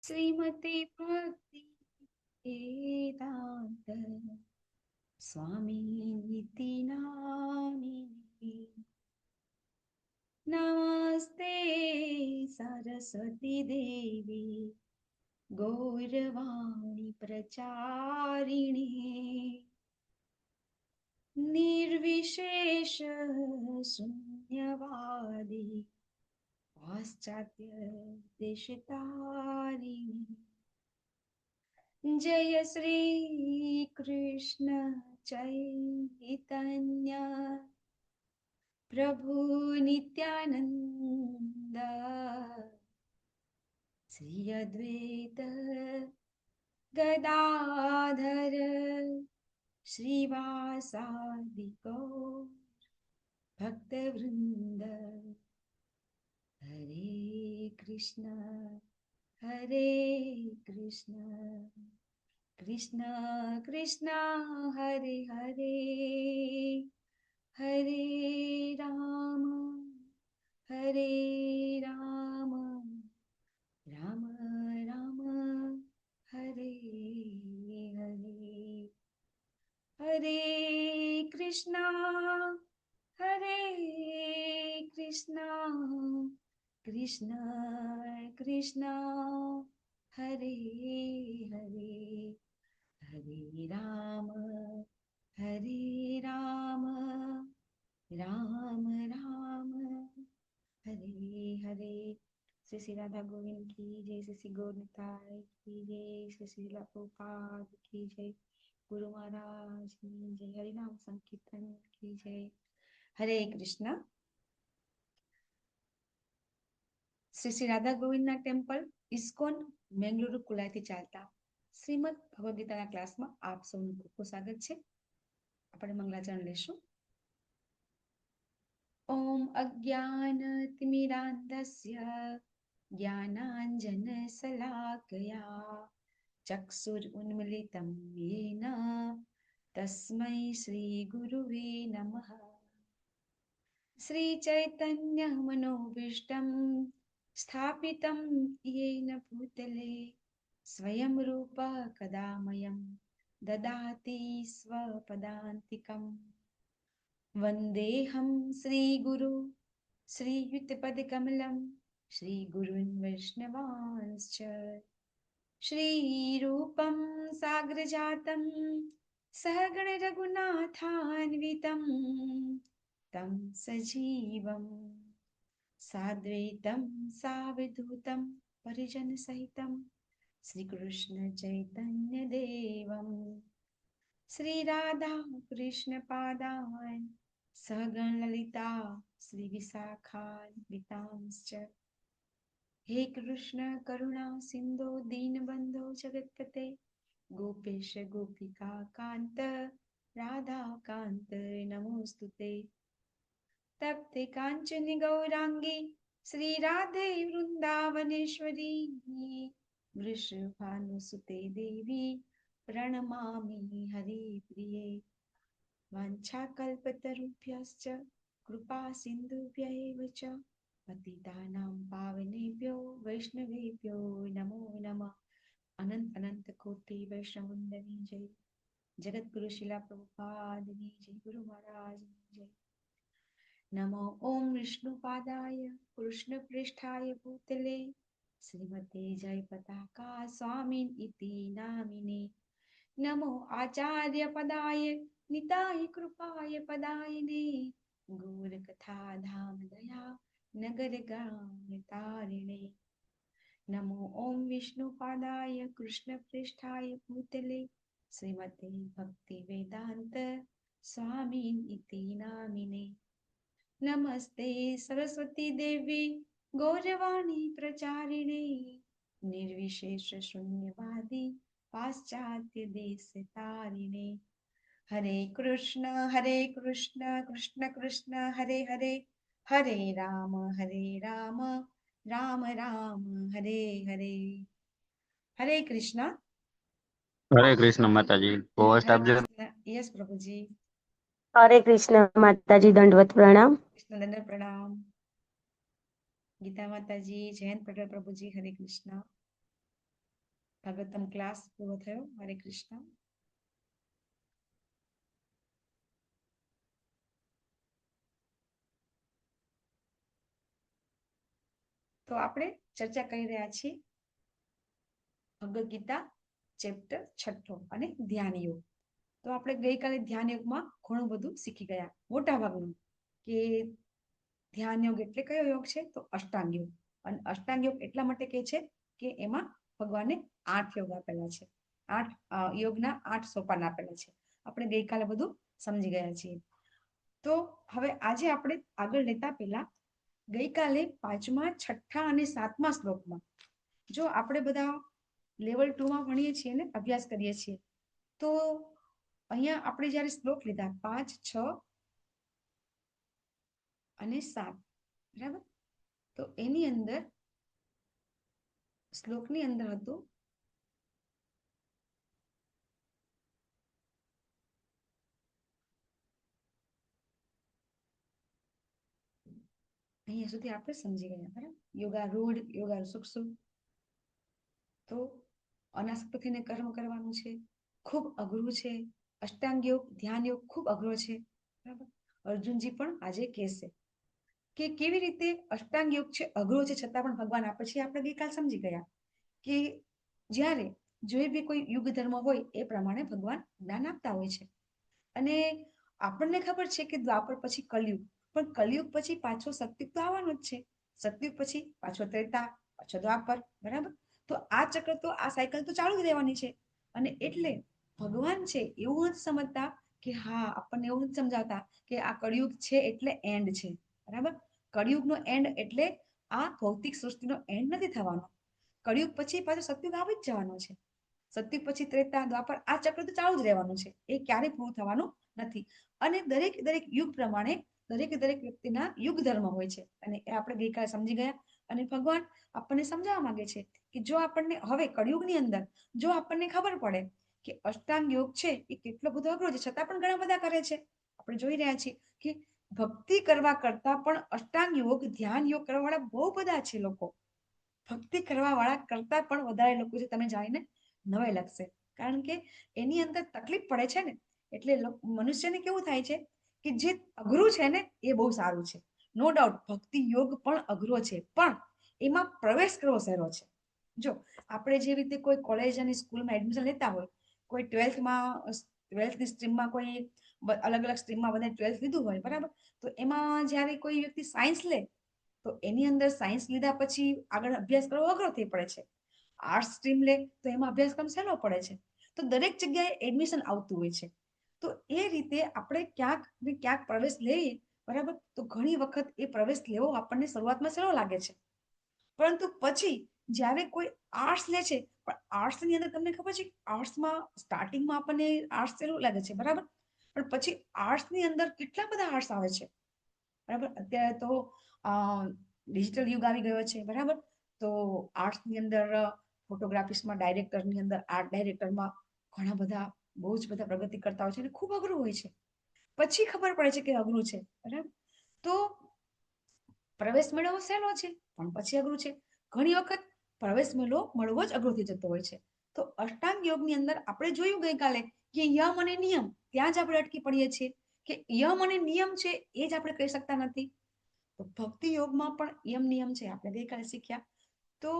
श्रीमते भक्ति वेदांत स्वामी निति नामिने। नमस्ते सरस्वती देवी गौरवाणी प्रचारिणे निर्विशेष शून्यवादी पाश्चात्य देशतारिणे। जय श्री कृष्ण चैतन्य प्रभु नित्यानंद श्री अद्वैत गदाधर श्रीवासादि गौर भक्तवृंद। हरे कृष्ण कृष्ण कृष्ण हरे हरे, हरे राम राम राम हरे हरे। हरे कृष्णा कृष्ण कृष्ण हरे हरे, हरे राम राम राम हरे हरे। श्री श्री राधा गोविंद की जय, श्री श्री गौर निताय की जय, श्री श्री प्रभुपाद की जय, गुरु महाराज की जय, हरि नाम संकीर्तन की जय। हरे कृष्ण। શ્રી શ્રી રાધા ગોવિંદના ટેમ્પલ ઇસ્કોન મેંગલુરુ કુલાઈથી ચાલતા શ્રીમદ ભગવદ ગીતાના ક્લાસમાં આપ સૌનું ખૂબ ખૂબ સ્વાગત છે। આપણે મંગલાચરણ લેશું। ઓમ અજ્ઞાનતિમિરાન્ધસ્ય જ્ઞાનાંજનશલાકયા ચક્ષુરુન્મિલિतं येन તસ્मै શ્રીગુરુવે નમઃ। श्रीचैतन्यमनोभीष्टं स्थापितं येन भूतले स्वयं रूप कदा मह्यं ददाति स्वपदान्तिकं। वन्देऽहं श्रीगुरु श्रीयुतपदकमलं श्रीगुरून् वैष्णवांश्च श्रीरूपं साग्रजातं सहगण रघुनाथान्वितं तं सजीवं साद्वैतं सावधूतं परिजनसहितं श्रीकृष्ण चैतन्य देवं श्रीराधा कृष्ण पादान् सहगण ललिता श्रीविशाखान्वितांश्च। हे कृष्ण करुणा सिंधो दीनबंधो जगत्पते गोपेश गोपिका कांत राधा कांत नमोस्तुते। तप्ते कांचन गौरांगी श्री राधे वृंदावनेश्वरी वृषभानुसुते देवी प्रणमामि हरिप्रिये। वाञ्छाकल्पतरुभ्यश्च कृपा सिन्धुभ्यैव च पतितानां पावनेभ्यो वैष्णवेभ्यो नमो नमः। अनंत अनंत कोटि वैष्णववृंदनी जय, जगद्गुरु शिला प्रभुपादनी जय, गुरु महाराज जय। नमो ओम विष्णुपादाय कृष्णप्रेष्ठाय भूतले श्रीमते जय पताका स्वामिन् इति नामिने। नमो आचार्य पदाय निताय कृपाय पदायिने गौरकथा धाम दया नगर गाम तारिणे। नमो ओम विष्णुपादाय कृष्णप्रेष्ठाय भूतले श्रीमते भक्ति वेदांत स्वामिन् इति नामिने। नमस्ते सरस्वती देवी गौरवाणी प्रचारिणे निर्विशेष शून्यवादी पाश्चात्य देश तारिणे। हरे कृष्ण कृष्ण कृष्ण हरे हरे, हरे राम राम राम हरे हरे। हरे कृष्ण। हरे कृष्ण माताजी। यस प्रभुजी। हरे कृष्ण माताजी, दंडवत प्रणाम। कृष्ण दंड प्रणाम। गीता माताजी, जयंत पटेल प्रभुजी, हरे कृष्ण। ભાગવતમ ક્લાસ પૂરો થયો. હરે કૃષ્ણ. તો આપણે ચર્ચા કરી રહ્યા છીએ ભગવદ ગીતા ચેપ્ટર 6 અને ધ્યાન યોગ. તો આપણે ગઈકાલે ધ્યાન યોગમાં ઘણું બધું શીખી ગયા, મોટા ભાગનું. કે ધ્યાન યોગ એટલે કયો યોગ છે? તો અષ્ટાંગ યોગ. અને અષ્ટાંગ યોગ એટલા માટે કહે છે કે એમાં ભગવાને 8 યોગ આપેલા છે. 8 યોગના 8 સોપાન આપેલા છે. આપણે ગઈકાલે બધું સમજી ગયા છીએ. તો હવે આજે આપણે આગળ લેતા પહેલા ગઈકાલે 5મા, 6ઠ્ઠા અને 7મા શ્લોકમાં, જો આપણે બધા લેવલ 2માં ભણીએ છીએ ને, અભ્યાસ કરીએ છીએ, તો અહીંયા આપણે જ્યારે શ્લોક લીધા 5, 6 અને 7, બરાબર? તો એની અંદર શ્લોકની અંદર હતું અહીંયા સુધી આપણે સમજી ગયા, બરાબર? યોગારૂઢ, યોગા સુક્ષુ. તો અનાસક્ત થઈને કર્મ કરવાનું છે, ખૂબ અઘરું છે. અષ્ટાંગ યોગ, ધ્યાન યોગ ખૂબ અઘરો છે, બરાબર? અર્જુનજી પણ આજે કહેશે કે કેવી રીતે અષ્ટાંગ યોગ છે, અઘરો છે, છતાં પણ ભગવાન આપે છે. આપણે ગઈકાલ સમજી ગયા કે જ્યારે જે બી કોઈ યુગ ધર્મ હોય એ પ્રમાણે ભગવાન જ્ઞાન આપતા હોય છે. અને આપણને ખબર છે કે દ્વાપર પછી કલયુગ, પણ કલયુગ પછી પાછો સતયુગ તો આવવાનો જ છે. સતયુગ પછી પાછો ત્રેતા, પાછો દ્વાપર, બરાબર? તો આ ચક્ર તો, આ સાયકલ તો ચાલુ જ રહેવાની છે. અને એટલે ભગવાન છે એવું નથી સમજતા કે હા, આપણને એવું નથી સમજાવતા કે આ કળિયુગ છે એટલે એન્ડ છે, બરાબર? કળિયુગનો એન્ડ એટલે આ ભૌતિક સૃષ્ટિનો એન્ડ નથી થવાનો. કળિયુગ પછી પાછો સતયુગ આવી જ જવાનો છે. સતયુગ પછી ત્રેતા, દ્વાપર, આ ચક્ર તો ચાલુ જ રહેવાનું છે. એ ક્યારેય પૂરું થવાનું નથી. અને દરેક યુગ પ્રમાણે દરેક વ્યક્તિના યુગ ધર્મ હોય છે. અને એ આપણે ગઈકાલે સમજી ગયા. અને ભગવાન આપણને સમજાવવા માંગે છે કે જો આપણને હવે કળિયુગની અંદર જો આપણને ખબર પડે કે અષ્ટાંગ યોગ છે એ કેટલો બધો અઘરો છે, છતાં પણ ઘણા બધા કરે છે. આપણે જોઈ રહ્યા છીએ કે ભક્તિ કરવા કરતા પણ અષ્ટાંગ યોગ, ધ્યાન યોગ કરવા વાળા બહુ બધા છે લોકો. ભક્તિ કરવા વાળા કરતા પણ વધારે લોકો છે. તમે જાણીને નવાઈ લાગશે, કારણ કે એની અંદર તકલીફ પડે છે ને, એટલે મનુષ્યને કેવું થાય છે કે જે અઘરું છે ને એ બહુ સારું છે. નો ડાઉટ ભક્તિ યોગ પણ અઘરો છે, પણ એમાં પ્રવેશ કરવો સહેલો છે. જો આપણે જે રીતે કોઈ કોલેજ અને સ્કૂલમાં એડમિશન લેતા હોય, કોઈ 12th સ્ટ્રીમમાં, કોઈ અલગ અલગ સ્ટ્રીમમાં બધા 12th લીધું હોય, બરાબર? તો એમાં જ્યારે કોઈ વ્યક્તિ સાયન્સ લે તો એની અંદર સાયન્સ લીધા પછી આગળ અભ્યાસ કરવો અઘરો થઈ પડે છે. આર્ટ્સ સ્ટ્રીમ લે તો એમાં અભ્યાસક્રમ સહેલો પડે છે. તો દરેક જગ્યાએ એડમિશન આવતું હોય છે. તો એ રીતે આપણે ક્યાંક ને ક્યાંક પ્રવેશ લઈએ, બરાબર? તો ઘણી વખત એ પ્રવેશ લેવો આપણને શરૂઆતમાં સહેલો લાગે છે, પરંતુ પછી જ્યારે કોઈ આર્ટ્સ લે છે, પણ આર્ટ્સની અંદર તમને ખબર છે આર્ટ્સમાં સ્ટાર્ટિંગમાં આપણને આર્ટ્સ સહેલું લાગે છે, બરાબર? પણ પછી આર્ટ્સની અંદર કેટલા બધા આર્ટ્સ આવે છે, બરાબર? અત્યારે તો ડિજિટલ યુગ આવી ગયો છે, બરાબર? તો આર્ટ્સની અંદર ફોટોગ્રાફીસમાં, ડાયરેક્ટરની અંદર, આર્ટ ડાયરેક્ટરમાં ઘણા બધા, બહુ જ બધા પ્રગતિ કરતા હોય છે અને ખૂબ અઘરું હોય છે. પછી ખબર પડે છે કે અઘરું છે, બરાબર? તો પ્રવેશ મેળવવો સહેલો છે, પણ પછી અઘરું છે. ઘણી વખત પ્રવેશ મળવો જ અઘરો થઈ જતો હોય છે. તો અષ્ટાંગ યોગની અંદર આપણે જોયું ગઈકાલે કે યમ અને નિયમ, ત્યાં જ આપણે અટકી પડીએ છીએ કે યમ અને નિયમ છે એ જ આપણે કહી શકતા નથી. તો ભક્તિ યોગમાં પણ યમ નિયમ છે, આપણે ગઈકાલે શીખ્યા. તો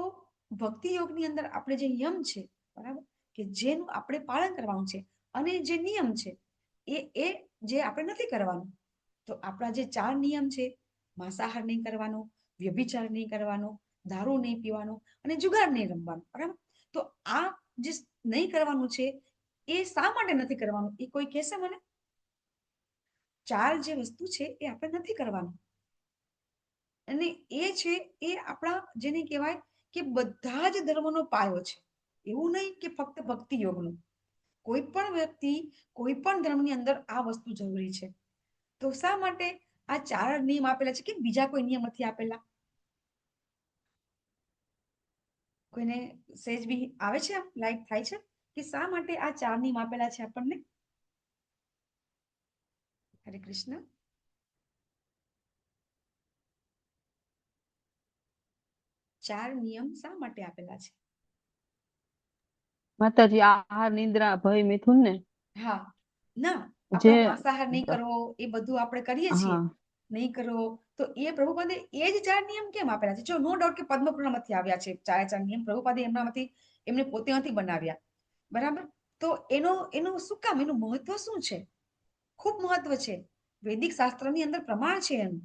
ભક્તિ યોગની અંદર આપણે જે યમ છે, બરાબર, કે જેનું આપણે પાલન કરવાનું છે, અને જે નિયમ છે એ જે આપણે નથી કરવાનું. તો આપણા જે 4 નિયમ છે, માંસાહાર નહીં કરવાનો, વ્યભિચાર નહીં કરવાનો, દારૂ નહીં પીવાનો અને જુગાર નહીં રમવાનો, બરાબર? તો આ જે નહીં કરવાનું છે એ શા માટે નથી કરવાનું, એ કોઈ કહેશે મને? 4 જે વસ્તુ છે એ આપણે નથી કરવાનું. અને એ છે એ આપણા, જેને કહેવાય કે બધા જ ધર્મનો પાયો છે. એવું નહીં કે ફક્ત ભક્તિ યોગનું. કોઈ પણ વ્યક્તિ, કોઈ પણ ધર્મની અંદર આ વસ્તુ જરૂરી છે. તો શા માટે આ 4 નિયમ આપેલા છે કે બીજા કોઈ નિયમ નથી આપેલા? કોઈને સેજ બી આવે છે, લાઈક થાય છે કે શા માટે આ 4 નિયમ આપેલા છે આપણને? હરે કૃષ્ણ. 4 નિયમ શા માટે આપેલા છે? માતાજી આહાર નિદ્રા ભય મિથુન ને હા, ના, જે આપણો માંસાહાર નહીં કરવો એ બધું આપણે કરીએ છીએ, હા નહીં કરવો. તો એ પ્રભુપાદે એ જ 4 નિયમ કેમ આપેલા છે? જો નો ડાઉટ કે પદ્મપુરાણમાંથી આવ્યા છે 4 નિયમ, પ્રભુપાદે એમનામાંથી એમને પોતે નથી બનાવ્યા, બરાબર? તો એનું શું કામ, એનું મહત્વ શું છે? ખૂબ મહત્વ છે. વૈદિક શાસ્ત્રની અંદર પ્રમાણ છે એનું.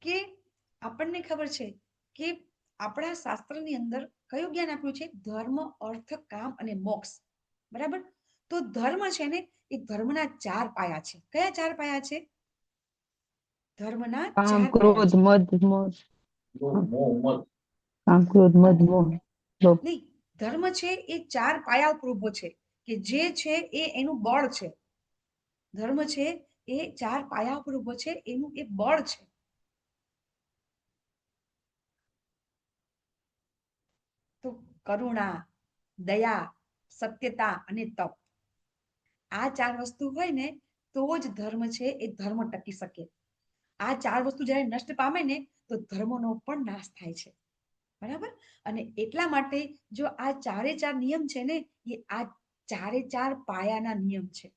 કે આપણને ખબર છે કે આપણા શાસ્ત્રની અંદર કયું જ્ઞાન આપ્યું છે? ધર્મ, અર્થ, કામ અને મોક્ષ, બરાબર? તો ધર્મ છે ને, એ ધર્મના 4 પાયા છે. કયા 4 પાયા છે? ધર્મના કામ 4 પાયા ક્રોધ છે. મદ મોહ કામ ક્રોધ મદ મોહ લોભ. નહીં, ધર્મ છે એ 4 પાયા ઉપર ઉભો છે, કે જે છે એ એનું બળ છે. ધર્મ છે એ 4 પાયા ઉપર ઉભો છે, એનું એ બળ છે. તો કરુણા, દયા, સત્યતા અને તપ, આ 4 વસ્તુ હોય ને તો જ ધર્મ છે એ ધર્મ ટકી શકે. આ 4 વસ્તુ જ્યારે નષ્ટ પામે ને તો ધર્મનો પણ નાશ થાય છે, બરાબર? અને એટલા માટે જો આ 4 નિયમ છે ને, એ આ 4 પાયાના નિયમ છે,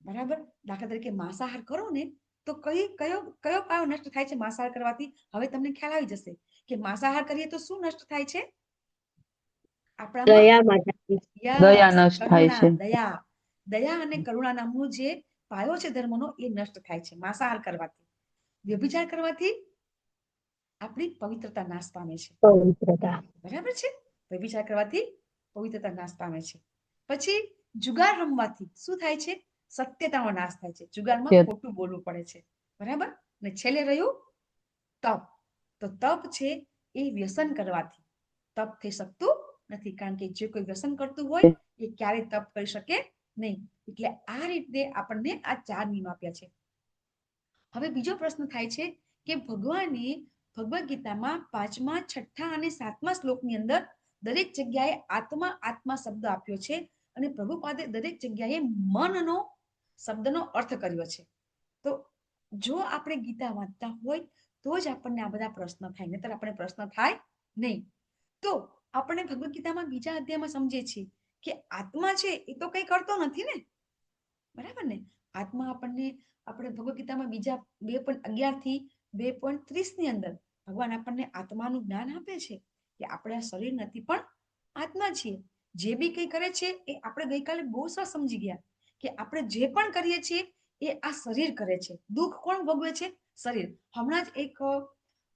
બરાબર? દાખલા તરીકે માંસાહાર કરો ને તો કયો પાયો નષ્ટ થાય છે માંસાહાર કરવાથી? હવે તમને ખ્યાલ આવી જશે કે માંસાહાર કરીએ તો શું નષ્ટ થાય છે આપણામાં? દયા માતાજી. દયા યસ, નષ્ટ થાય કરુણા, છે. દયા અને કરુણા નામનો જે પાયો છે ધર્મનો, એ નષ્ટ થાય છે માંસાહાર કરવાથી. વ્યભિચાર કરવાથી આપણી પવિત્રતા નાશ પામે છે, પવિત્રતા. બરાબર છે? વ્યભિચાર કરવાથી પવિત્રતા નાશ પામે છે. પછી જુગાર રમવાથી શું થાય છે? સત્યતાનો નાશ થાય છે. જુગારમાં ખોટું બોલવું પડે છે, બરાબર? અને છેલ્લે રહ્યું તપ. તો તપ છે એ વ્યસન કરવાથી તપ થઈ શકતું નથી, કારણ કે જે કોઈ વ્યસન કરતું હોય એ ક્યારેય તપ કરી શકે નહીં. એટલે આ રીતે આપણને આ 4 નિયમ આપ્યા છે. હવે બીજો પ્રશ્ન થાય છે કે ભગવાને ભગવદ્ ગીતામાં 5મા, 6ઠ્ઠા અને 7મા શ્લોકની અંદર દરેક જગ્યાએ આત્મા આત્મા શબ્દ આપ્યો છે, અને પ્રભુપાદે દરેક જગ્યાએ મનનો શબ્દનો અર્થ કર્યો છે. તો જો આપણે ગીતા વાંચતા હોય તો જ આપણને આ બધા પ્રશ્ન થાય, નહીતર આપણે પ્રશ્ન થાય નહીં. તો આપણે ભગવદ્ ગીતામાં બીજા અધ્યાયમાં સમજીએ છીએ કે આત્મા છે એ તો કંઈ કરતો નથી ને, બરાબર ને? આત્મા આપણે ભગવદ્ ગીતામાં બીજા 2.11 થી 2.30 ની અંદર ભગવાન આપણને આત્માનું જ્ઞાન આપે છે કે આપણે આ શરીર નથી પણ આત્મા છીએ. જે બી કંઈ કરે છે એ આપણે ગઈકાલે બહુ સરસ સમજી ગયા કે આપણે જે પણ કરીએ છીએ એ આ શરીર કરે છે. દુઃખ કોણ ભોગવે છે? શરીર. હમણાં જ એક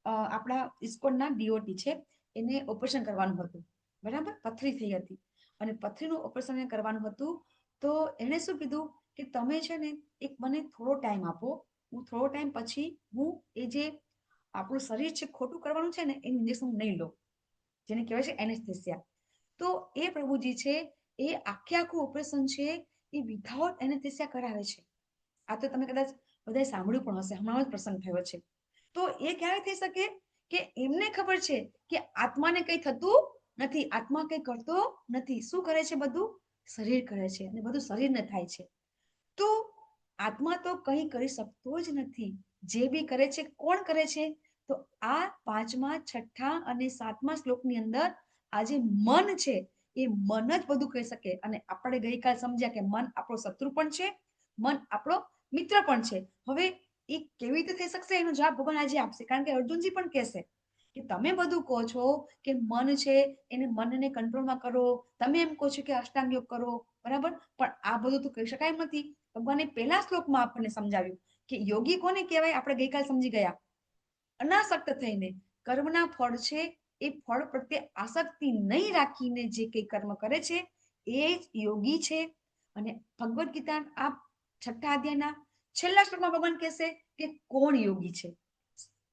આપણા ઇસ્કોનના ડીઓટી છે, એને ઓપરેશન કરવાનું હતું, બરાબર? પથરી થઈ હતી અને પથરીનું ઓપરેશન કરવાનું હતું. તો એણે શું કીધું કે તમે છે ને એક મને થોડો ટાઈમ આપો, હું થોડો ટાઈમ પછી હું એ જે આપણું શરીર છે ખોટું કરવાનું છે ને એની ઇન્જેક્શન નહીં લો, જેને કહેવાય છે એનેસ્થેસિયા. તો એ પ્રભુજી છે એ આખું ઓપરેશન છે એ વિધાઉટ એનેસ્થેસિયા કરાવે છે. આ તો તમે કદાચ બધાએ સાંભળ્યું પણ હશે, હમણાં જ પ્રસંગ થયો છે. તો એ ક્યારે થઈ શકે કે એમને ખબર છે કે આત્માને કંઈ થતું નથી, આત્મા કંઈ કરતો નથી. શું કરે છે? બધું શરીર કરે છે, અને બધું શરીરને થાય છે. તો આત્મા તો કંઈ કરી શકતો જ નથી. જે બી કરે છે કોણ કરે છે? તો આ 5મા, 6ઠ્ઠા અને 7મા શ્લોકની અંદર આ જે મન છે એ મન જ બધું કહી શકે. અને આપણે ગઈકાલ સમજ્યા કે મન આપણો શત્રુ પણ છે, મન આપણો મિત્ર પણ છે. હવે એ કેવી રીતે થઈ શકશે એનો જવાબ ભગવાન આજે આપશે, કારણ કે અર્જુનજી પણ કહેશે કે તમે બધું કહો છો કે મન છે એને મનને કંટ્રોલમાં કરો, તમે એમ કહો છો કે અષ્ટાંગ યોગ કરો, બરાબર? પણ આ બધું તો કહી શકાય નથી. ભગવાને પહેલા શ્લોકમાં આપણને સમજાવ્યું કે યોગી કોને કહેવાય? આપણે ગઈકાલ સમજી ગયા. અનાસક્ત થઈને કર્મના ફળ છે એ ફળ પ્રત્યે આસક્તિ નહીં રાખીને જે કંઈ કર્મ કરે છે એ જ યોગી છે. અને ભગવદ્ ગીતા આ 6ઠ્ઠા અધ્યાયના છેલ્લા શ્લોકમાં ભગવાન કહેશે કે કોણ યોગી છે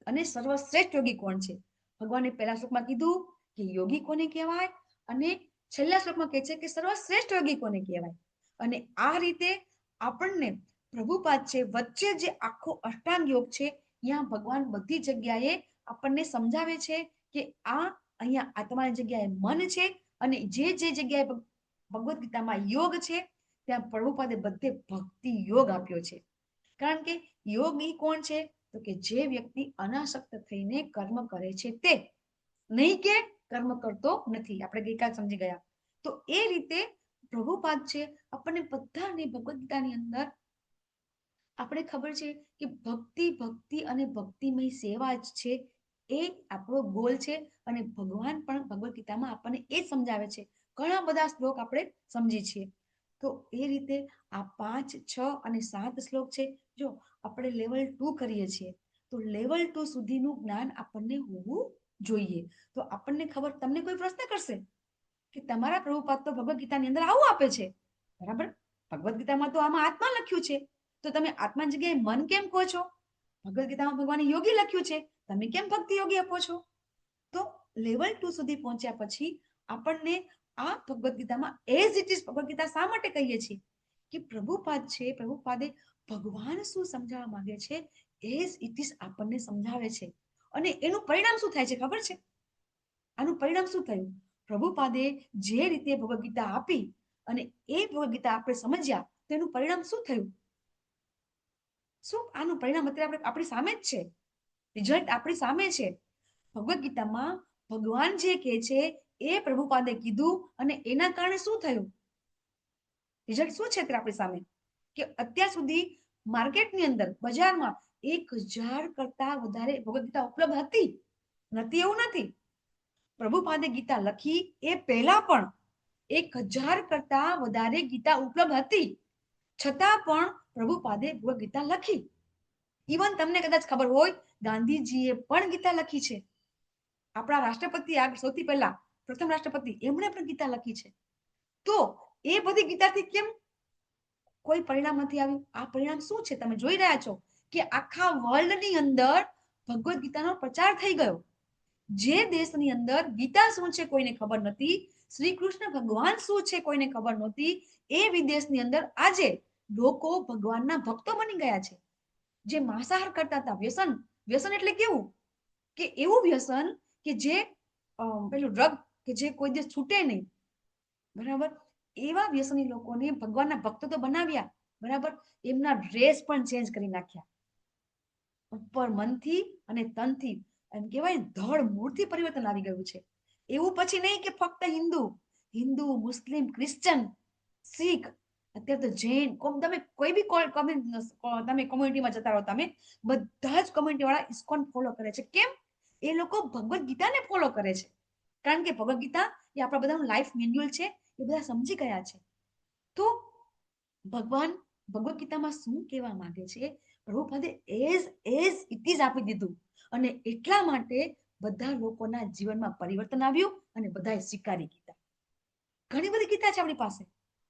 અને સર્વશ્રેષ્ઠ યોગી કોણ છે. ભગવાને પહેલા શ્લોકમાં કીધું કે યોગી કોને કહેવાય, અને છેલ્લા શ્લોકમાં કહે છે કે સર્વશ્રેષ્ઠ યોગી કોને કહેવાય. અને આ રીતે આપણને પ્રભુપાદ છે વચ્ચે જે આખો અષ્ટાંગ યોગ છે, ત્યાં ભગવાન બધી જગ્યાએ આપણને સમજાવે છે કે આ અહીંયા આત્માની જગ્યાએ મન છે, અને જે જગ્યાએ ભગવદ્ ગીતામાં યોગ છે ત્યાં પ્રભુપાદે બધે ભક્તિ યોગ આપ્યો છે. કારણ કે યોગ ઈ કોણ છે? તો કે જે વ્યક્તિ અનાસક્ત થઈને કર્મ કરે છે તે, નહીં કે કર્મ કરતો નથી. આપણે ગઈકાલ સમજી ગયા. તો એ રીતે પ્રભુપાદ છે આપણને બધાને ભગવદ ગીતાની અંદર આપણે ખબર છે કે ભક્તિ ભક્તિ અને ભક્તિમય સેવા જ છે, એ આપણો ગોલ છે. અને ભગવાન પણ ભગવદ ગીતામાં આપણને એ જ સમજાવે છે. ઘણા બધા શ્લોક આપણે સમજી છીએ. તો એ રીતે આ 5, 6 અને 7 શ્લોક છે. જો આપણે લેવલ 2 કરીએ છીએ તો લેવલ 2 સુધીનું જ્ઞાન આપણને હોવું જોઈએ. તો આપણને ખબર, તમને કોઈ પ્રશ્ન કરશે કે તમારા પ્રભુપાદ તો ભગવદ ગીતાની અંદર આવું આપે છે, બરાબર, ભગવદ ગીતામાં તો આમાં આત્મા લખ્યું છે, તો તમે આત્માની જગ્યાએ મન કેમ કહો છો? ભગવદ ગીતામાં ભગવાને યોગી લખ્યું છે, તમે કેમ ભક્તિ યોગી આપો છો? તો લેવલ 2 સુધી પહોંચ્યા પછી આપણને આ ભગવદ ગીતામાં as it is Bhagavad Gita શા માટે કહીએ છીએ કે પ્રભુપાદ છે, પ્રભુપાદે ભગવાન શું સમજાવવા માંગે છે એઝ ઇટ ઇઝ આપણને સમજાવે છે. અને એનું પરિણામ શું થાય છે ખબર છે? આનું પરિણામ શું થયું? પ્રભુપાદે જે રીતે ભગવદ ગીતા આપી અને એ ભગવદ ગીતા આપણે સમજ્યા, તો એનું પરિણામ શું થયું? શું આનું પરિણામ અત્યારે આપણી સામે જ છે, રિઝલ્ટ આપણી સામે છે. ભગવદ ગીતામાં ભગવાન જે કહે છે એ પ્રભુપાદે કીધું અને એના કારણે શું થયું? રિઝલ્ટ શું છે અત્યારે આપણી સામે? કે અત્યાર સુધી માર્કેટની અંદર, બજારમાં 1000 કરતા વધારે ભગવદ ગીતા ઉપલબ્ધ હતી. નથી એવું નથી. પ્રભુપાદે ગીતા લખી એ પહેલા પણ 1000 કરતા વધારે ગીતા ઉપલબ્ધ હતી, છતાં પણ પ્રભુપાદે ભગવદ ગીતા લખી. ઇવન તમને કદાચ ખબર હોય, ગાંધીજીએ પણ ગીતા લખી છે. આપણા રાષ્ટ્રપતિ, સૌથી પહેલા પ્રથમ રાષ્ટ્રપતિ, એમણે પણ ગીતા લખી છે. તો એ બધી ગીતાથી કેમ કોઈ પરિણામ નથી આવ્યું? આ પરિણામ શું છે? તમે જોઈ રહ્યા છો કે આખા વર્લ્ડની અંદર ભગવદ ગીતાનો પ્રચાર થઈ ગયો. જે દેશની અંદર ગીતા શું છે કોઈને ખબર નથી, શ્રી કૃષ્ણ ભગવાન શું છે કોઈને ખબર નહોતી, એ વિદેશની અંદર આજે લોકો ભગવાનના ભક્તો બની ગયા છે. જે માંસાહાર કરતા હતા, વ્યસન, વ્યસન એટલે કેવું કે એવું વ્યસન કે જે પેલું ડ્રગ કે જે કોઈ દિવસ છૂટે નહીં, બરાબર, એવા વ્યસની લોકોને ભગવાનના ભક્તો તો બનાવ્યા, બરાબર, એમના ડ્રેસ પણ ચેન્જ કરી નાખ્યા. ઉપર મનથી અને તનથી, એમ કહેવાય ધડ મૂળથી પરિવર્તન આવી ગયું છે. એવું પછી નહીં કે ફક્ત હિન્દુ, મુસ્લિમ, ક્રિશ્ચન, શીખ, અત્યારે તો જૈન, તમે કોઈ બી તમે કોમ્યુનિટીમાં જતા રહો, તમે બધા જ કોમ્યુનિટી વાળા ઇસ્કોન ફોલો કરે છે. કેમ? એ લોકો ભગવદ ગીતાને ફોલો કરે છે. કારણ કે ભગવદ ગીતા એ આપણા બધાનું લાઈફ મેન્યુઅલ છે, એ બધા સમજી ગયા છે. તો ભગવાન ભગવદ ગીતામાં શું કહેવા માંગે છે, પ્રભુપાદે એઝ ઇટ ઇઝ આપી દીધું. અને એટલા માટે બધા લોકોના જીવનમાં પરિવર્તન આવ્યું અને બધાએ સ્વીકારી ગીતા. ઘણી બધી ગીતા છે આપણી પાસે.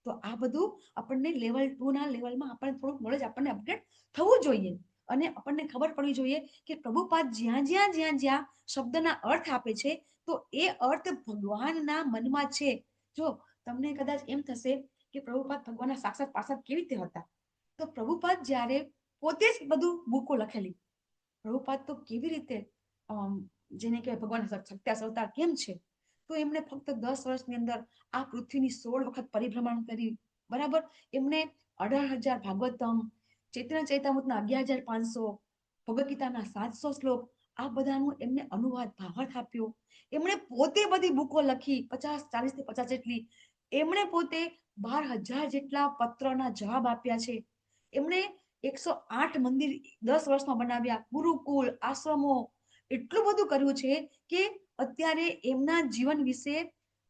તો આ બધું આપણને લેવલ 2 ના લેવલમાં આપણને થોડુંક નોલેજ આપણને અપડેટ થવું જોઈએ. અને આપણને ખબર પડવી જોઈએ કે પ્રભુપાદ જ્યાં જ્યાં શબ્દના અર્થ આપે છે, તો એ અર્થ ભગવાનના મનમાં છે. જો તમને કદાચ એમ થશે કે પ્રભુપાદ ભગવાનના સાક્ષાત પાર્ષદ કેવી રીતે હતા, તો પ્રભુપાદ જ્યારે પોતે જ બધું બુકો લખેલી, પ્રભુપાદ તો કેવી રીતે જેને કહેવાય ભગવાન સત્ય અવતાર કેમ છે, તો એમણે ફક્ત 10 વર્ષની અંદર આ પૃથ્વીની 16 વખત પરિભ્રમણ કરી, બરાબર. એમણે 18,000 ભાગવતમ, ચૈતન્ય ચૈતામૃતના 11,500, ભગવદ ગીતાના 700 શ્લોક, આ બધાનું એમને અનુવાદ ભાવાર્થ આપ્યો. એમણે પોતે બધી બુકો લખી, 40 થી 50 જેટલી. એમણે પોતે 12,000 જેટલા પત્રના જવાબ આપ્યા છે. એમણે 108 મંદિર 10 વર્ષમાં બનાવ્યા, ગુરુકુળ, આશ્રમો, એટલું બધું કર્યું છે કે અત્યારે એમના જીવન વિશે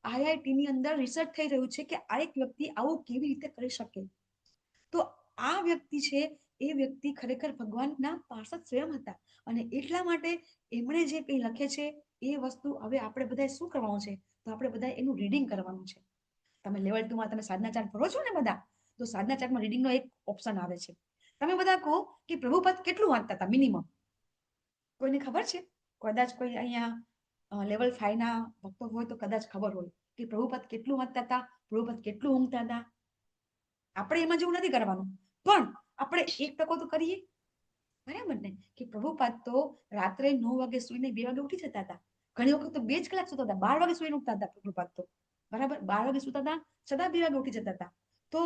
IIT ની અંદર રિસર્ચ થઈ રહ્યું છે કે આ એક વ્યક્તિ આવું કેવી રીતે કરી શકે. તો આ વ્યક્તિ છે, એ વ્યક્તિ ખરેખર ભગવાનના પાર્ષદ સ્વયં હતા. અને એટલા માટે એમણે જે કંઈ લખે છે એ વસ્તુ હવે આપણે બધાએ શું કરવાનું છે, તો આપણે બધાએ એનું રીડિંગ કરવાનું છે. તમે લેવલ 2 માં તમે સાધના ચાર્ટ ભરો છો ને બધા, તો સાધના ચાર્ટમાં રીડિંગનો એક ઓપ્શન આવે છે. તમે બધા કહો કે પ્રભુપાદ કેટલું વાંચતા હતા મિનિમમ? કોઈને ખબર છે? કદાચ કોઈ અહીંયા લેવલ 5 ના ભક્તો હોય તો કદાચ ખબર હોય કે પ્રભુપાદ કેટલું વાંચતા હતા, પ્રભુપાદ કેટલું ઊંઘતા હતા. આપણે એમાં જેવું નથી કરવાનું, પણ આપણે 1% તો કરીએ, બરાબર ને? કે પ્રભુપાદ તો રાત્રે 9 વાગે સુઈને 2 વાગે ઉઠી જતા હતા. ઘણી વખત તો 2 જ કલાક સુતા હતા, 12 વાગે સુઈને ઉઠતા હતા પ્રભુપાદ તો, બરાબર. 12 વાગે સુતા હતા, છતાં 2 વાગે ઉઠી જતા હતા. તો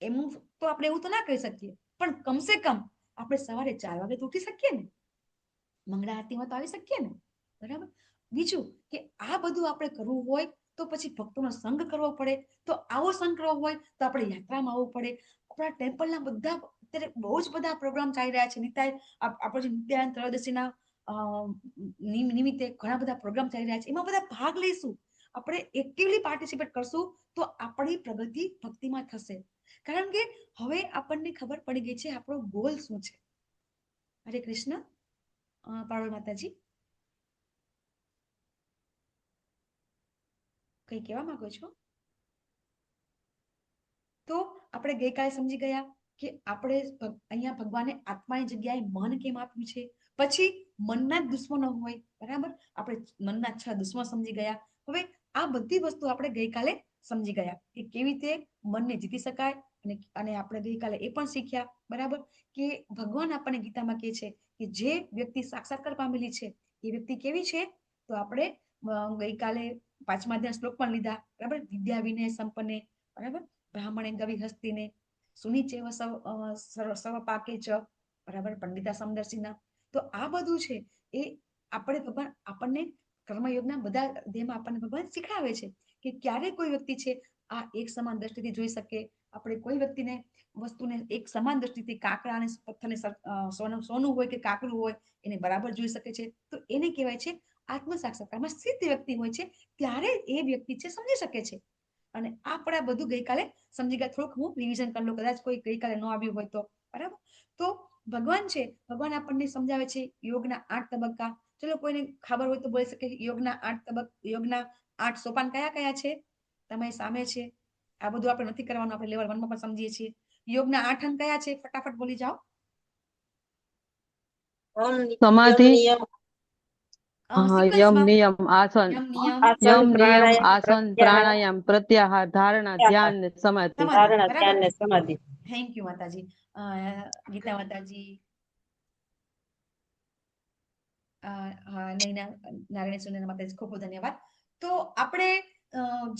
એમ તો આપણે એવું તો ના કહી શકીએ, પણ કમસે કમ આપણે સવારે 4 વાગે તો ઉઠી શકીએ ને, મંગળા આરતીમાં તો આવી શકીએ ને, બરાબર. બીજું કે આ બધું આપણે કરવું હોય તો પછી ભક્તોનો સંગ કરવો પડે. તો આવો સંગ કરવો હોય તો આપણે યાત્રામાં આવવું પડે. આપણા ટેમ્પલના બધા અત્યારે બહુ જ બધા પ્રોગ્રામ ચાલી રહ્યા છે. નિતાય આપણે જે નિત્યાનંદ ત્રયોદશીના નિમિત્તે ઘણા બધા પ્રોગ્રામ ચાલી રહ્યા છે. એમાં બધા ભાગ લઈશું, આપણે એક્ટિવલી પાર્ટિસિપેટ કરશું તો આપણી પ્રગતિ ભક્તિમાં થશે. કારણ કે હવે આપણને ખબર પડી ગઈ છે આપણો ગોલ શું છે. હરે કૃષ્ણ. પાર્વતી માતાજી કઈ કહેવા માંગો છો? તો આપણે ગઈકાલે સમજી ગયા કે આપણે અહીંયા ભગવાને આત્માની જગ્યાએ મન કેમ આપ્યું છે. પછી મનના જ દુશ્મનો હોય, બરાબર. આપણે મનના 6 દુશ્મનો સમજી ગયા. હવે આ બધી વસ્તુ આપણે ગઈકાલે સમજી ગયા કે કેવી રીતે મનને જીતી શકાય. અને આપણે ગઈકાલે એ પણ શીખ્યા, બરાબર, કે ભગવાન આપણને ગીતામાં કહે છે કે જે વ્યક્તિ સાક્ષાત્કાર પામેલી છે એ વ્યક્તિ કેવી છે. તો આપણે ગઈકાલે 5મા અધ્યાયના શ્લોક પણ લીધા, બરાબર. વિદ્યા વિનય સંપન્ને, બરાબર. બ્રાહ્મણે ગવિ હસ્તીને સુનિચેવ સર્વ પાકે ચ, બરાબર. પંડિતા સમદર્શીના. તો આ બધું છે એ આપણે ભગવાન આપણને કર્મયોગના બધા અધ્યાયમાં આપણને ભગવાન શીખડાવે છે કે ક્યારે કોઈ વ્યક્તિ છે આ એક સમાન દ્રષ્ટિથી જોઈ શકે. આપણે કોઈ વ્યક્તિને વસ્તુને એક સમાન દ્રષ્ટિથી કાંકરા અને પથ્થરને સોનું હોય કે કાકરું હોય એને બરાબર જોઈ શકે છે. તો એને કહેવાય છે આત્મ સાક્ષાત્કારમાં સ્થિત વ્યક્તિ હોય છે ત્યારે એ વ્યક્તિ છે સમજી શકે છે. અને આપણે બધું ગઈકાલે સમજી ગયા. થોડુંક હું રિવિઝન કરી લઉં, કદાચ કોઈ ગઈકાલે ન આવ્યું હોય તો, બરાબર. તો ભગવાન છે, ભગવાન આપણને સમજાવે છે યોગના 8 તબક્કા. ચલો કોઈને ખબર હોય તો બોલી શકે. યોગના 8 તબક્કા, યોગના 8 સોપાન કયા કયા છે? તમારી સામે છે. આ બધું આપણે નથી કરવાનું, આપણે લેવલ 1 માં પણ સમજીએ છીએ. યોગના 8 અંગ કયા છે? ફટાફટ બોલી જાઓ. સમાધિ, યમ સિક્વન્સમાં નિયમ આસન, યમ નિયમ યમ નિયમ આસન પ્રાણાયામ પ્રત્યાહાર ધારણા ધ્યાન ને સમાધિ. સમાધિ, બરાબર. થેન્ક યુ માતાજી. ગીતા માતાજી, નૈના નારાયણ સુનેના માતાજી, ખૂબ ખૂબ ધન્યવાદ. તો આપણે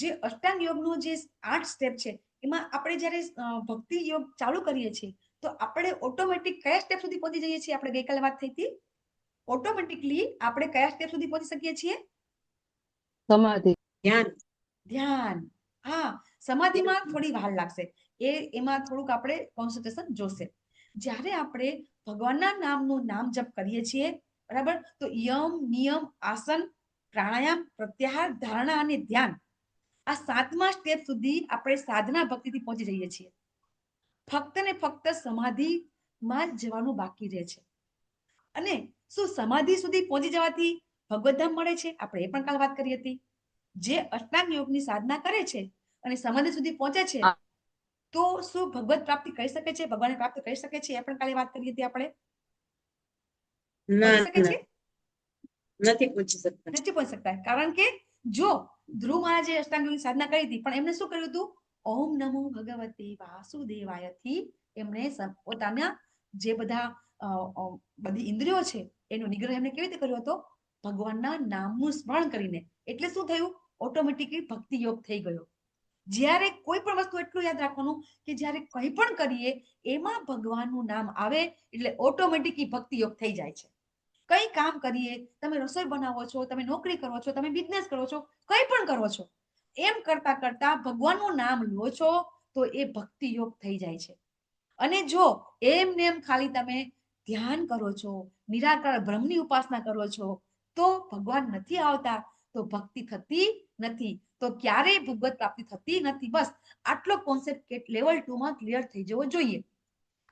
જે અષ્ટાંગ યોગનો જે 8 સ્ટેપ છે એમાં આપણે જ્યારે ભક્તિ યોગ ચાલુ કરીએ છીએ તો આપણે ઓટોમેટિક કયા સ્ટેપ સુધી પહોંચી જઈએ છીએ? આપણે ગઈકાલે વાત થઈ હતી. ઓટોમેટિકલી આપણે કયા સ્ટેપ સુધી પહોંચી શકીએ છીએ? સમાધિ, ધ્યાન. ધ્યાન. હા, સમાધિમાં થોડી વાર લાગશે. એમાં થોડુંક આપણે કોન્સન્ટ્રેશન જોશે. જ્યારે આપણે ભગવાનના નામનું નામ જપ કરીએ છીએ, બરાબર, તો યમ નિયમ આસન પ્રાણાયામ પ્રત્યાહાર ધારણા અને ધ્યાન, આ 7મા સ્ટેપ સુધી આપણે સાધના ભક્તિથી પહોંચી જઈએ છીએ. ફક્ત ને ફક્ત સમાધિમાં જ જવાનું બાકી રહે છે. અને શું સમાધિ સુધી પહોંચી જવાથી ભગવદ્ધામ મળે છે? આપણે એ પણ કાલ વાત કરી હતી. જે અષ્ટાંગ યોગની સાધના કરે છે અને સમાધિ સુધી પહોંચે છે તો શું ભગવત પ્રાપ્તિ કરી શકે છે? ભગવાનની પ્રાપ્તિ કરી શકે છે? એ પણ કાલે વાત કરી હતી આપણે. પહોંચી શકે છે? નથી પહોંચી શકતા. નથી પહોંચી શકતા. કારણ કે જો ધ્રુવ મહારાજે અષ્ટાંગ યોગની સાધના કરી હતી પણ એમને શું કર્યું હતું? ઓમ નમો ભગવતે વાસુદેવાય થી એમણે પોતાના જે બધી ઇન્દ્રિયો છે એનો નિગ્રહ એમને કેવી રીતે કર્યો હતો? ભગવાનના નામનું સ્મરણ કરીને. એટલે શું થયું? ઓટોમેટિકલી ભક્તિ યોગ થઈ ગયો. જ્યારે કોઈ પણ વસ્તુ એટલું યાદ રાખવાનું કે જ્યારે કંઈ પણ કરીએ એમાં ભગવાનનું નામ આવે એટલે ઓટોમેટિકલી ભક્તિ યોગ થઈ જાય છે. કઈ કામ કરીએ, તમે રસોઈ બનાવો છો, તમે નોકરી કરો છો, તમે બિઝનેસ કરો છો, કઈ પણ કરો છો, એમ કરતા કરતા ભગવાનનું નામ લો છો તો એ ભક્તિ યોગ થઈ જાય છે. અને જો એમને એમ ખાલી તમે ધ્યાન કરો છો, નિરાકાર બ્રહ્મની ઉપાસના કરો છો તો ભગવાન નથી આવતા, તો ભક્તિ થતી નથી, તો ક્યારેય ભગવત પ્રાપ્તિ થતી નથી. બસ આટલો કોન્સેપ્ટ લેવલ 2 માં ક્લિયર થઈ જવો જોઈએ.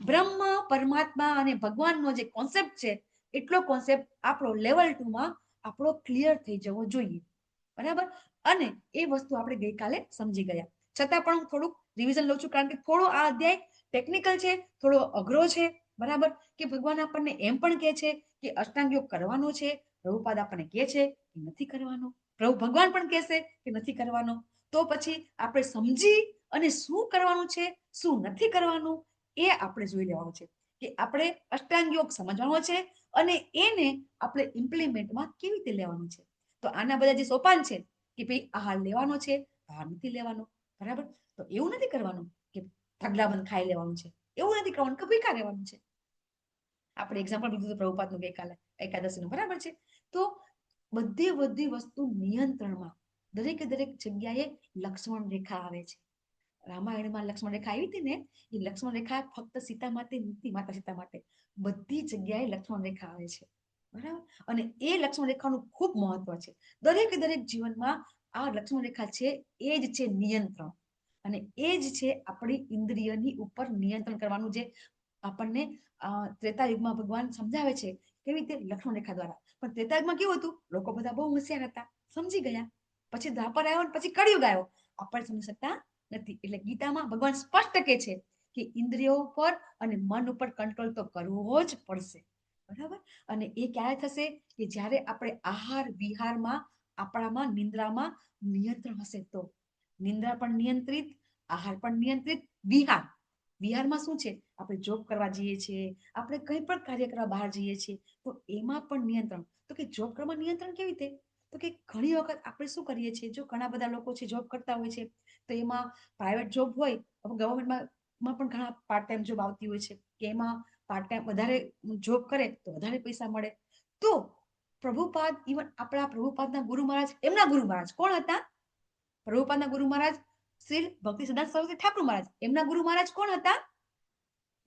બ્રહ્મ, પરમાત્મા અને ભગવાનનો જે કોન્સેપ્ટ છે એટલો કોન્સેપ્ટ આપણો લેવલ 2 માં આપણો ક્લિયર થઈ જવો જોઈએ, બરાબર. અને એ વસ્તુ આપણે ગઈકાલે સમજી ગયા. છતાં પણ હું થોડુંક રિવિઝન લઉં છું કારણ કે થોડો આ અધ્યાય ટેકનિકલ છે, થોડો અઘરો છે, બરાબર. કે ભગવાન આપણને એમ પણ કહે છે કે અષ્ટાંગ યોગ કરવાનો છે. પ્રભુપાદ આપણને કહે છે કે નથી કરવાનો. ભગવાન પણ કહેશે કે નથી કરવાનો. તો પછી આપણે સમજી અને શું કરવાનું છે, શું નથી કરવાનું, એ આપણે જોઈ લેવાનું છે કે આપણે અષ્ટાંગ યોગ સમજવાનો છે અને એને આપણે ઇમ્પ્લિમેન્ટમાં કેવી રીતે લેવાનું છે. તો આના બધા જે સોપાન છે કે ભાઈ આહાર લેવાનો છે, આહાર નથી લેવાનો, બરાબર. તો એવું નથી કરવાનું કે ઢગલાબંધ ખાઈ લેવાનું છે, એવું નથી કરવાનું કે ભૂખ્યા રહેવાનું છે. આપણે એક્ઝામ્પલ લીધું હતું પ્રભુપાદનું ગઈકાલે એકાદશીનું, બરાબર છે. તો બધી વસ્તુ નિયંત્રણમાં, દરેકે દરેક જગ્યાએ લક્ષ્મણ રેખા આવે છે. રામાયણમાં લક્ષ્મણ રેખા આવી હતી ને, એ લક્ષ્મણ રેખા ફક્ત સીતા માટે નથી, માતા સીતા માટે બધી જગ્યાએ લક્ષ્મણ રેખા આવે છે, બરાબર. અને એ લક્ષ્મણ રેખાનું ખૂબ મહત્વ છે. દરેકે દરેક જીવનમાં આ લક્ષ્મણ રેખા છે, એ જ છે નિયંત્રણ. અને એ જ છે આપણી ઇન્દ્રિયની ઉપર નિયંત્રણ કરવાનું, જે આપણને ત્રેતાયુગમાં ભગવાન સમજાવે છે કેવી રીતે લક્ષ્મણ રેખા દ્વારા. પણ ત્રેતાયુગમાં કેવું હતું, લોકો બધા બહુ હોશિયાર હતા, સમજી ગયા. પછી દ્વાપર આવ્યો, પછી કળિયુગ આવ્યો, આપણે સમજી શકતા નથી. એટલે ગીતામાં ભગવાન સ્પષ્ટ કહે છે કે ઇન્દ્રિયો પર અને મન ઉપર કંટ્રોલ તો કરવો જ પડશે, બરાબર. અને એ ક્યારે થશે કે જ્યારે આપણે આહાર વિહારમાં, આપણામાં નિંદ્રામાં નિયંત્રણ હશે તો. નિંદ્રા પણ નિયંત્રિત, આહાર પણ નિયંત્રિત, વિહારમાં શું છે, આપણે જોબ કરવા જઈએ છીએ, આપણે કંઈ પણ કાર્ય કરવા બહાર જઈએ છીએ, તો એમાં પણ નિયંત્રણ. તો કે જોબ કરવા નિયંત્રણ કેવી રીતે, તો કે ઘણી વખત આપણે શું કરીએ છીએ, જો ઘણા બધા લોકો છે જોબ કરતા હોય છે, તો એમાં પ્રાઇવેટ જોબ હોય, ગવર્મેન્ટમાં પણ ઘણા પાર્ટ ટાઈમ જોબ આવતી હોય છે, કે એમાં પાર્ટ ટાઈમ વધારે જોબ કરે તો વધારે પૈસા મળે. તો પ્રભુપાદ, ઇવન આપણા પ્રભુપાદના ગુરુ મહારાજ, એમના ગુરુ મહારાજ કોણ હતા? પ્રભુપાદના ગુરુ મહારાજ શ્રી ભક્તિ સિદ્ધાંત સરસ્વતી ઠાકુર મહારાજ. એમના ગુરુ મહારાજ કોણ હતા?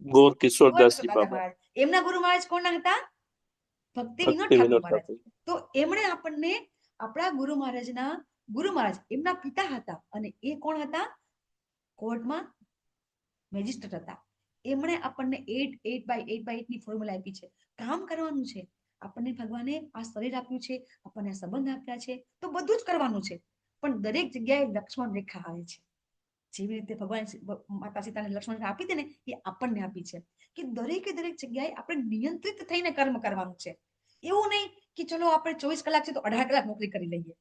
ગોર કિશોરદાસજી બાબા. મહારાજ. એમના ગુરુ મહારાજ કોણ હતા? ભક્તિ વિનોદ ભક્તિ ઠાકુર વિનોદ મહારાજ. ઠાકોર. તો એમણે આપણને, આપણા ગુરુ મહારાજના ગુરુ મહારાજ એમના પિતા હતા, અને એ કોણ હતા? કોર્ટમાં મેજિસ્ટ્રેટ હતા. એમણે આપણને 8/8/8 ની ફોર્મ્યુલા આપી છે. કામ કરવાનું છે, આપણને ભગવાને આ શરીર આપ્યું છે, આપણને સંબંધ આપ્યા છે, તો બધું જ કરવાનું છે. પણ દરેક જગ્યાએ લક્ષ્મણ રેખા આવે છે. જેવી રીતે ભગવાન માતા સીતાને લક્ષ્મણ રેખા આપી હતી ને, એ આપણને આપી છે કે દરેકે દરેક જગ્યાએ આપણે નિયંત્રિત થઈને કર્મ કરવાનું છે. એવું નહીં કે ચલો આપણે 24 કલાક છે તો 18 કલાક નોકરી કરી લઈએ,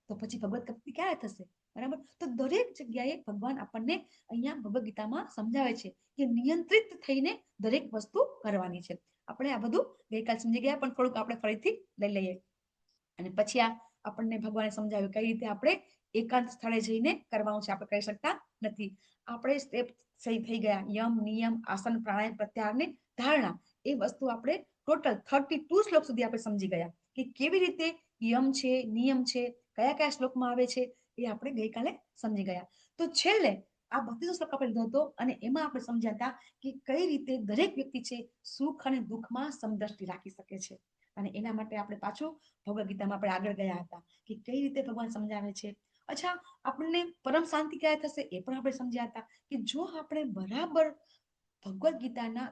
તો પછી ભગવત ભક્તિ ક્યારે થશે, બરાબર. તો દરેક જગ્યાએ ભગવાન આપણને અહીંયા ભગવદ ગીતામાં સમજાવે છે કે નિયંત્રિત થઈને દરેક વસ્તુ કરવાની છે. આપણે આ બધું ગઈકાલ સમજી ગયા, પણ થોડુંક આપણે ફરીથી લઈ લઈએ. અને પછી આ આપણને ભગવાને સમજાવ્યું કઈ રીતે આપણે એકાંત સ્થળે જઈને કરવાનું છે, આપણે કરી શકતા નથી. આપણે સ્ટેપ સહી થઈ ગયા, યમ, નિયમ, આસન, પ્રાણાયામ, પ્રત્યાહાર ને ધારણા. એ વસ્તુ આપણે ટોટલ 32 શ્લોક સુધી આપણે સમજી ગયા કે કેવી રીતે યમ છે, નિયમ છે, કયા કયા શ્લોકમાં આવે છે, એ આપણે ગઈકાલે સમજી ગયા. તો છેલ્લે આ 32 શ્લોક આપણે લીધો હતો, અને એમાં આપણે સમજ્યા હતા કે કઈ રીતે દરેક વ્યક્તિ છે સુખ અને દુઃખમાં સમદ્રષ્ટિ રાખી શકે છે. અને એના માટે આપણે પાછું ભગવદ ગીતામાં આપણે આગળ ગયા હતા કે કઈ રીતે ભગવાન સમજાવે છે. અચ્છા, આપણને પરમ શાંતિ ક્યારે થશે એ પણ આપણે સમજ્યા હતા કે જો આપણે બરાબર ભગવદ ગીતાના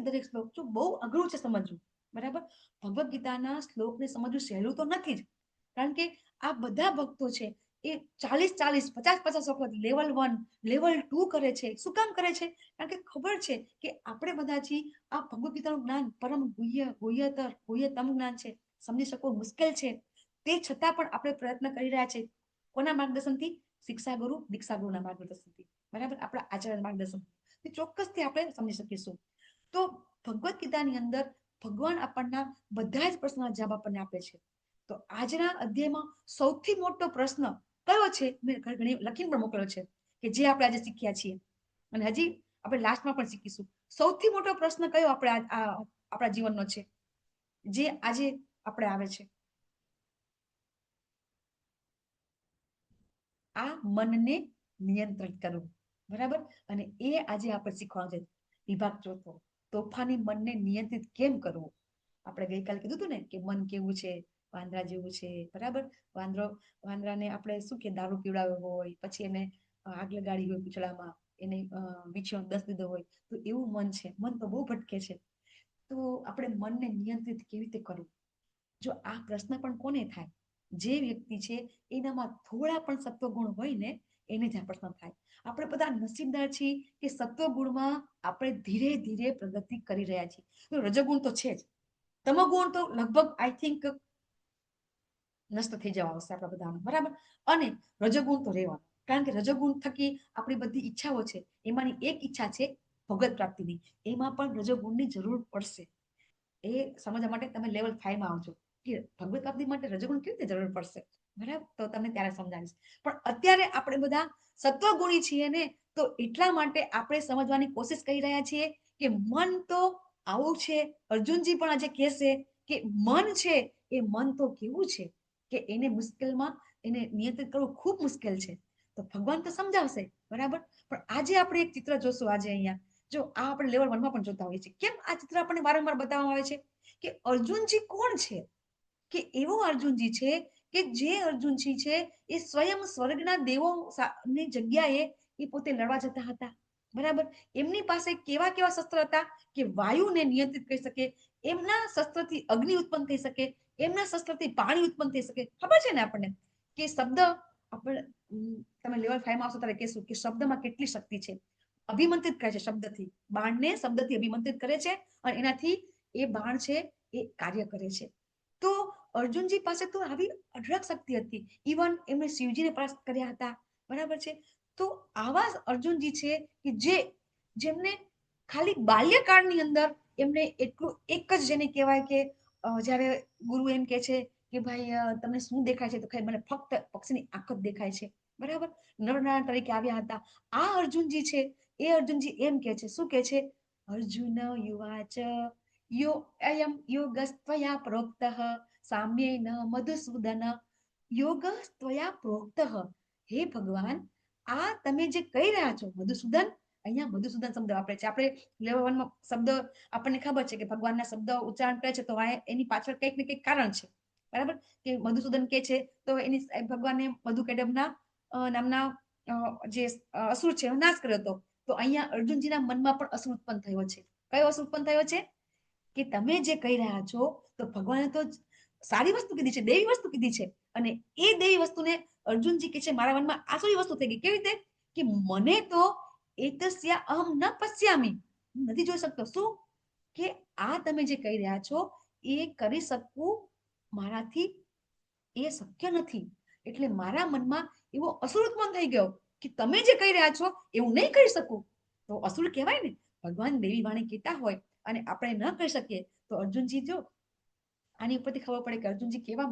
દરેક શ્લોક, જો બહુ અઘરું છે સમજવું, બરાબર. ભગવદ ગીતાના શ્લોકને સમજવું સહેલું તો નથી જ, કારણ કે આ બધા ભક્તો છે એ 40-40, 50-50 વખત લેવલ 1, લેવલ 2 કરે છે. શું કામ કરે છે? કારણ કે ખબર છે કે આપણે બધાથી આ ભગવદ ગીતાનું જ્ઞાન પરમ ગુહ્યતમ જ્ઞાન છે, સમજી શકવું મુશ્કેલ છે. તે છતાં પણ આપણે પ્રયત્ન કરી રહ્યા છે. કોના માર્ગદર્શનથી? શિક્ષા ગુરુ, દીક્ષા ગુરુના માર્ગદર્શનથી, બરાબર. આપણા આચાર્ય માર્ગદર્શન ચોક્કસથી આપણે સમજી શકીશું. તો ભગવદ ગીતાની અંદર ભગવાન આપણના બધા જ પ્રશ્નોના જવાબ આપણને આપે છે. તો આજના અધ્યાયમાં સૌથી મોટો પ્રશ્ન કયો છે, મેં ઘણી લખીને પણ મોકલ્યો છે, કે જે આપણે આજે શીખ્યા છીએ, અને હજી આપણે લાસ્ટમાં પણ શીખીશું. સૌથી મોટો પ્રશ્ન કયો આપણે આપણા જીવનનો છે, જે આજે આપણે આવે છે? આ મનને નિયંત્રિત કરવું, બરાબર. અને એ આજે આપણે શીખવાનું છે. વિભાગ ચોથો, તોફાની મનને નિયંત્રિત કેમ કરવું. આપણે ગઈકાલે કીધું હતું ને કે મન કેવું છે, વાંદરા જેવું છે, બરાબર. વાંદરાને આપણે શું કે દારૂ પીવડાવ્યો હોય, પછી એને આગ લગાડી હોય પૂંછડામાં, એને વીછો દસ દીધો હોય, તો એવું મન છે. મન તો બહુ ભટકે છે. તો આપણે મનને નિયંત્રિત કેવી રીતે કરવું? જો આ પ્રશ્ન પણ કોને થાય? જે વ્યક્તિ છે એનામાં થોડા પણ સત્વગુણ હોય ને, એને જ આ પ્રશ્ન થાય. આપણે બધા નસીબદાર છીએ કે સત્વગુણમાં આપણે ધીરે ધીરે પ્રગતિ કરી રહ્યા છીએ. રજોગુણ તો છે જ, તમોગુણ તો લગભગ આઈ થિંક નષ્ટ થઈ જવા આવશે આપણા બધાનો, બરાબર. અને રજોગુણ તો રહેવાનું, કારણ કે રજોગુણ થકી આપણી બધી ઈચ્છાઓ છે, એમાંની એક ઈચ્છા છે ભગવત પ્રાપ્તિની. એમાં પણ રજોગુણની જરૂર પડશે. એ સમજવા માટે તમે લેવલ 5 માં આવજો કે ભગવત પ્રાપ્તિ માટે રજોગુણ કેવી રીતે જરૂર પડશે, બરાબર. તો તમને ત્યારે સમજાવીશ. પણ અત્યારે આપણે બધા સત્વગુણી છીએ ને, તો એટલા માટે આપણે સમજવાની કોશિશ કરી રહ્યા છીએ કે મન તો આવું છે. અર્જુનજી પણ આજે કહેશે કે મન છે એ મન તો કેવું છે કે એને મુશ્કેલમાં એને નિયંત્રિત કરવું ખૂબ મુશ્કેલ છે. તો ભગવાન તો સમજાવશે, બરાબર. પણ આજે આપણે એક ચિત્ર જોશું. આજે અહીંયા જો આ આપણે લેવલ 1 માં પણ જોતા હોઈએ છીએ. કેમ આ ચિત્ર આપણને વારંવાર બતાવવામાં આવે છે કે અર્જુનજી કોણ છે? કે એવો અર્જુનજી છે કે જે અર્જુનજી છે એ સ્વયં સ્વર્ગના દેવો ની જગ્યાએ એ પોતે લડવા જતા હતા, બરાબર. એમની પાસે કેવા કેવા શસ્ત્ર હતા કે વાયુને નિયંત્રિત કરી શકે, એમના શસ્ત્રથી અગ્નિ ઉત્પન્ન થઈ શકે, એમના શસ્ત્રથી પાણી ઉત્પન્ન થઈ શકે. ખબર છે ને આપણને કે શબ્દ આપણે તમે લેવલ 5 માં આવશો ત્યારે કહેશું કે શબ્દમાં કેટલી શક્તિ છે. અભિમંત્રિત કરે છે શબ્દથી, બાણને શબ્દથી અભિમંત્રિત કરે છે અને એનાથી એ બાણ છે એ કાર્ય કરે છે. તો અર્જુનજી પાસે તો આવી અઢળક શક્તિ હતી. ઇવન એમણે શિવજીને પરાસ્ત કર્યા હતા, બરાબર છે. તો આવા અર્જુનજી છે કે જેમને ખાલી બાલ્યકાળની અંદર એમને એટલું એક જ જેને કહેવાય કે જ્યારે ગુરુ એમ કે છે કે ભાઈ તમને શું દેખાય છે, તો મને ફક્ત પક્ષીની આંખ જ દેખાય છે, બરાબર. નરનારાયણ તરીકે આવ્યા હતા. આ અર્જુનજી છે એ અર્જુનજી એમ કે છે, શું કે છે? અર્જુન યુવાચ યો અયમ યોગસ્ત્વયા પ્રોક્તઃ સામ્યેન મધુસૂદન યોગસ્ત્વયા પ્રોક્તઃ. હે ભગવાન, આ તમે જે કહી રહ્યા છો મધુસૂદન, અહીંયા મધુસૂદન શબ્દ વાપરે છે. આપણે લેવલ 1 માં શબ્દ આપણને ખબર છે કે ભગવાનના શબ્દ ઉચ્ચારણ કરે છે તો એની પાછળ કંઈક ને કંઈક કારણ છે, બરાબર. કે મધુસૂદન કે છે તો એની ભગવાને મધુકેડબના નામના જે અસુર છે એનો નાશ કર્યો હતો. તો અહીંયા અર્જુનજીના મનમાં પણ અસુર ઉત્પન્ન થયો છે. કયો અસુર ઉત્પન્ન થયો છે? કે તમે જે કહી રહ્યા છો તો ભગવાને તો સારી વસ્તુ કીધી છે, દેવી વસ્તુ કીધી છે, અને એ દેવી વસ્તુને અર્જુનજી કે છે મારા મનમાં આસુરી વસ્તુ થઈ ગઈ. કેવી રીતે? કે મને તો એતસ્યા અહમ ન પશ્યામી, નથી જોઈ શકતો. શું? કે આ તમે જે કહી રહ્યા છો એ કરી શકવું મારાથી એ શક્ય નથી. એટલે મારા મનમાં એવો અસુર ઉત્પન્ન થઈ ગયો કે તમે જે કહી રહ્યા છો એવું નહીં કરી શકું. તો અસુર કહેવાય ને. ભગવાન દેવી વાણી કહેતા હોય અને આપણે ન કરી શકીએ તો અર્જુનજી જો આની ઉપરથી ખબર પડે કે અર્જુનજી કેવા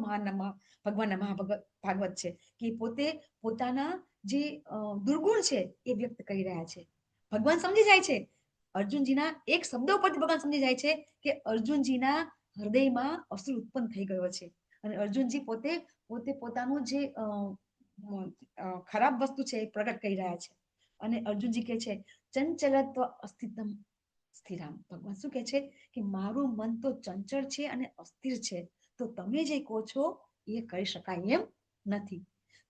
ભગવાનના મહાભાગવત છે કે પોતે પોતાના જે દુર્ગુણ છે એ વ્યક્ત કરી રહ્યા છે. ભગવાન સમજી જાય છે અર્જુનજીના એક શબ્દ ઉપરથી. ભગવાન સમજી જાય છે કે અર્જુનજીના હૃદયમાં અસુર ઉત્પન્ન થઈ ગયો છે અને અર્જુનજી પોતે પોતાનું જે ખરાબ વસ્તુ છે એ પ્રગટ કરી રહ્યા છે. અને અર્જુનજી કે છે ચંચલત્વ અસ્થિતમ સ્થિરામ. ભગવાન શું કે છે કે મારું મન તો ચંચળ છે અને અસ્થિર છે, તો તમે જે કહો છો એ કરી શકાય એમ નથી.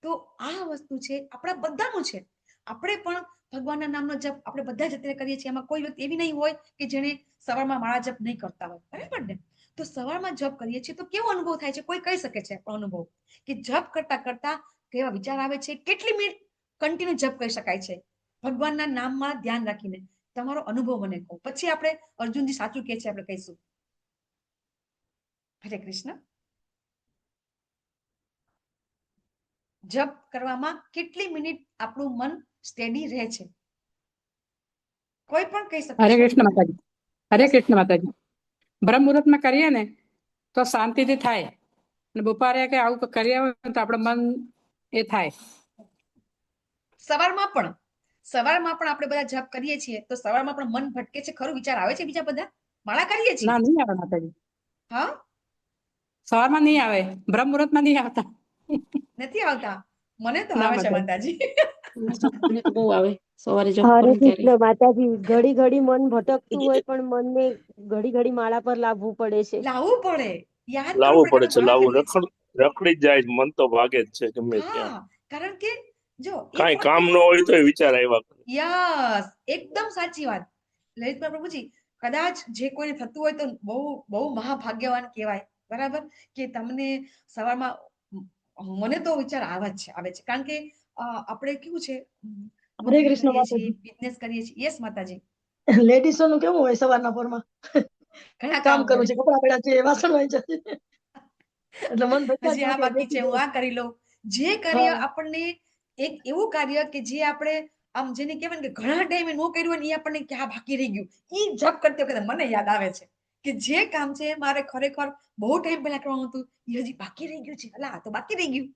તો આ વસ્તુ છે આપણા બધાનું છે. આપણે પણ ભગવાનના નામનો જપ આપણે બધા જ અત્યારે કરીએ છીએ. એમાં કોઈ વ્યક્તિ એવી નહીં હોય કે જેને સવારમાં માળા જપ નહીં કરતા હોય, બરાબર ને. તો સવારમાં જપ કરીએ છીએ તો કેવો અનુભવ થાય છે? કોઈ કહી શકે છે અનુભવ કે જપ કરતા કરતા કેવા વિચાર આવે છે? કેટલી મિનિટ કન્ટિન્યુ જપ કરી શકાય છે ભગવાનના નામમાં ધ્યાન રાખીને? તમારો અનુભવ મને કહો, પછી આપણે અર્જુનજી સાચું કે છે આપણે કહીશું. હરે કૃષ્ણ. જપ કરવામાં કેટલી મિનિટ આપણું મન સ્ટેડી રહે છે? કોઈ પણ કહી શકે. હરે કૃષ્ણ માતાજી. હરે કૃષ્ણ માતાજી. બ્રહ્મ મુહૂર્તમાં કરીએ ને તો શાંતિથી થાય, અને બપોરે કે આવું કરીએ તો આપણે મન એ થાય. સવારમાં પણ આપણે બધા જપ કરીએ છીએ તો સવારમાં પણ મન ભટકે છે ખરું? વિચાર આવે છે બીજા બધા? માળા કરીએ છીએ. ના, નહીં આવે માતાજી. હા, સવારમાં નહીં આવે, બ્રહ્મ મુહૂર્તમાં નહીં આવતા. નથી આવતા. મને તો ના આવે છે માતાજી. માતાજી. મને તો બહુ આવે સવારે જપ હરે કરું ત્યારે. કૃષ્ણ માતાજી. ઘડી ઘડી મન ભટકતું હોય પણ મનને ઘડી ઘડી માળા પર લાવવું પડે છે. લાવવું પડે, યાદ લાવવું કરવું પડે પડે. છે, આપણે લાવવું. ઘણા કરીએ રખડી જ જાય છે, મન તો ભાગે જ છે ગમે છીએ. ત્યાં. હા, કારણ કે જો કાંઈ કામ ન હોય તો વિચાર આવ્યા કરે. યસ, એકદમ સાચી વાત લલિતભાઈ પ્રભુજી. કદાચ જે કોઈને થતું હોય તો બહુ બહુ મહાભાગ્યવાન કહેવાય, બરાબર. કે તમને સવારમાં મને તો વિચાર આવે છે કારણ કે આપણે કેવું છે હરે કૃષ્ણ માતાજી. બિઝનેસ કરીએ છીએ. યસ માતાજી. લેડીસો નું કેવું હોય સવારના પોરમાં ઘણા કામ કરવું છે, કપડા પડ્યા છે, વાસણ વાંચ છે, એટલે મન હજી આ બાકી છે, હું આ કરી લઉં. જે કાર્ય આપણને એક એવું કાર્ય કે જે આપણે આમ જેને કહેવાય કે ઘણા ટાઈમે ન કર્યું હોય ને એ આપણને ક્યાં બાકી રહી ગયું, એ જપ કરતી વખતે મને યાદ આવે છે કે જે કામ છે મારે ખરેખર બહુ ટાઈમ પહેલા કરવાનું હતું એ હજી બાકી રહી ગયું છે. અલા, આ તો બાકી રહી ગયું.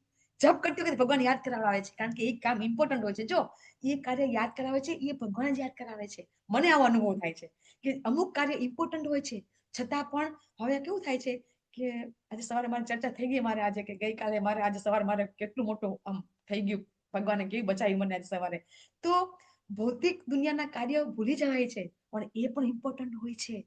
જપ કરતી વખતે ભગવાન યાદ કરાવવા આવે છે, કારણ કે એ કામ ઇમ્પોર્ટન્ટ હોય છે. જો એ કાર્ય યાદ કરાવે છે, એ ભગવાન જ યાદ કરાવે છે. મને આવો અનુભવ થાય છે કે અમુક કાર્ય ઇમ્પોર્ટન્ટ હોય છે, છતાં પણ હવે કેવું થાય છે કે આજે સવારે મારી ચર્ચા થઈ ગઈ મારે આજે, કે ગઈકાલે મારે આજે સવારે મારે કેટલું મોટું આમ થઈ ગયું, ભગવાને કેવી બચાવી મને આજે સવારે. તો ભૌતિક દુનિયાના કાર્ય ભૂલી જવાય છે, પણ એ પણ ઇમ્પોર્ટન્ટ હોય છે.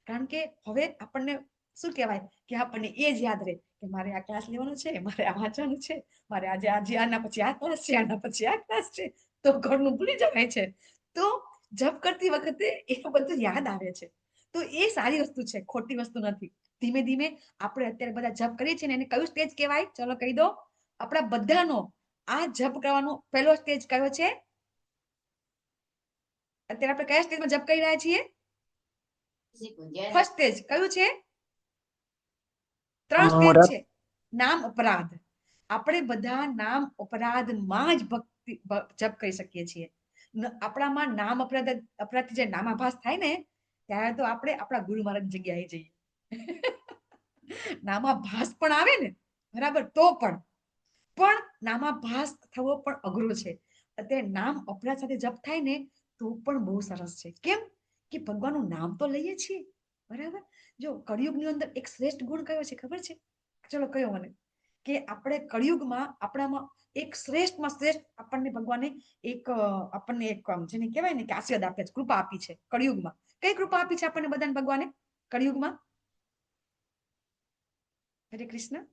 કારણ કે હવે આપણને શું કહેવાય કે આપણને એ જ યાદ રહે કે મારે આ ક્લાસ લેવાનો છે, મારે આ વાંચવાનું છે, મારે આજે આના પછી આ ક્લાસ છે, આના પછી આ ક્લાસ છે, તો ઘરનું ભૂલી જવાય છે. તો જપ કરતી વખતે એ બધું યાદ આવે છે. તો એ સારી વસ્તુ છે, ખોટી વસ્તુ નથી. ધીમે ધીમે આપણે અત્યારે બધા જપ કરીએ છીએ ને, એને કયું સ્ટેજ કહેવાય? ચલો કહી દો. આપણા બધાનો આ જપ કરવાનો પહેલો સ્ટેજ કયો છે? અત્યારે આપણે કયા સ્ટેજમાં જપ કરી રહ્યા છીએ? ફર્સ્ટ સ્ટેજ કયું છે? 3 સ્ટેજ છે. નામ અપરાધ. આપણે બધા નામ અપરાધમાં જ ભક્તિ જપ કરી શકીએ છીએ. આપણામાં નામ અપરાધથી જે નામાભાસ થાય ને, ત્યારે તો આપણે આપણા ગુરુ મહારાજની જગ્યાએ જઈએ. નામાભાસ પણ આવે ને, બરાબર, તો પણ નામાભાસ થવો પણ અઘરો છે. અત્યારે નામ અપરાધ સાથે જપ થાય ને તો પણ બહુ સરસ છે. કેમ કે ભગવાનનું નામ તો લઈએ છીએ, બરાબર. જો કળિયુગની અંદર એક શ્રેષ્ઠ ગુણ કયો છે ખબર છે? ચલો કયો મને, કે આપણે કળિયુગમાં આપણામાં એક શ્રેષ્ઠમાં શ્રેષ્ઠ આપણને ભગવાને આપણને એક જેને કહેવાય ને કે આશીર્વાદ આપે છે, કૃપા આપી છે કળિયુગમાં. કઈ કૃપા આપી છે આપણને બધાને ભગવાને કળિયુગમાં? હરે કૃષ્ણ.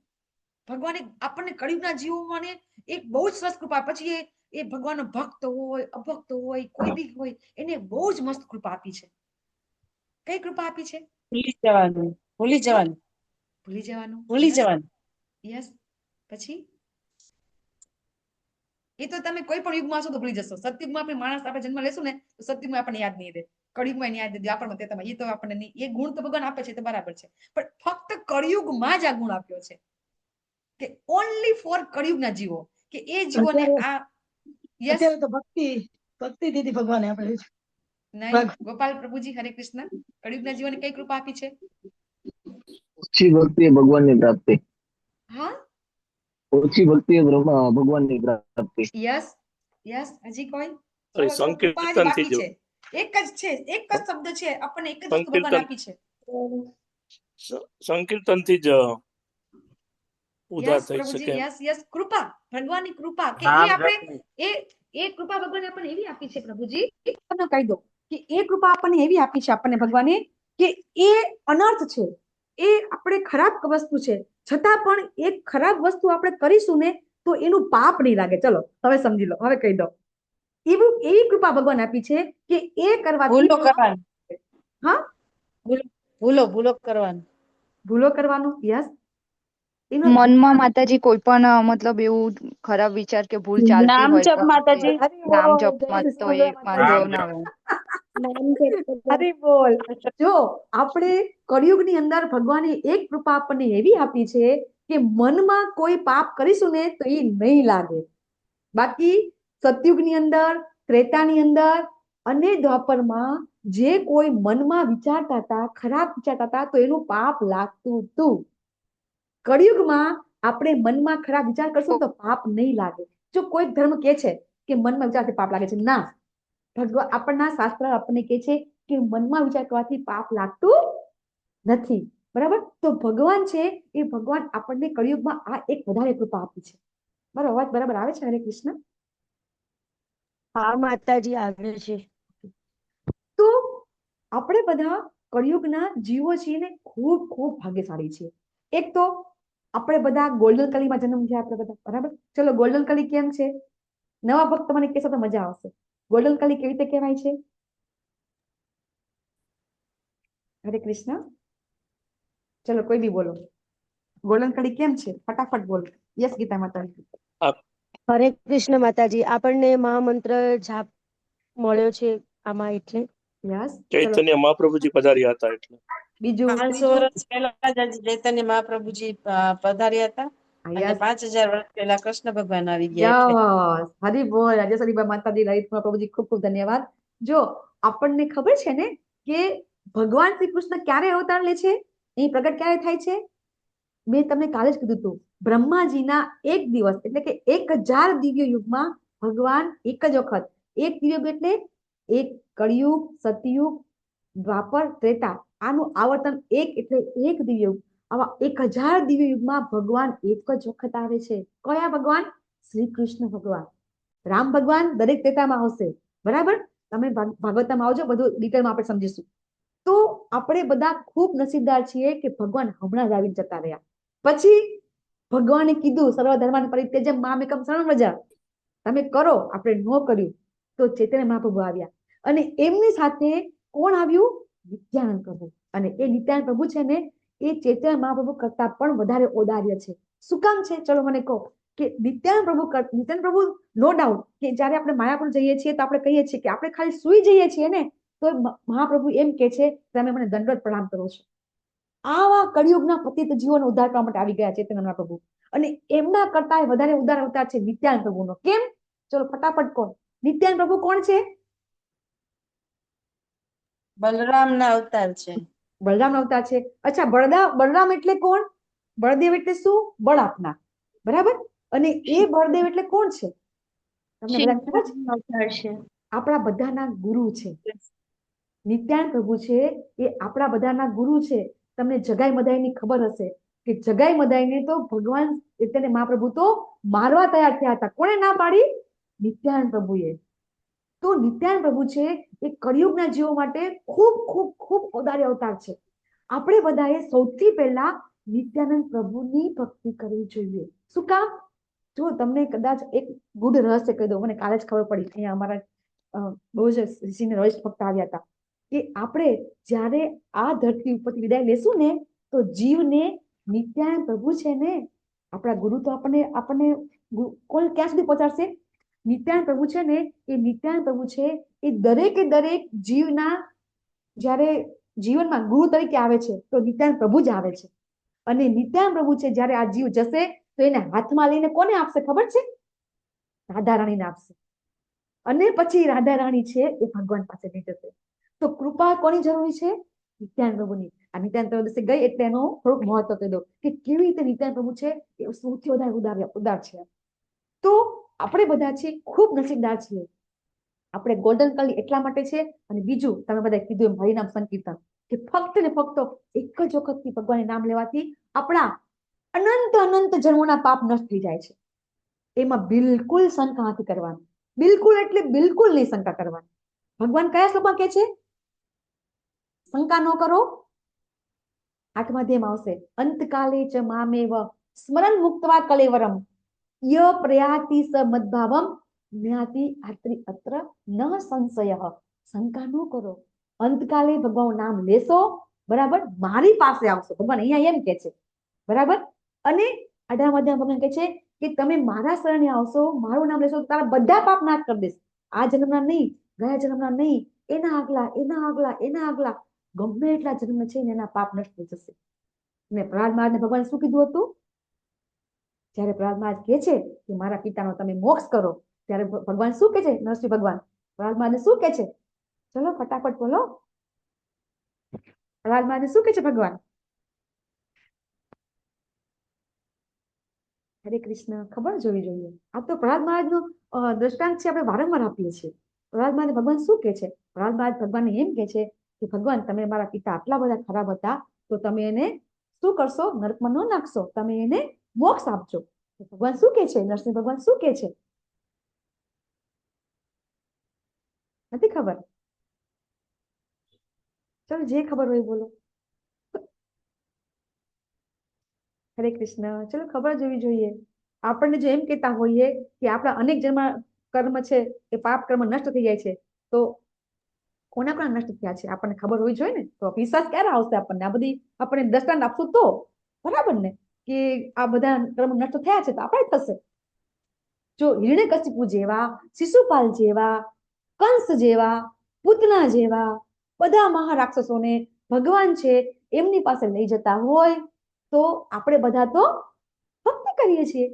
ભગવાને આપણને કળિયુગના જીવોને એક બહુ જ સરસ કૃપા. પછી એ ભગવાનનો ભક્ત હોય, અભક્ત હોય, કોઈ બી હોય, એને બહુ જ મસ્ત કૃપા આપી છે. કઈ કૃપા આપી છે? ભૂલી જવાનું, ભૂલી જવાનું, ભૂલી જવાનું. ભૂલી જવાનું. યસ. પછી એ તો તમે કોઈ પણ યુગમાં હશો તો ભૂલી જશો. સતયુગમાં આપણે માણસ આપણે જન્મ લેશું ને તો સતયુગમાં આપણને યાદ નહીં રહે, કળિયુગમાં યાદ રહે. આપણને એ તો આપણને એ ગુણ તો ભગવાન આપે છે, તો બરાબર છે. પણ ફક્ત કળિયુગમાં જ આ ગુણ આપ્યો છે, કે ઓનલી ફોર કળિયુગના જીવો, કે એ જીવોને આ. યસ. અત્યારે તો ભક્તિ દીધી ભગવાને આપણે. નહીં, ગોપાલ પ્રભુજી હરે કૃષ્ણ. કળિયુગના જીવોને કઈ કૃપા આપી છે? ઓછી ભક્તિ એ ભગવાનની પ્રાપ્તિ. હા, ઓછી ભક્તિ એ ભગવાનની પ્રાપ્તિ. Yes yes. હજી કોઈ? કૃપા હજી સંકીર્તન થી બાકી જ છે. એક જ છે, એક જ શબ્દ છે, આપણને એક જ વસ્તુ ભગવાન સંકીર્તન આપી છે. સંકીર્તન થી જ ઉધાર યસ થઈ પ્રભુજી, શકે. Yes yes. કૃપા, ભગવાનની કૃપા, કે એ આપણે એ કૃપા ભગવાને આપણને એવી આપી છે પ્રભુજી, તમને કહી દો કે એ કૃપા આપણને એવી આપી છે આપણને ભગવાને, કે એ અનર્થ છે, એ આપણે ખરાબ વસ્તુ છે, છતાં પણ એ ખરાબ વસ્તુ આપણે કરીશું ને તો એનું પાપ નહીં લાગે. ચલો હવે સમજી લો, હવે કહી દો. એવી કૃપા ભગવાન આપી છે કે એ કરવાથી ભૂલો કરવાનું. હા, ભૂલો કરવાનું. ભૂલો કરવાનું. યસ. મનમાં માતાજી કોઈ પણ મતલબ એવું ખરાબ વિચાર કે ભૂલ ચાલતી નામ હોય જપ તો માતાજી. નામ જપમાં તો એ વાંધો ના હોય. નામ જપ. અરે બોલ. જો આપણે કળિયુગની અંદર ભગવાને એક કૃપા આપણને એવી આપી છે કે મનમાં કોઈ પાપ કરીશું ને તો એ નહીં લાગે. બાકી સતયુગની અંદર, ત્રેતાની અંદર અને દ્વાપરમાં જે કોઈ મનમાં વિચારતા હતા, ખરાબ વિચારતા હતા, તો એનું પાપ લાગતું હતું. કળિયુગમાં આપણે મનમાં ખરાબ વિચાર કરશું તો પાપ નહીં લાગે. જો કોઈ ધર્મ કે છે કે મનમાં વિચારથી પાપ લાગે છે, ના. ભગવાન આપણના શાસ્ત્ર આપણને કે છે કે મનમાં વિચાર કરવાથી પાપ લાગતું નથી, બરાબર. તો ભગવાન છે એ ભગવાન આપણને કળિયુગમાં આ એક વધારે કૃપા આપી છે. મારો અવાજ બરાબર આવે છે? હરે કૃષ્ણ. હા માતાજી, આવે છે. તો આપણે બધા કળિયુગના જીવો છીએ ને ખૂબ ખૂબ ભાગ્યશાળી છીએ. એક તો આપણે બધા ગોલ્ડન કલીમાં જન્મ થયા, આપણે બધા, બરાબર. ચલો ગોલ્ડન કલી કેમ છે? નવા ભક્ત મને કહેશો તો મજા આવશે. ગોલ્ડન કલી કેવી રીતે કહેવાય છે? હરે કૃષ્ણ. ચલો કોઈ બી બોલો. ગોલ્ડન કલી કેમ છે? ફટાફટ બોલો. યસ ગીતા માતાજી. હરે કૃષ્ણ માતાજી. આપણને મહામંત્ર જાપ મળ્યો છે આમાં, એટલે યસ. ચૈતન્ય મહાપ્રભુજી પધાર્યા હતા એટલે. બીજું 500 વર્ષ પહેલા જ ચૈતન્ય મહાપ્રભુજી પધાર્યા હતા, અને 5000 વર્ષ પહેલા કૃષ્ણ ભગવાન આવી ગયા. યસ. હરી બોલ. રાજેશ્વરી માતાજી, લલિત પ્રભુજી, ખૂબ ખૂબ ધન્યવાદ. જો આપણને ખબર છે ને કે ભગવાન શ્રી કૃષ્ણ ક્યારે અવતાર લે છે, એ પ્રગટ ક્યારે થાય છે? મેં તમને કાલે જ કીધું હતું બ્રહ્માજીના એક દિવસ એટલે કે 1000 દિવ્ય યુગમાં ભગવાન એક જ વખત, એક દિવ્ય યુગ એટલે એક કળિયુગ, સતયુગ, દ્વાપર, ત્રેતા, આનું આવર્તન એક એટલે એક દિવ્ય યુગ. આવા 1000 દિવ્ય યુગમાં ભગવાન એક જ વખત આવે છે. કયા ભગવાન? શ્રી કૃષ્ણ ભગવાન. રામ ભગવાન દરેક ત્રેતામાં આવશે, બરાબર? તમે ભાગવતમાં આવજો, બધું ડિટેલમાં આપણે સમજીશું. તો આપણે બધા ખૂબ નસીબદાર છીએ કે ભગવાન હમણાં જ આવીને જતા રહ્યા. પછી ભગવાને કીધું સર્વ ધર્માન પરિત્યજ્ય મામેકમ શરણં વ્રજ, તમે કરો. આપણે ન કર્યું તો ચૈતન્ય મહાપ્રભુ આવ્યા અને એમની સાથે કોણ આવ્યું? નિત્યાનંદ પ્રભુ. અને એ નિત્યાનંદ પ્રભુ છે ને એ ચૈતન્ય મહાપ્રભુ કરતા પણ વધારે ઔદાર્ય છે. શું કામ છે? ચલો મને કહો. કે નિત્યાનંદ પ્રભુ નો ડાઉટ કે જયારે આપણે માયાપુર જઈએ છીએ તો આપણે કહીએ છીએ કે આપણે ખાલી સુઈ જઈએ છીએ ને તો મહાપ્રભુ એમ કે છે તમે મને દંડવત પ્રણામ કરો છો. આવા કળિયુગના પતિત જીવોનો ઉદ્ધાર કરવા માટે આવી ગયા ચૈતન્ય મહાપ્રભુ. અને એમના કરતા વધારે ઉદ્ધાર અવતાર છે નિત્યાનંદ પ્રભુનો. કેમ? ચલો ફટાફટ કોણ? નિત્યાનંદ પ્રભુ કોણ છે? બલરામના અવતાર છે. બલરામનો અવતાર છે. અચ્છા, બલરામ એટલે કોણ? બળદેવ એટલે શું? બળ આપનાર, બરાબર? અને એ બળદેવ એટલે કોણ છે? તમને બધાને ખબર છે? આપણા બધાના ગુરુ છે. નિત્યાનંદ પ્રભુ છે એ આપણા બધાના ગુરુ છે. તમને જગાઈ મદાઈની ખબર હશે કે જગાઈ મદાઈને તો ભગવાન એટલે મહાપ્રભુ તો મારવા તૈયાર થયા હતા. કોણે ના પાડી? નિત્યાનંદ પ્રભુએ. તો નિત્યાનંદ પ્રભુ છે એ કળિયુગના જીવો માટે ખૂબ ખૂબ ખૂબ ઔદાર્ય અવતાર છે. આપણે બધાએ સૌથી પહેલા નિત્યાનંદ પ્રભુની ભક્તિ કરવી જોઈએ. શું કામ? જો તમને કદાચ એક ગુડ રહસ્ય કહી દઉં, મને કાલે જ ખબર પડી. અહીંયા અમારા બહુ જ સિનિયર વરિષ્ઠ ભક્ત આવ્યા હતા કે આપણે જ્યારે આ ધરતી ઉપરથી વિદાય લેશું ને તો જીવને નિત્યાનંદ પ્રભુ છે ને આપણા ગુરુ તો આપણને કોઈ ક્યાં સુધી પહોંચાડશે? નિત્યાનંદ પ્રભુ છે ને એ નિત્યાનંદ પ્રભુ છે એ દરેકે દરેક જીવના જ્યારે જીવનમાં ગુરુ તરીકે આવે છે તો નિત્યાનંદ પ્રભુ જ આવે છે. અને નિત્યાનંદ પ્રભુ છે જ્યારે આ જીવ જશે તો એને હાથમાં લઈને કોને આપશે ખબર છે? રાધા રાણીને આપશે. અને પછી રાધા રાણી છે એ ભગવાન પાસે લઈ જશે. તો કૃપા કોની જરૂરી છે? નિત્યાનંદ પ્રભુની. આ નિત્યાનંદ પ્રભુ દિવસે ગઈ એટલે એનો થોડુંક મહત્વ કહી દો કે કેવી રીતે નિત્યાનંદ પ્રભુ છે એ સૌથી વધારે ઉદાર છે. તો આપણે બધા છે ખૂબ નસીબદાર છીએ. આપણે ગોલ્ડન કલી એટલા માટે છે. અને બીજું તમે બધા કીધું એમ હરિનામ સંકીર્તન કે ફક્ત ને ફક્ત એક જ વખતથી ભગવાનનું નામ લેવાથી આપણા અનંત જન્મોના પાપ નષ્ટ થઈ જાય છે. એમાં બિલકુલ શંકા નથી કરવાની. બિલકુલ એટલે બિલકુલ નહીં શંકા કરવાની. ભગવાન કયા શ્લોકમાં કહે છે? શંકા ન કરો. 8મા અધ્યાયમાં આવશે અંતકાલે ચ મામેવ સ્મરણ મુક્તવા કલેવરમ ય પ્રયાતિ સ મદ્ભાવમ જ્ઞાતિ આત્રિ અત્ર ન સંશય. શંકા ન કરો. અંતકાલે ભગવાનનું નામ લેશો, બરાબર, મારી પાસે આવશો. ભગવાન અહીંયા એમ કે છે, બરાબર. અને 18મા અધ્યાયમાં ભગવાન કહે છે કે તમે મારા શરણે આવશો, મારું નામ લેશો, તારા બધા પાપ નાશ કરી દઈશ. આ જન્મના નહીં, ગયા જન્મના નહીં, એના આગલા ગમે એટલા જન્મ છે ને એના પાપ નષ્ટ થઈ જશે. ને પ્રહલાદ મહારાજને ભગવાન શું કીધું હતું? જયારે પ્રહલાદ મહારાજ કહે છે કે મારા પિતાનો તમે મોક્ષ કરો, ત્યારે ભગવાન શું કહે છે? નરસિંહ ભગવાન પ્રહલાદ મહારાજને શું કહે છે? ચલો ફટાફટ બોલો. પ્રહલાદ મહારાજને શું કહે છે ભગવાન? હરે કૃષ્ણ. ખબર જોવી જોઈએ. આ તો પ્રહલાદ મહારાજનું દ્રષ્ટાંત છે, આપણે વારંવાર આપીએ છીએ. પ્રહલાદ મહારાજ ભગવાન શું કહે છે? પ્રહલાદ મહારાજ ભગવાનને એમ કહે છે કે ભગવાન તમે મારા પિતા આટલા બધા ખરાબ હતા તો તમે એને શું કરશો? નરકમાં ન નાખશો, તમે એને મોક્ષ આપજો. ભગવાન શું કહે છે? નરસિંહ ભગવાન શું કહે છે? નથી ખબર? ચલો જે ખબર હોય બોલો. હરે કૃષ્ણ. ચલો ખબર જોવી જોઈએ. આપણને જો એમ કહેતા હોઈએ કે આપણા અનેક જન્મ કર્મ છે એ પાપ કર્મ નષ્ટ થઈ જાય છે તો કોના કોના નષ્ટ થયા છે આપણને ખબર હોવી જોઈએ ને. તો વિશ્વાસ ક્યારે આવશે આપણને? આ બધી આપણે દ્રષ્ટાંત આપશું તો બરાબર ને કે આ બધા કર્મ નષ્ટ થયા છે તો આપણે થશે. જો હિરણ્યકશિપુ જેવા, શિશુપાલ જેવા, કંસ જેવા, પૂતના જેવા બધા મહારાક્ષસોને ભગવાન છે એમની પાસે લઈ જતા હોય તો આપણે બધા તો ભક્તિ કરીએ છીએ.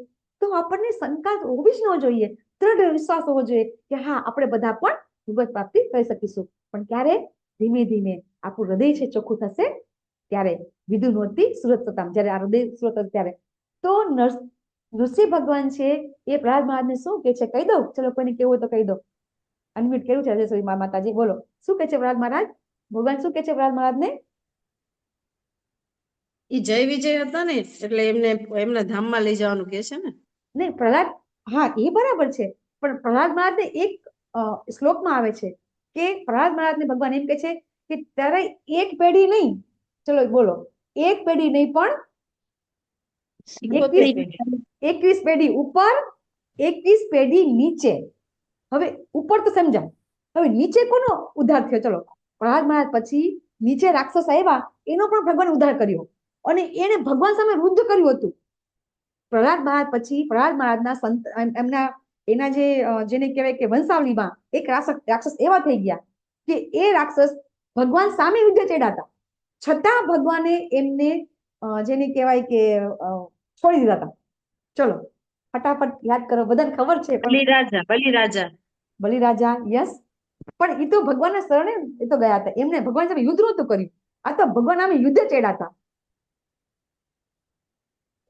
તો આપણને શંકા હોવી જ ન જોઈએ. દ્રઢ વિશ્વાસ હોવો જોઈએ કે હા આપણે બધા પણ ભગવત પ્રાપ્તિ કરી શકીશું. પણ ક્યારે? ધીમે ધીમે આપણું હૃદય છે ચોખ્ખું થશે ત્યારે. વિદુનોતી સુરત સતામ, જયારે આ હૃદય સુરત ત્યારે. તો ઋષિ ભગવાન છે એ પ્રહલાદ મહારાજને શું કે છે કહી દઉં? ચલો કોઈને કેવું હોય તો કહી દો. અનમ્યુટ કેવું છે રાજેશ્વરી માતાજી, બોલો શું કે છે પ્રહલાદ મહારાજ? ભગવાન શું કે છે પ્રહલાદ મહારાજને? ઈ જય વિજય હતા ને એટલે એમને એમના ધામમાં લઈ જવાનું કે છે ને. નહીં પ્રહલાદ, હા એ બરાબર છે, પણ પ્રહલાદ મહારાજને એક શ્લોકમાં આવે છે કે પ્રહલાદ મહારાજને ભગવાન એમ કે છે કે તારે એક પેઢી નહીં, ચલો બોલો, એક પેઢી નહીં પણ 21 પેઢી ઉપર, 21 પેઢી નીચે. હવે ઉપર તો સમજાય, હવે નીચે કોનો ઉદ્ધાર થયો? ચલો પ્રહલાદ મહારાજ પછી નીચે રાક્ષસ આવ્યા, એનો પણ ભગવાન ઉદ્ધાર કર્યો અને એને ભગવાન સામે યુદ્ધ કર્યું હતું. પ્રહલાદ મહારાજ પછી પ્રહલાદ મહારાજના સંત એમના એના જેને કહેવાય કે વંશાવલીમાં એક રાક્ષસ એવા થઈ ગયા કે એ રાક્ષસ ભગવાન સામે યુદ્ધ ચડ્યા, છતાં ભગવાને એમને જેને કહેવાય કે છોડી દીધા હતા. ચલો ફટાફટ યાદ કરો, બધાને ખબર છે. બલિરાજા, યસ, પણ એ તો ભગવાનના શરણે એ તો ગયા હતા, એમને ભગવાન સામે યુદ્ધ નહોતું કર્યું. આ તો ભગવાન સામે યુદ્ધ ચડ્યા હતા.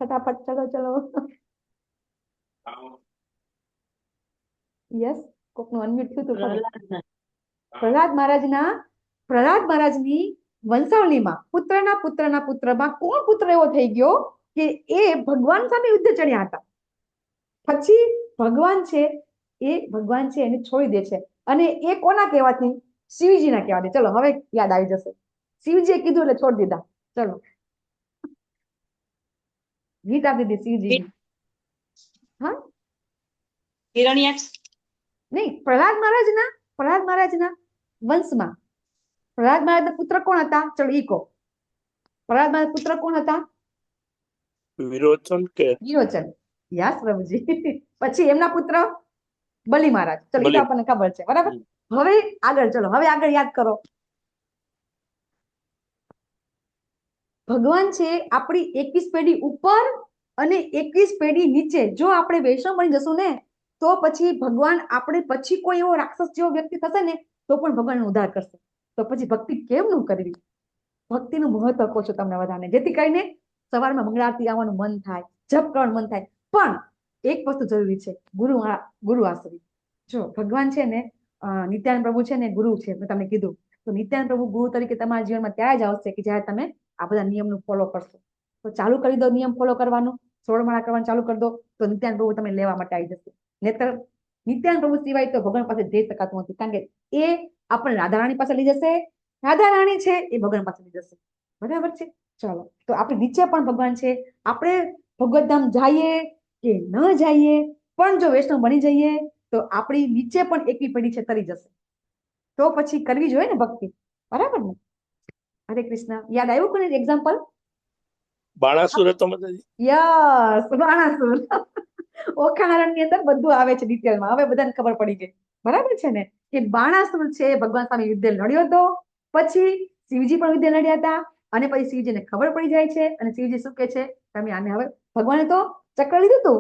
ફટાફટ ચલો ચલો, યસ, કોકનું અનમ્યુટ થયું હતું. પ્રહલાદ મહારાજની વંશાવલીમાં પુત્રના પુત્રના પુત્રમાં કોણ પુત્ર એવો થઈ ગયો કે એ ભગવાન સામે યુદ્ધ ચડ્યા હતા? પછી ભગવાન છે એને છોડી દે છે અને એ કોના કહેવાથી? શિવજીના કહેવાથી. ચલો હવે યાદ આવી જશે, શિવજીએ કીધું એટલે છોડી દીધા. ચલો ગીત આપી દીધી શિવજી. હા નહીં, પ્રહલાદ મહારાજના વંશમાં પ્રહલાદ મહારાજના પુત્ર કોણ હતા? ચલો ઈ કહો, પ્રહલાદ મહારાજ પુત્ર કોણ હતા? વિરોચન કે વિરોચન, યસ પ્રભુજી. પછી એમના પુત્ર બલિ મહારાજ. ચલો ઈ તો આપણને ખબર છે, બરાબર. હવે આગળ યાદ કરો. ભગવાન છે આપણી 21 પેઢી ઉપર અને 21 પેઢી નીચે. જો આપણે વૈષ્ણવ બની જશું ને તો પછી ભગવાન આપણે પછી કોઈ એવો રાક્ષસ જેવો વ્યક્તિ થશે ને તો પણ ભગવાન ઉદ્ધાર કરશે. તો પછી ભક્તિ કેમ ન કરવી? ભક્તિનું મહત્વ કહું છું તમને બધાને, જેથી કરીને સવારમાં મંગળા આરતી આવવાનું મન થાય, જપ કરવાનું મન થાય. પણ એક વસ્તુ જરૂરી છે, ગુરુ આશ્રિત. જો ભગવાન છે ને નિત્યાનંદ પ્રભુ છે ને ગુરુ છે, મેં તમને કીધું. તો નિત્યાનંદ પ્રભુ ગુરુ તરીકે તમારા જીવનમાં ત્યારે જ આવશે કે જ્યારે તમે આ બધા નિયમનું ફોલો કરશો. તો ચાલુ કરી દો નિયમ ફોલો કરવાનું, 16 માળા કરવાનું ચાલુ કરી દો, તો નિત્યાનંદ પ્રભુ તમે લેવા માટે આવી જશે. નહીતર નિત્યાનંદ પ્રભુ સિવાય તો ભગવાન પાસે જઈ શકાતું નથી, કારણ કે એ આપણને રાધારાણી પાસે લઈ જશે, રાધારાણી છે એ ભગવાન પાસે લઈ જશે. બરાબર છે? ચાલો, તો આપણે નીચે પણ ભગવાન છે, આપણે ભગવત ધામ જઈએ કે ન જઈએ, પણ જો વૈષ્ણવ બની જઈએ તો આપણી નીચે પણ એકવી પેઢી છે તરી જશે. તો પછી કરવી જોઈએ ને ભક્તિ, બરાબર ને? હરે કૃષ્ણ. યાદ આવ્યું કોને એક્ઝામ્પલ? બાણાસુર હતો માતાજી. યસ, બાણાસુર. ઓખાણારણ ની અંદર બધું આવે છે ડિટેલમાં, હવે બધાને ખબર પડી ગઈ. બરાબર છે ને કે બાણાસુર છે ભગવાન સામે યુદ્ધ લડ્યો હતો, પછી શિવજી પણ યુદ્ધ લડ્યા હતા, અને પછી શિવજીને ખબર પડી જાય છે અને શિવજી શું કે છે? તમે આને હવે, ભગવાને તો ચક્ર લીધું હતું.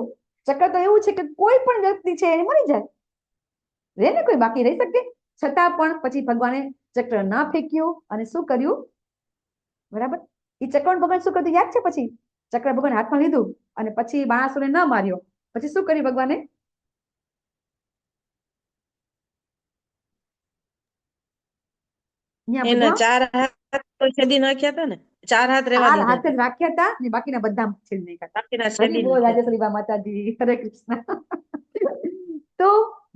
ચક્ર તો એવું છે કે કોઈ પણ વ્યક્તિ છે એને મળી જાય, રે ને કોઈ બાકી રહી શકે, છતાં પણ પછી ભગવાને ચક્ર ના ફેંક્યું અને શું કર્યું? બરાબર, એ ચક્ર ભગવાન શું કર્યું યાદ છે? પછી ચક્ર ભગવાન હાથમાં લીધું અને પછી બાણાસુરને ન માર્યો, પછી શું કર્યું ભગવાને? એના 4 હાથ તો છેદી નાખ્યા હતા ને, 4 હાથ રહેવા દીધા હાથ જ રાખ્યા હતા ને બાકીના બધા છેદી નાખ્યા. હરી બોલ રાજેશ્વરી માતાજી, હરે કૃષ્ણ. તો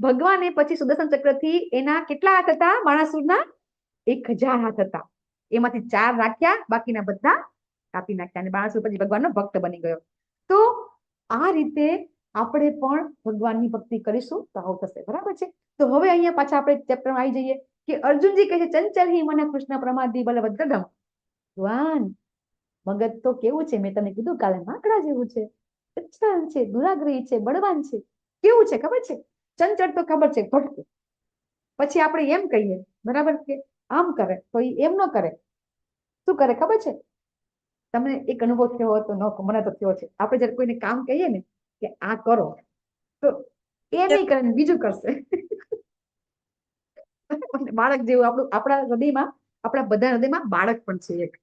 ભગવાને પછી સુદર્શન ચક્રથી એના કેટલા હાથ હતા બાણાસુરના? 1000 હાથ હતા. એમાંથી 4 રાખ્યા, બાકીના બધા કાપી નાખ્યા અને બાણાસુર પછી ભગવાનનો ભક્ત બની ગયો. તો આ રીતે આપણે પણ ભગવાનની ભક્તિ કરીશું તો આવું થશે. બરાબર છે? તો હવે અહીંયા પાછા આપણે ચેપ્ટરમાં આવી જઈએ કે અર્જુનજી કહે છે ચંચલ હિ મને કૃષ્ણ પ્રમાદી બલવદ્દમ. ભગવાન મગજ તો કેવું છે? મેં તમને કીધું કાલે, માકડા જેવું છે, ઉચ્છારણ છે, દુરાગ્રહી છે, બળવાન છે. કેવું છે ખબર છે? ચંચળ તો ખબર છે, ભટકે. પછી આપણે એમ કહીએ, બરાબર, કે આમ કરે તો એમ ન કરે. શું કરે ખબર છે? તમને એક અનુભવ થયો હોય તો ન, મને તો થયો છે. આપણે જયારે કોઈને કામ કહીએ ને કે આ કરો, તો એ નહીં કરે, બીજું કરશે. બાળક જેવું આપણું, આપણા હૃદયમાં, આપણા બધા હૃદયમાં બાળક પણ છે એક.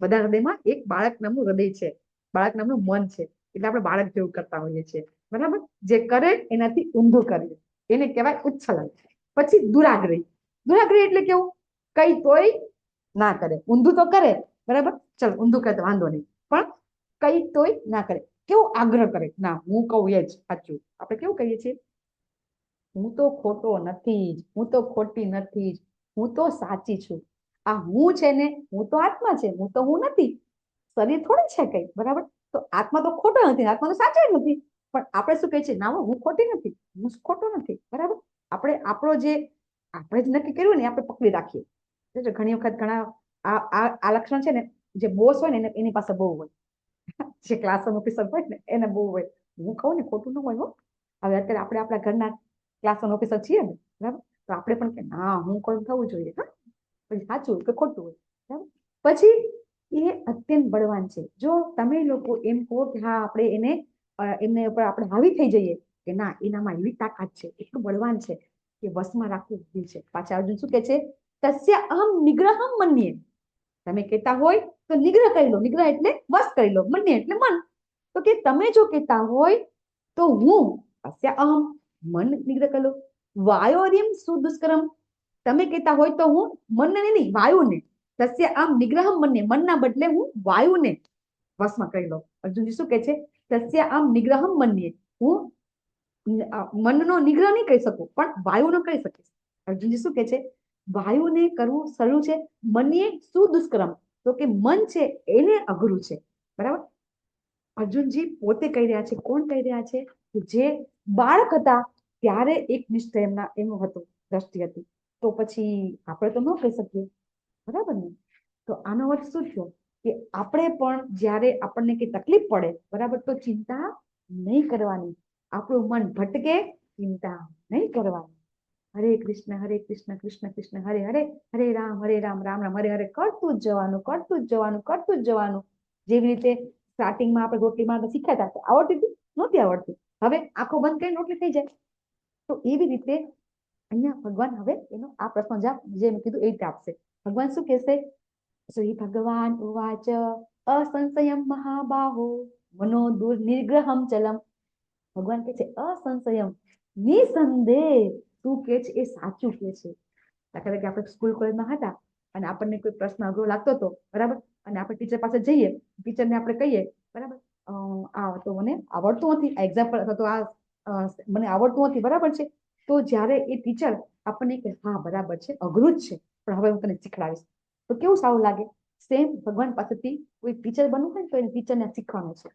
બધા હૃદયમાં એક બાળક નામનું હૃદય છે, બાળક નામનું મન છે. એટલે આપણે બાળક જેવું કરતા હોઈએ છીએ, બરાબર. જે કરે એનાથી ઊંધું કરીએ એને કહેવાય ઉચ્છલન. પછી દુરાગ્રહી. દુરાગ્રહી એટલે કેવું? કઈ તોય ના કરે, ઊંધું તો કરે, બરાબર, ચલ ઊંધું કરે તો વાંધો નહીં, પણ કઈ તોય ના કરે. કેવું? આગ્રહ કરે, ના હું કહું એ જ સાચું. આપણે કેવું કહીએ છીએ? હું તો ખોટો નથી જ, હું તો ખોટી નથી જ, હું તો સાચી છું. આ હું છે ને, હું તો આત્મા છે, હું તો હું નથી. શરીર થોડી છે કઈ, બરાબર. તો આત્મા તો ખોટો નથી, આત્મા તો સાચો જ નથી. પણ આપણે શું કહીએ છીએ? ના હું ખોટી નથી, હું ખોટો નથી, બરાબર. આપણે આપણો જે આપણે જ નક્કી કર્યું ને આપણે પકડી રાખીએ. ઘણી વખત ઘણા આ લક્ષણ છે ને, જે બોસ હોય ને એની પાસે બહુ હોય, જે ક્લાસ ઓફિસર હોય ને એને બહુ હોય. હું કહું ને ખોટું ન હોય હો. હવે અત્યારે આપણે આપણા ઘરના ક્લાસ ઓફિસર છીએ ને, બરાબર, તો આપણે પણ કે ના હું કોઈ થવું જોઈએ, હા પછી સાચું કે ખોટું હોય, બરાબર. પછી એ અત્યંત બળવાન છે. જો તમે લોકો એમ કહો કે હા આપણે એમને ઉપર આપણે હાવી થઈ જઈએ કે ના એનામાં એવી તાકાત છે, એટલું બળવાન છે કે વશમાં રાખવું છે. પાછા અર્જુન શું કે છે? તસ્ય અહમ નિગ્રહમ મન્યે. તમે કહેતા હોય તો નિગ્રહ કરી લો. નિગ્રહ એટલે વશ કરી લો, મન્ય એટલે મન. તો કે તમે જો કહેતા હોય તો હું તસ્ય અહમ મન નિગ્રહ કરી લો. વાયોરિમ સુદુષ્કરમ. તમે કહેતા હોય તો હું મનને નહીં, વાયુને. તસ્ય આમ નિગ્રહમ મન્ય, મનના બદલે હું વાયુને વશમાં કરી લો. અર્જુનજી શું કહે છે? તસ્ય આમ નિગ્રહમ મન્યે. હું મનનો નિગ્રહ નહીં કરી શકું, પણ વાયુનો કરી શકીશ. અર્જુનજી શું કહે છે? વાયુને કરવું સરળ છે, મનીએ સુદુષ્કરમ. તો કે મન છે એને અઘરું છે, બરાબર. અર્જુનજી પોતે કહી રહ્યા છે. કોણ કહી રહ્યા છે? જે બાળક હતા ત્યારે એક નિશ્ચય એમનો હતો, દ્રષ્ટિ હતી. તો પછી આપણે તો ન કહી શકીએ, બરાબર ને. તો આનો અર્થ શું થયો? કે આપણે પણ જ્યારે આપણને કઈ તકલીફ પડે, બરાબર, તો ચિંતા નહીં કરવાની. આપણું મન ભટકે, ચિંતા નહીં કરવાની. હરે કૃષ્ણ કૃષ્ણ કૃષ્ણ હરે હરે, હરે રામ રામ રામ હરે હરે કરતું જ જવાનું, કરતું જ જવાનું, કરતું જ જવાનું. જેવી રીતે સ્ટાર્ટિંગમાં આપણે રોટલીમાં શીખ્યા હતા, આવડતી હતી? નહોતી આવડતી. હવે આંખો બંધ કરીને રોટલી થઈ જાય. તો એવી રીતે અહીંયા ભગવાન હવે એનો આ પ્રશ્ન જેમ કીધું એ રીતે આપશે. ભગવાન શું કહેશે? શ્રી ભગવાન ઉવાચ અસંશયમ મહાબાહો મનો નિર્ગ્રહમ ચલમ. ભગવાન કહે છે અસંશયમ, નિસંદેહ તું કે છે એ સાચું કે છે. દાખલા તરીકે આપણે સ્કૂલ કોલેજમાં હતા અને આપણને કોઈ પ્રશ્ન અઘરો લાગતો હતો, બરાબર, અને આપણે ટીચર પાસે જઈએ, ટીચરને આપણે કહીએ, બરાબર, આ તો મને આવડતું નથી, આ એક્ઝામ્પલ અથવા તો આ મને આવડતું નથી, બરાબર છે. તો જ્યારે એ ટીચર આપણને કે હા બરાબર છે, અઘરું જ છે, પણ હવે હું તને શીખડાવીશ, તો કેવું સારું લાગે? સેમ ભગવાન પાસેથી કોઈ ટીચર બનવું હોય તો એને ટીચરને શીખવાનું છે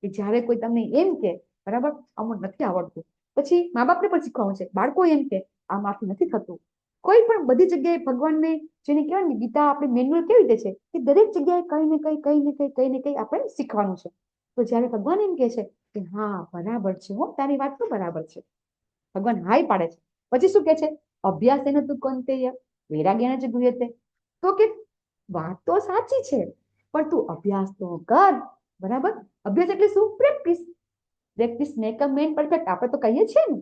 કે જ્યારે કોઈ તમને એમ કે બરાબર અમને નથી આવડતું, પછી મા બાપને પણ શીખવાનું છે. બાળકો એમ કે આમાંથી નથી થતું. કોઈ પણ બધી જગ્યાએ ભગવાનને જેને કહેવાય ને ગીતા આપણે મેન્યુઅલ કેવી રીતે છે કે દરેક જગ્યાએ કઈ ને કઈ આપણે શીખવાનું છે. તો જ્યારે ભગવાન એમ કે છે કે હા બરાબર છે, હો તારી વાત તો બરાબર છે, ભગવાન હાય પાડે છે. પછી શું કે છે? અભ્યાસ એનો તું કંતેય વૈરાગ્યને જ ગુહ્યતે. તો કે વાત તો સાચી છે, પણ તું અભ્યાસ તો કર, બરાબર. અભ્યાસ એટલે શું? Practice. Practice make a main perfect. આપણે તો કહીએ છીએ ને,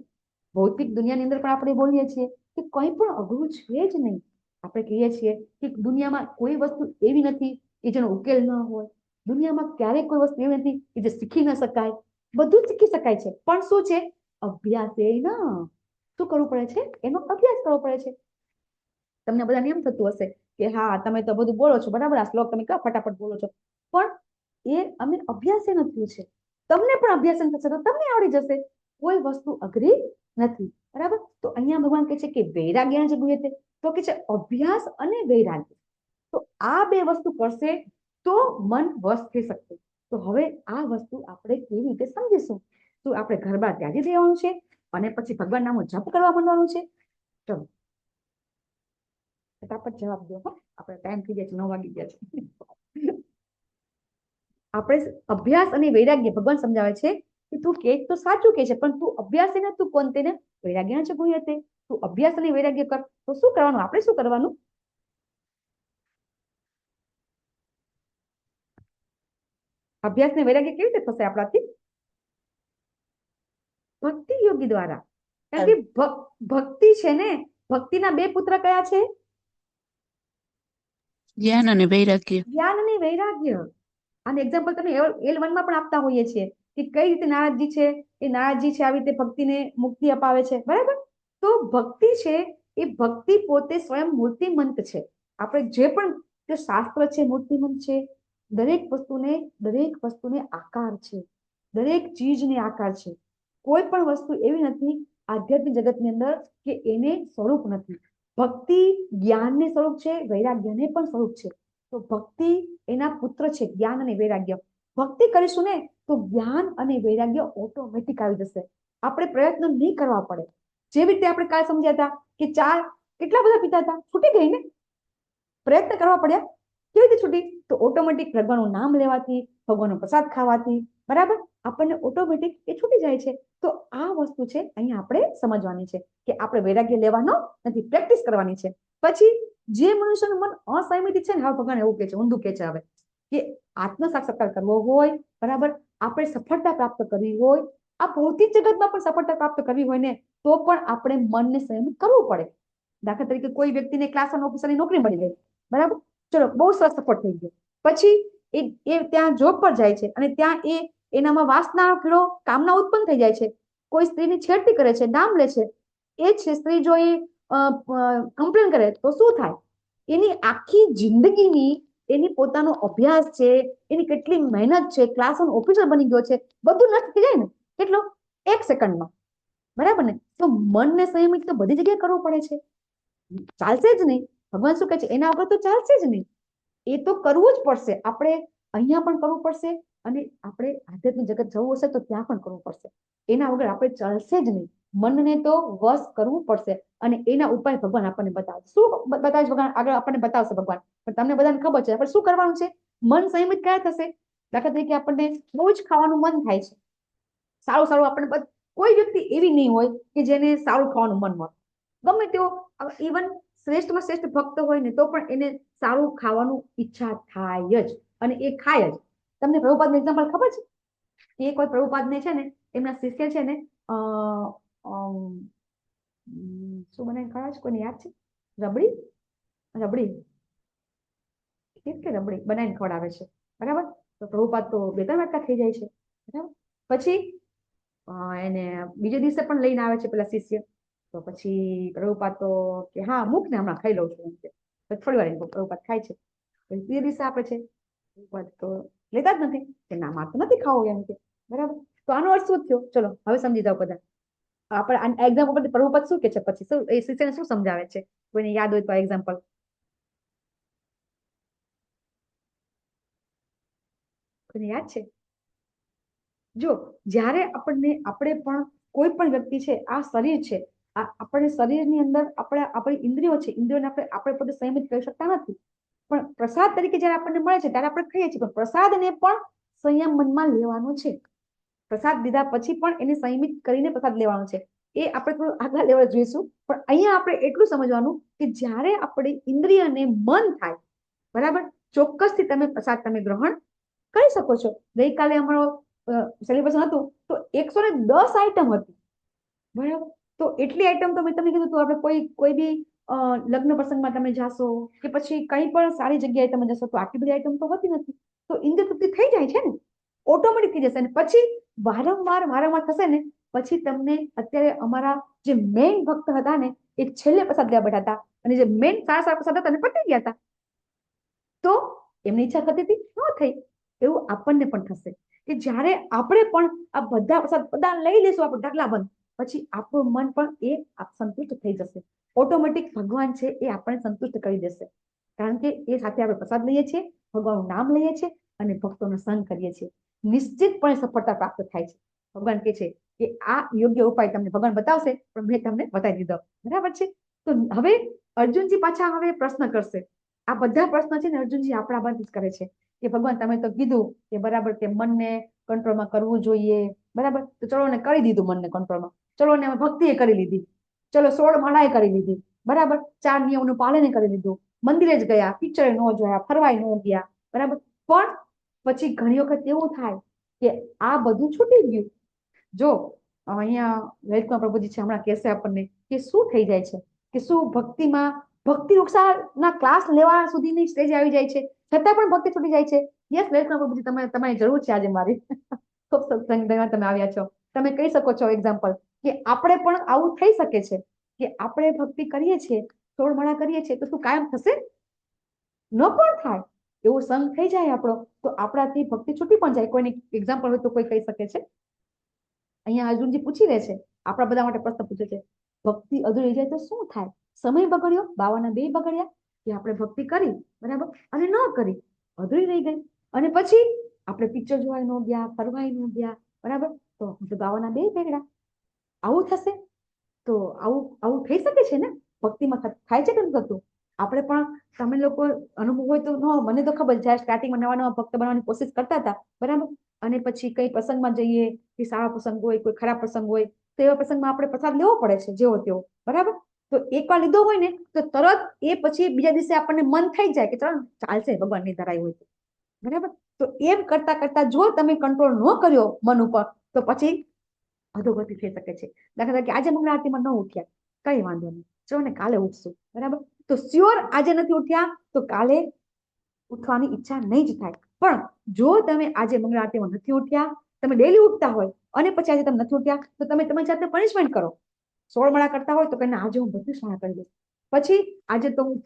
ભૌતિક દુનિયાની અંદર પણ આપણે બોલીએ છીએ કે કંઈ પણ અઘરું છે જ નહીં. આપણે કહીએ છીએ કે દુનિયામાં કોઈ વસ્તુ એવી નથી કે જેનો ઉકેલ ન હોય. દુનિયામાં ક્યારેય કોઈ વસ્તુ એવી નથી કે જે શીખી ન શકાય. બધું શીખી શકાય છે, પણ શું છે? અભ્યાસ એ ના શું કરવું પડે છે? એનો અભ્યાસ કરવો પડે છે. તમને બધાને એમ થતું હશે કે હા તમે તો બધું બોલો છો, બરાબર, આ શ્લોક તમે કેવા ફટાફટ બોલો છો, પણ એ અમે અભ્યાસ નથી છે. તમને પણ અભ્યાસ થશે તો તમને આવડી જશે. કોઈ વસ્તુ અઘરી નથી, બરાબર. તો અહીંયા ભગવાન કહે છે કે વૈરાગ્ય જે ગુહ્યતે, તો કે છે અભ્યાસ અને વૈરાગ્ય. તો આ બે વસ્તુ કરશે તો મન વશ થઈ શકશે. તો હવે આ વસ્તુ આપણે કેવી રીતે સમજીશું? તો આપણે ઘર બહાર ત્યાગી દેવાનું છે અને પછી ભગવાન નામનો જપ કરવા માંડવાનું છે. ચલો ફટાફટ જવાબ દો, હા આપણે ટાઈમ થઈ જાય છે, 9 વાગી ગયા છે. આપણે અભ્યાસ અને વૈરાગ્ય ભગવાન સમજાવે છે કે તું કે તો સાચું કે છે, પણ તું અભ્યાસ એને તું કોણ તેને વૈરાગ્ય છે ગુહ્યતે. તું અભ્યાસ અને વૈરાગ્ય કર. તો શું કરવાનું? આપણે શું કરવાનું? અભ્યાસ ને વૈરાગ્ય કેવી રીતે થશે આપણાથી? ભક્તિ યોગી દ્વારા. કારણ કે ભક્તિ છે ને, ભક્તિના બે પુત્ર કયા છે? જ્ઞાન અને વૈરાગ્ય. જ્ઞાન અને વૈરાગ્ય. આને એક્ઝામ્પલ તમે L1 માં પણ આપતા હોઈએ છીએ કે કઈ રીતે નારદજી છે એ નારદજી છે આવી રીતે ભક્તિને મુક્તિ અપાવે છે, બરાબર. તો ભક્તિ છે એ ભક્તિ પોતે સ્વયં મૂર્તિમંત છે. આપણે જે પણ જે શાસ્ત્ર છે મૂર્તિમંત છે. દરેક વસ્તુને આકાર છે, દરેક ચીજને આકાર છે. કોઈ પણ વસ્તુ એવી નથી આધ્યાત્મિક જગતની અંદર કે એને સ્વરૂપ નથી. ભક્તિ જ્ઞાનને સ્વરૂપ છે, વૈરાગ્યને પણ સ્વરૂપ છે. તો ભક્તિ એના પુત્ર છે, જ્ઞાન અને વૈરાગ્ય. ભક્તિ કરીશું ને તો જ્ઞાન અને વૈરાગ્ય ઓટોમેટિક આવી જશે. આપણે પ્રયત્ન નહીં કરવા પડે. જેવી રીતે આપણે કાલ સમજ્યા હતા કે ચા કેટલા બધા પીતા હતા, છૂટી ગઈ ને. પ્રયત્ન કરવા પડ્યા, કેવી રીતે છૂટી? તો ઓટોમેટિક ભગવાનનું નામ લેવાથી, ભગવાનનો પ્રસાદ ખાવાથી, બરાબર, આપણને ઓટોમેટિક એ છૂટી જાય છે. તો આ વસ્તુ છે અહીંયા આપણે સમજવાની છે કે આપણે વૈરાગ્ય લેવાનો નથી, પ્રેક્ટિસ કરવાની છે. પછી જે મનુષ્યનું મન અસંયમિત છે ને, હવે ભગવાન એવું કે છે, ઊંધું કે છે હવે કે આત્મ સાક્ષાત્કાર કરવો હોય, બરાબર, આપણે સફળતા પ્રાપ્ત કરવી હોય, આ ભૌતિક જગતમાં પણ સફળતા પ્રાપ્ત કરવી હોય ને, તો પણ આપણે મનને સંયમિત કરવું પડે. દાખલા તરીકે કોઈ વ્યક્તિને ક્લાસ 1 ઓફિસરની નોકરી મળી ગઈ, બરાબર, ચલો બહુ સરસ સફળ થઈ ગયો. પછી એ ત્યાં જોબ પર જાય છે અને ત્યાં એનામાં વાસના કીડો કામના ઉત્પન્ન થઈ જાય છે. કોઈ સ્ત્રીની છેડતી કરે છે, નામ લે છે. એ જ સ્ત્રી જો એ કમ્પ્લેન કરે તો શું થાય? એની આખી જિંદગીની એની પોતાનો અભ્યાસ છે, એની કેટલી મહેનત છે, ક્લાસ 1 ઓફિસર બની ગયો છે, બધું નષ્ટ થઈ જાય ને. કેટલો? 1 સેકન્ડમાં, બરાબર ને. તો મનને સંયમિત તો બધી જગ્યાએ કરવું પડે છે, ચાલશે જ નહીં. ભગવાન શું કહે છે? એના વગર તો ચાલશે જ નહીં. એ તો કરવું જ પડશે. આપણે અહીંયા પણ કરવું પડશે અને આપણે આધ્યાત્મિક જગત જવું હશે તો ત્યાં પણ કરવું પડશે. એના વગર આપણે ચાલશે જ નહીં. મનને તો વશ કરવું પડશે અને એના ઉપાય ભગવાન આપણને બતાવશે. શું બતાવે ભગવાન? આગળ આપણને બતાવશે ભગવાન. પણ તમને બધાને ખબર છે આપણે શું કરવાનું છે. મન સંયમિત ક્યારે થશે? દાખલા તરીકે આપણને બહુ જ ખાવાનું મન થાય છે, સારું સારું. આપણે કોઈ વ્યક્તિ એવી નહીં હોય કે જેને સારું ખાવાનું મન હોય. ગમે તેવો ઇવન શ્રેષ્ઠમાં શ્રેષ્ઠ ભક્ત હોય ને તો પણ એને સારું ખાવાનું ઈચ્છા થાય જ અને એ ખાય જ. તમને પ્રભુપાદનું એક્ઝામ્પલ ખબર છે? એક વાર પ્રભુપાદને છે ને એમના શિષ્ય છે ને શું બનાવીને ખવડાવે છે? કોઈને યાદ છે? રબડી કે રબડી બનાવીને ખવડાવે છે, બરાબર. તો પ્રભુપાદ તો 2-3 વાટકા થઈ જાય છે, બરાબર. પછી એને બીજે દિવસે પણ લઈને આવે છે પેલા શિષ્ય. તો પછી પ્રભુપાદ તો કે હા મૂક ને, હમણાં ખાઈ લઉં છું એમ કે. થોડી વાર પ્રભુપાદ ખાય છે. બીજે દિવસે આપે છે, પ્રભુપાદ તો લેતા જ નથી કે ના મારે તો નથી ખાવું એમ કે, બરાબર. તો આનો અર્થ શું થયો? ચલો હવે સમજી જાઓ બધા. આપણે એક્ઝામ્પલ પરથી પ્રભુપાદ શું કે છે, પછી શું એ શિષ્યને શું સમજાવે છે? કોઈને યાદ હોય તો આ એક્ઝામ્પલ. કોઈને યાદ છે? જો જ્યારે આપણે પણ કોઈ પણ વ્યક્તિ છે, આ શરીર છે, આપણે શરીરની અંદર આપણી ઇન્દ્રિયો છે, ઇન્દ્રિયોને આપણે પોતે સંયમિત કરી શકતા નથી. પણ પ્રસાદ તરીકે જયારે આપણને મળે છે ત્યારે આપણે ખાઈએ છીએ, પણ પ્રસાદને પણ સંયમ મનમાં લેવાનો છે. પ્રસાદ લીધા પછી પણ એને સંયમિત કરીને પ્રસાદ લેવાનો છે. એ આપણે થોડું આગળ લેવલ જોઈશું. પણ અહીંયા આપણે એટલું સમજવાનું કે જ્યારે આપણી ઇન્દ્રિયને મન થાય, બરાબર, ચોક્કસથી તમે પ્રસાદ તમે ગ્રહણ કરી શકો છો. ગઈકાલે અમારો સેલિબ્રેશન હતું તો 110 આઈટમ હતી, બરાબર. તો એટલી આઈટમ તો મેં તમને કીધું, તો આપણે કોઈ બી લગ્ન પ્રસંગમાં તમે જાશો કે પછી કઈ પણ સારી જગ્યાએ તમે જશો તો આટલી બધી આઈટમ તો હોતી નથી. તો ઇન્દ્રિય તૃપ્તિ થઈ જાય છે ને, ઓટોમેટિક થઈ જશે. અને પછી વારંવાર થશે ને, પછી તમને અત્યારે અમારા જે મેઇન ભક્ત હતા ને એ છેલ્લે પ્રસાદ લેવા બેઠા હતા અને જે મેઇન સારા પ્રસાદ હતા ને પતી ગયા હતા. તો એમની ઈચ્છા થતી હતી, ન થઈ. એવું આપણને પણ થશે કે જ્યારે આપણે પણ આ બધા પ્રસાદ બધા લઈ લેશું, આપણે ઢગલા બંધ, પછી આપણું મન પણ એ સંતુષ્ટ થઈ જશે. ઓટોમેટિક ભગવાન છે એ આપણને સંતુષ્ટ કરી દેશે. કારણ કે એ સાથે આપણે પ્રસાદ લઈએ છીએ, ભગવાનનું નામ લઈએ છીએ અને ભક્તોનો સંગ કરીએ છીએ. નિશ્ચિતપણે સફળતા પ્રાપ્ત થાય છે. ભગવાન કહે છે કે આ યોગ્ય ઉપાય તમને ભગવાન બતાવશે, પણ મેં તમને બતાવી દીધો, બરાબર છે. તો હવે અર્જુનજી પાછા હવે પ્રશ્ન કરશે. આ બધા પ્રશ્ન છે ને અર્જુનજી આપણા બાબત જ કરે છે કે ભગવાન તમે તો કીધું કે બરાબર કે મનને કંટ્રોલમાં કરવું જોઈએ, બરાબર. તો ચલો ને કરી દીધું મનને કંટ્રોલમાં, ચલો ને ભક્તિએ કરી લીધી, ચલો 16 માળાએ કરી લીધી, બરાબર. 4 નિયમોનું પાલન કરી લીધું, મંદિરે જ ગયા, પિક્ચરે ન જોયા, ફરવાય ન ગયા, બરાબર. પણ પછી ઘણી વખત એવું થાય કે આ બધું છૂટી ગયું. જો અહીંયા લલિતકુમાર પ્રભુજી છે, હમણાં કહેશે આપણને કે શું થઈ જાય છે, કે શું ભક્તિ વૃક્ષાના ક્લાસ લેવા સુધીની સ્ટેજ આવી જાય છે, છતાં પણ ભક્તિ છૂટી જાય છે. યસ લલિતકુમાર પ્રભુજી, તમારી જરૂર છે આજે મારી. ખૂબ સત્સંગ તમે આવ્યા છો. તમે કહી શકો છો એક્ઝામ્પલ કે આપણે પણ આવું થઈ શકે છે કે આપણે ભક્તિ કરીએ છીએ, સોળમાળા કરીએ છીએ, તો શું કાયમ થશે? ન પણ થાય. એવો સંગ થઈ જાય આપણો તો આપણાથી ભક્તિ છૂટી પણ જાય. કોઈને એક્ઝામ્પલ હોય તો કોઈ કહી શકે છે? અહીંયા અર્જુનજી પૂછી રહે છે, આપણા બધા માટે પ્રશ્ન પૂછે છે, ભક્તિ અધૂરી રહી જાય તો શું થાય? સમય બગડ્યો, બાવાના 2 બગડ્યા કે આપણે ભક્તિ કરી બરાબર અને ન કરી, અધૂરી રહી ગઈ, અને પછી આપણે પિક્ચર જોવાય ન ગયા, ફરવાય ન ગયા બરાબર, તો બાવાના 2 બગડ્યા. આવું થશે? તો આવું થઈ શકે છે ને? ભક્તિમાં થાય છે કે નથી થતું? આપણે પણ, તમે લોકો અનુભવ હોય તો મને તો ખબર છે, સ્ટાર્ટિંગમાં નવા ભક્ત બનવાની કોશિશ કરતા હતા બરાબર, અને પછી કઈ પ્રસંગમાં જઈએ કે સારા પ્રસંગ હોય, કોઈ ખરાબ પ્રસંગ હોય, તો એવા પ્રસંગમાં આપણે પ્રસાદ લેવો પડે છે જેવો તેવો બરાબર. તો એકવાર લીધો હોય ને તો તરત એ પછી બીજા દિવસે આપણને મન થઈ જાય કે ચાલો ચાલશે, ભગવાનની ધરાઈ હોય તો બરાબર. તો એમ કરતા કરતા જો તમે કંટ્રોલ ન કર્યો મન ઉપર તો પછી અધોગતિ થઈ શકે છે. દાખલા તરીકે આજે મંગળા આરતીમાં ન ઉઠ્યા, કઈ વાંધો નહીં, ચલો ને કાલે ઉઠશું બરાબર. તો શ્યોર આજે નથી ઉઠ્યા તો કાલે ઉઠવાની ઈચ્છા નહીં જ થાય. પણ જો તમે આજે મંગળા આરતીમાં નથી ઉઠ્યા, તમે ડેલી ઉઠતા હોય અને પછી આજે તમે નથી ઉઠ્યા, તો તમે તમારી જાતને પનિશમેન્ટ કરો. 16 માળા કરતા હોય તો કહીને આજે હું 32 માળા કરી દઈશ, પછી આજે તો હું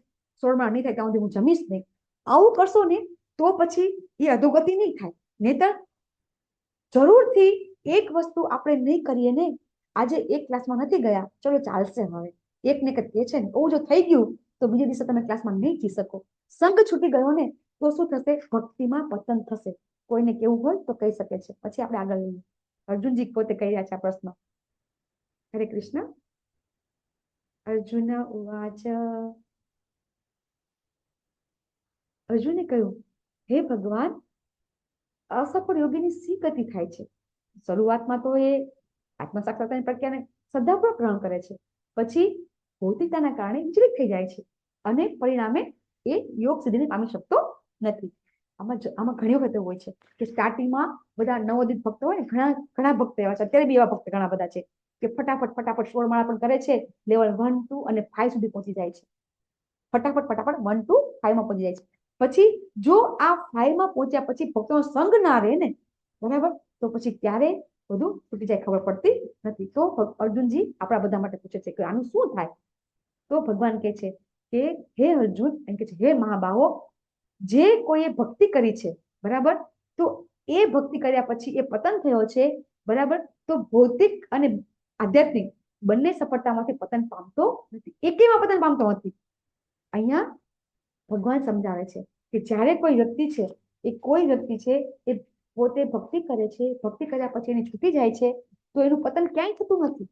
16 માળા નહીં થાય ત્યાં સુધી હું જમીશ નહીં. આવું કરશો ને તો પછી એ અધોગતિ નહીં થાય. નહીતર જરૂરથી એક વસ્તુ આપણે નહીં કરીએ ને, આજે એક ક્લાસમાં નથી ગયા, ચલો ચાલશે, હવે એક ને કે છે ને એવું જો થઈ ગયું તો બીજે દિવસે તમે ક્લાસમાં નહીં જઈ શકો. સંગ છૂટી ગયો ને તો શું થશે? ભક્તિમાં પતન થશે. કોઈને કેવું હોય તો કહી શકે છે. પછી આપણે આગળ લઈએ. અર્જુનજી પોતે કહી રહ્યા છે આ પ્રશ્ન. હરે કૃષ્ણ. અર્જુન ઉવાચ. અર્જુને કહ્યું, હે ભગવાન, અસફળ યોગીની સી ગતિ થાય છે? શરૂઆતમાં તો એ આત્મ સાક્ષાત્કારની પ્રક્રિયાને શ્રદ્ધાપૂર્વક ગ્રહણ કરે છે, પછી ભૌતિકતાના કારણે વિચલિત થઈ જાય છે અને પરિણામે એ યોગ સિદ્ધિને પામી શકતો નથી. આમાં ઘણી વખત હોય છે કે સ્ટાર્ટિંગમાં બધા નવોદિત ભક્તો હોય ને, ઘણા ભક્તો એવા છે, અત્યારે બી એવા ભક્ત ઘણા બધા છે કે ફટાફટ 16 માળા પણ કરે છે, લેવલ 1, 2 અને 5 સુધી પહોંચી જાય છે. ફટાફટ 1, 2, 5 માં પહોંચી જાય છે. પછી જો આ 5 માં પહોંચ્યા પછી ભક્તોનો સંગ ના રહે ને બરાબર, તો પછી ક્યારે બધું છૂટી જાય ખબર પડતી નથી. તો અર્જુનજી આપણા બધા માટે પૂછે છે કે આનું શું થાય? તો ભગવાન કહે છે કે હે અર્જુન, એમ કે છે, હે મહાબાહો, જે કોઈએ ભક્તિ કરી છે બરાબર, તો એ ભક્તિ કર્યા પછી એ પતન થયો છે બરાબર, તો ભૌતિક અને આધ્યાત્મિક બંને સફળતામાંથી પતન પામતો નથી, એકેયમાં પતન પામતો નથી. અહીંયા ભગવાન સમજાવે છે કે જ્યારે કોઈ વ્યક્તિ છે એ પોતે ભક્તિ કરે છે, ભક્તિ કર્યા પછી એને છૂટી જાય છે તો એનું પતન ક્યાંય થતું નથી.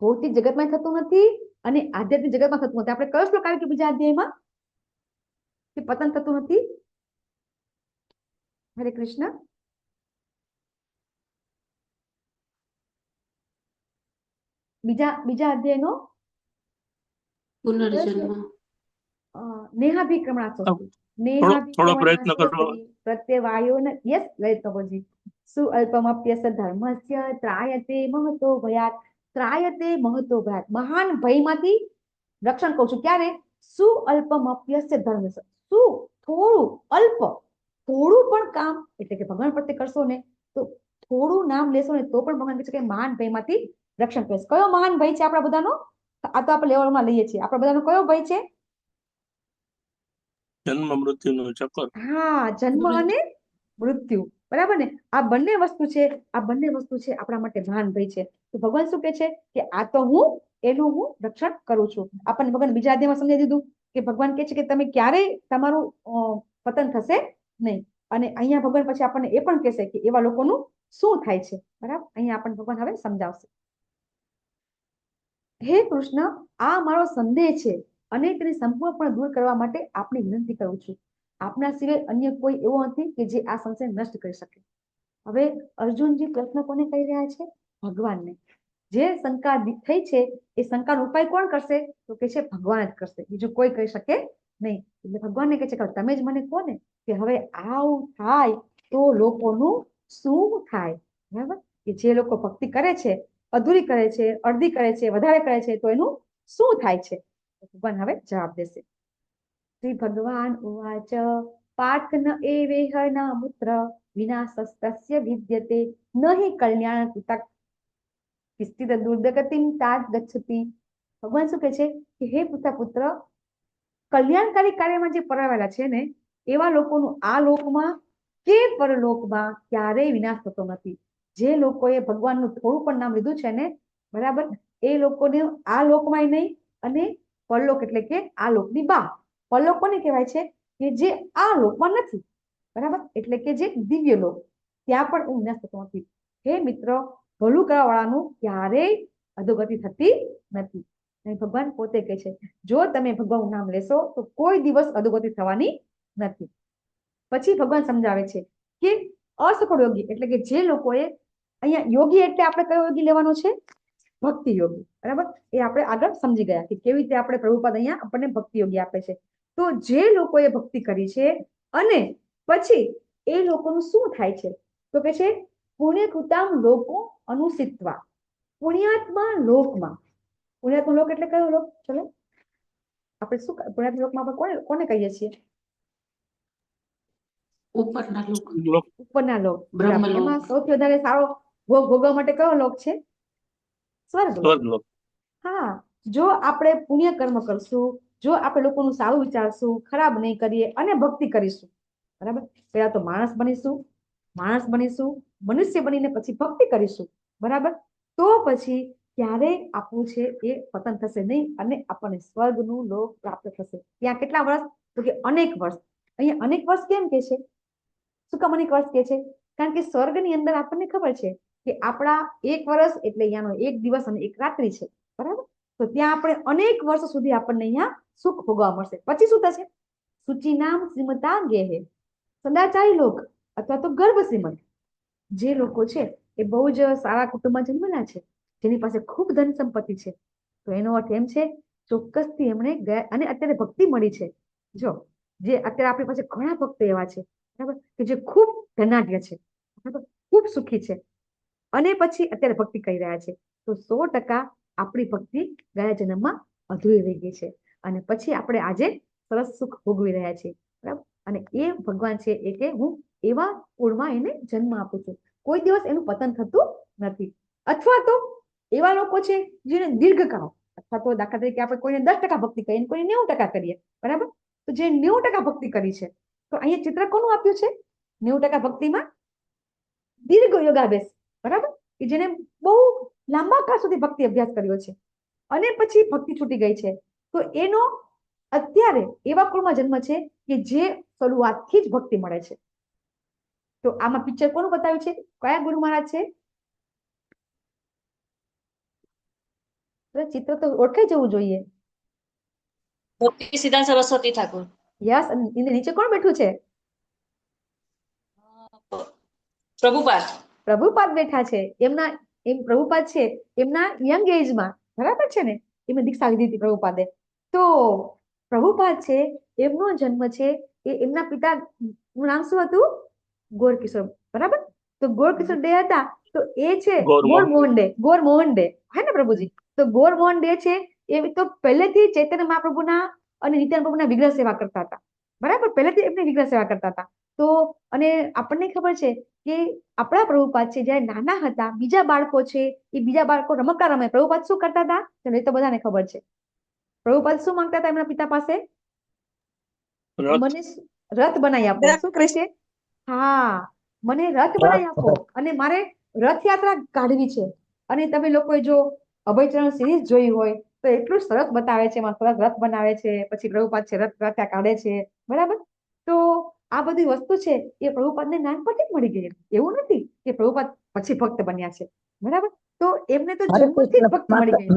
ભૌતિક જગતમાં થતું નથી અને આધ્યાત્મિક જગતમાં થતું નથી. આપણે કયો શ્લોક આવ્યો કે બીજા અધ્યાયમાં કે પતન થતું નથી? હરે કૃષ્ણ. બીજા અધ્યાયનો પુનર્જન્મ. થોડો પ્રયત્ન કરો. પ્રત્યવાયોન યસ લયતોજી સુઅલ્પમપ્યસ ધર્મસ્ય ત્રાયતે મહતો ભયાત. ત્રાયતે મહતો ભયાત, મહાન ભયમાંથી રક્ષણ કહું છું. ક્યારે? સુઅલ્પમપ્યસ્ય ધર્મસ્ય, થોડું, અલ્પ, થોડું પણ કામ, એટલે કે ભગવાન પ્રત્યે કરશો ને તો થોડું નામ લેશો ને તો પણ ભગવાન કહે છે કે મહાન ભયમાંથી રક્ષણ કરે છે. કયો મહાન ભય છે આપણા બધાનો? આ તો આપણે લેવલમાં લઈએ છીએ. આપણા બધાનો કયો ભય છે? જન્મ મૃત્યુનું ચક્કર. હા, જન્મ અને મૃત્યુ બરાબર ને, આ બંને વસ્તુ છે આપણા માટે મહાન ભય છે. તો ભગવાન શું કહે છે કે આ તો એનું હું રક્ષણ કરું છું. આપણને ભગવાન બીજા અધ્યાયમાં સમજાવી દીધું કે ભગવાન કહે છે કે તમે ક્યારેય તમારું પતન થશે નહીં. અને અહીંયા ભગવાન પછી આપણને એ પણ કહેશે કે એવા લોકોનું શું થાય છે બરાબર. અહીંયા આપણને ભગવાન હવે સમજાવશે. હે કૃષ્ણ, આ મારો સંદેહ છે અને તેને સંપૂર્ણપણે દૂર કરવા માટે આપને વિનંતી કરું છું. આપના સિવાય અન્ય કોઈ એવો નથી કે જે આ સંશય નષ્ટ કરી શકે. હવે અર્જુનજી પ્રશ્ન કોને કહી રહ્યા છે? ભગવાનને. જે શંકા થઈ છે એ શંકાનો ઉપાય કોણ કરશે? તો કે છે ભગવાન જ કરશે, બીજું કોઈ કરી શકે નહીં. એટલે ભગવાનને કહે છે કે તમે જ મને કહો ને કે હવે આવું થાય તો લોકોનું શું થાય બરાબર. કે જે લોકો ભક્તિ કરે છે, અધૂરી કરે છે, અડધી કરે છે, વધારે કરે છે, તો એનું શું થાય છે? ભગવાન હવે જવાબ દેશે. શ્રી ભગવાન ઉવાચ. પાર્થ ન એવેહ ન મૂત્ર વિનાશસ્તસ્ય વિદ્યતે ન હિ કલ્યાણ કૃતક સ્થિત દુર્ગતિમ તાત ગચ્છતિ. ભગવાન શું કહે છે કે હે પુત્ર પુત્ર, કલ્યાણકારી કાર્યમાં જે પરાવેલા છે ને એવા લોકોનું આ લોકમાં કે પરલોકમાં ક્યારેય વિનાશ થતો નથી. જે લોકોએ ભગવાનનું થોડું પણ નામ લીધું છે ને, બરાબર, એ લોકોને આ લોકમાં નહીં અને પરલોક એટલે કે આ લોકની બહાર. પરલોક કોને કહેવાય છે કે જે આ લોકમાં નથી, બરાબર, એટલે કે જે દિવ્ય લોક, ત્યાં પણ વિનાશ થતો નથી. હે મિત્ર, ભલું કરવા વાળાનું ક્યારેય અધોગતિ થતી નથી. અને ભગવાન પોતે કહે છે જો તમે ભગવાનનું નામ લેશો તો કોઈ દિવસ અધોગતિ થવાની નથી. પછી ભગવાન સમજાવે છે કે અસફળ યોગી એટલે કે જે લોકોએ, અહીંયા યોગી એટલે આપણે કયો યોગી લેવાનો છે? ભક્તિ યોગી, બરાબર. એ આપણે આગળ સમજી ગયા કે કેવી રીતે આપણે પ્રભુપાદ અહીંયા આપણને ભક્તિ યોગી આપે છે. તો જે લોકોએ ભક્તિ કરી છે અને પછી એ લોકોનું શું થાય છે તો કે છે પુણ્યકૃતામ લોકો અનુસિત્વા. પુણ્યાત્મા લોકમાં, પુણ્યાત્મા લોક એટલે કયો લોક? ચલો આપણે શું પુણ્યાત્મા લોકમાં આપણે કોને કહીએ છીએ? ઉપરના લોક. ઉપરના લોક. બ્રહ્મલોક. એમાં સૌથી વધારે સારો ભોગ ભોગવવા માટે કયો લોક છે? સ્વર્ગ લોક. સ્વર્ગલોક. હા, જો આપણે પુણ્ય કર્મ કરશું, જો આપણે લોકોનું સારું વિચારશું, ખરાબ નહીં કરીએ અને ભક્તિ કરીશું, બરાબર, પેલા તો માણસ બનીશું, મનુષ્ય બનીને પછી ભક્તિ કરીશું, બરાબર, તો પછી ક્યારેય આપણું છે એ પતન થશે નહીં અને આપણને સ્વર્ગનું લોક પ્રાપ્ત થશે. ત્યાં કેટલા વર્ષ? તો કે અનેક વર્ષ. અહીંયા અનેક વર્ષ કેમ કે છે? શું કામ અનેક વર્ષ કે છે? કારણ કે સ્વર્ગની અંદર આપણને ખબર છે કે આપણા 1 વર્ષ એટલે અહીંયાનો 1 દિવસ અને 1 રાત્રિ છે, બરાબર. તો ત્યાં આપણે અનેક વર્ષ સુધી આપણને અહીંયા સુખ ભોગવવા મળશે. પછી શું થશે? સૂચિ નામ શ્રીમતા ગેહે, સદાચારી લોક અથવા તો ગર્ભ શ્રીમંત. જે લોકો છે એ બહુ જ સારા કુટુંબમાં જન્મેલા છે, જેની પાસે ખૂબ ધન સંપત્તિ છે, તો એનો અર્થ એમ છે ચોક્કસથી એમણે ગયા અને અત્યારે ભક્તિ મળી છે. જો જે અત્યારે આપણી પાસે ઘણા ભક્તો એવા છે, બરાબર, કે જે ખૂબ ધનાઢ્ય છે, બરાબર, ખૂબ સુખી છે અને પછી અત્યારે ભક્તિ કરી રહ્યા છે, તો 100% આપણી ભક્તિ ગયા જન્મમાં અધૂરી રહી ગઈ છે અને પછી આપણે આજે સરસ સુખ ભોગવી રહ્યા છીએ, બરાબર. અને એ ભગવાન છે એ કે હું એવા કુળમાં એને જન્મ આપું છું, કોઈ દિવસ એનું પતન થતું નથી. અથવા તો એવા લોકો છે જેને દીર્ઘકાળ, અથવા તો દાખલા તરીકે આપણે કોઈને 10% ભક્તિ કરીએ, કોઈને 90% કરીએ, બરાબર. તો જે 90% ભક્તિ કરી છે, તો અહીંયા ચિત્ર કોનું આપ્યું છે? 90% ભક્તિમાં દીર્ઘ યોગાભ્યાસ, બરાબર, કે જેને બહુ લાંબા કાળ સુધી ભક્તિ અભ્યાસ કર્યો છે અને પછી ભક્તિ છૂટી ગઈ છે, તો એનો અત્યારે એવા કુળમાં જન્મ છે કે જે શરૂઆતથી જ ભક્તિ મળે છે. તો આમાં પિક્ચર કોનું બતાવ્યું છે? કયા ગુરુ મહારાજ છે? ચિત્ર તો ઓળખાઈ જવું જોઈએ. ભક્તિસિદ્ધાંત સરસ્વતી ઠાકોર. યસ. અને એની નીચે કોણ બેઠું છે? પ્રભુપાદ બેઠા છે. પ્રભુપાદ છે એમના યંગ એજમાં, બરાબર છે ને, એમને દીક્ષા લીધી હતી પ્રભુપાદે. તો પ્રભુપાદ છે એમનો જન્મ છે એ એમના પિતા નું નામ શું હતું? ગોરકિશોર, બરાબર. તો ગોરકિશોર ડે હતા તો એ છે ગોરમોહન ડે, હે ને પ્રભુજી? તો ગોરમોહન ડે છે એ તો પહેલેથી ચૈતન્ય મહાપ્રભુના અને નિત્યાનંદ પ્રભુના વિગ્રહ સેવા કરતા હતા, બરાબર. પહેલેથી એમને વિગ્રહ સેવા કરતા હતા. તો અને આપણને ખબર છે કે આપણા પ્રભુપાદ છે જયારે નાના હતા, બીજા બાળકો છે એ બીજા બાળકો રમકડા રમે, પ્રભુપાદ શું કરતા હતા? એ તો બધાને ખબર છે. પ્રભુપાદ શું માંગતા હતા એમના પિતા પાસે? મને રથ બનાવી આપો. શું કહે છે? હા, મને રથ બનાવી આપો અને મારે રથયાત્રા કાઢવી છે. અને તમે લોકોએ જો અભયચરણ સિરીઝ જોઈ હોય તો એટલું સરસ બતાવે છે, એમાં સરસ રથ બનાવે છે, પછી પ્રભુપાદ છે રથયાત્રા કાઢે છે, બરાબર. તો આ બધી વસ્તુ છે એ પ્રભુપાદને નાનપણથી જ મળી ગઈ. એવું નથી કે પ્રભુપાદ પછી ભક્ત બન્યા છે, બરાબર. તો એમને તો જન્મથી જ ભક્તિ મળી ગઈ.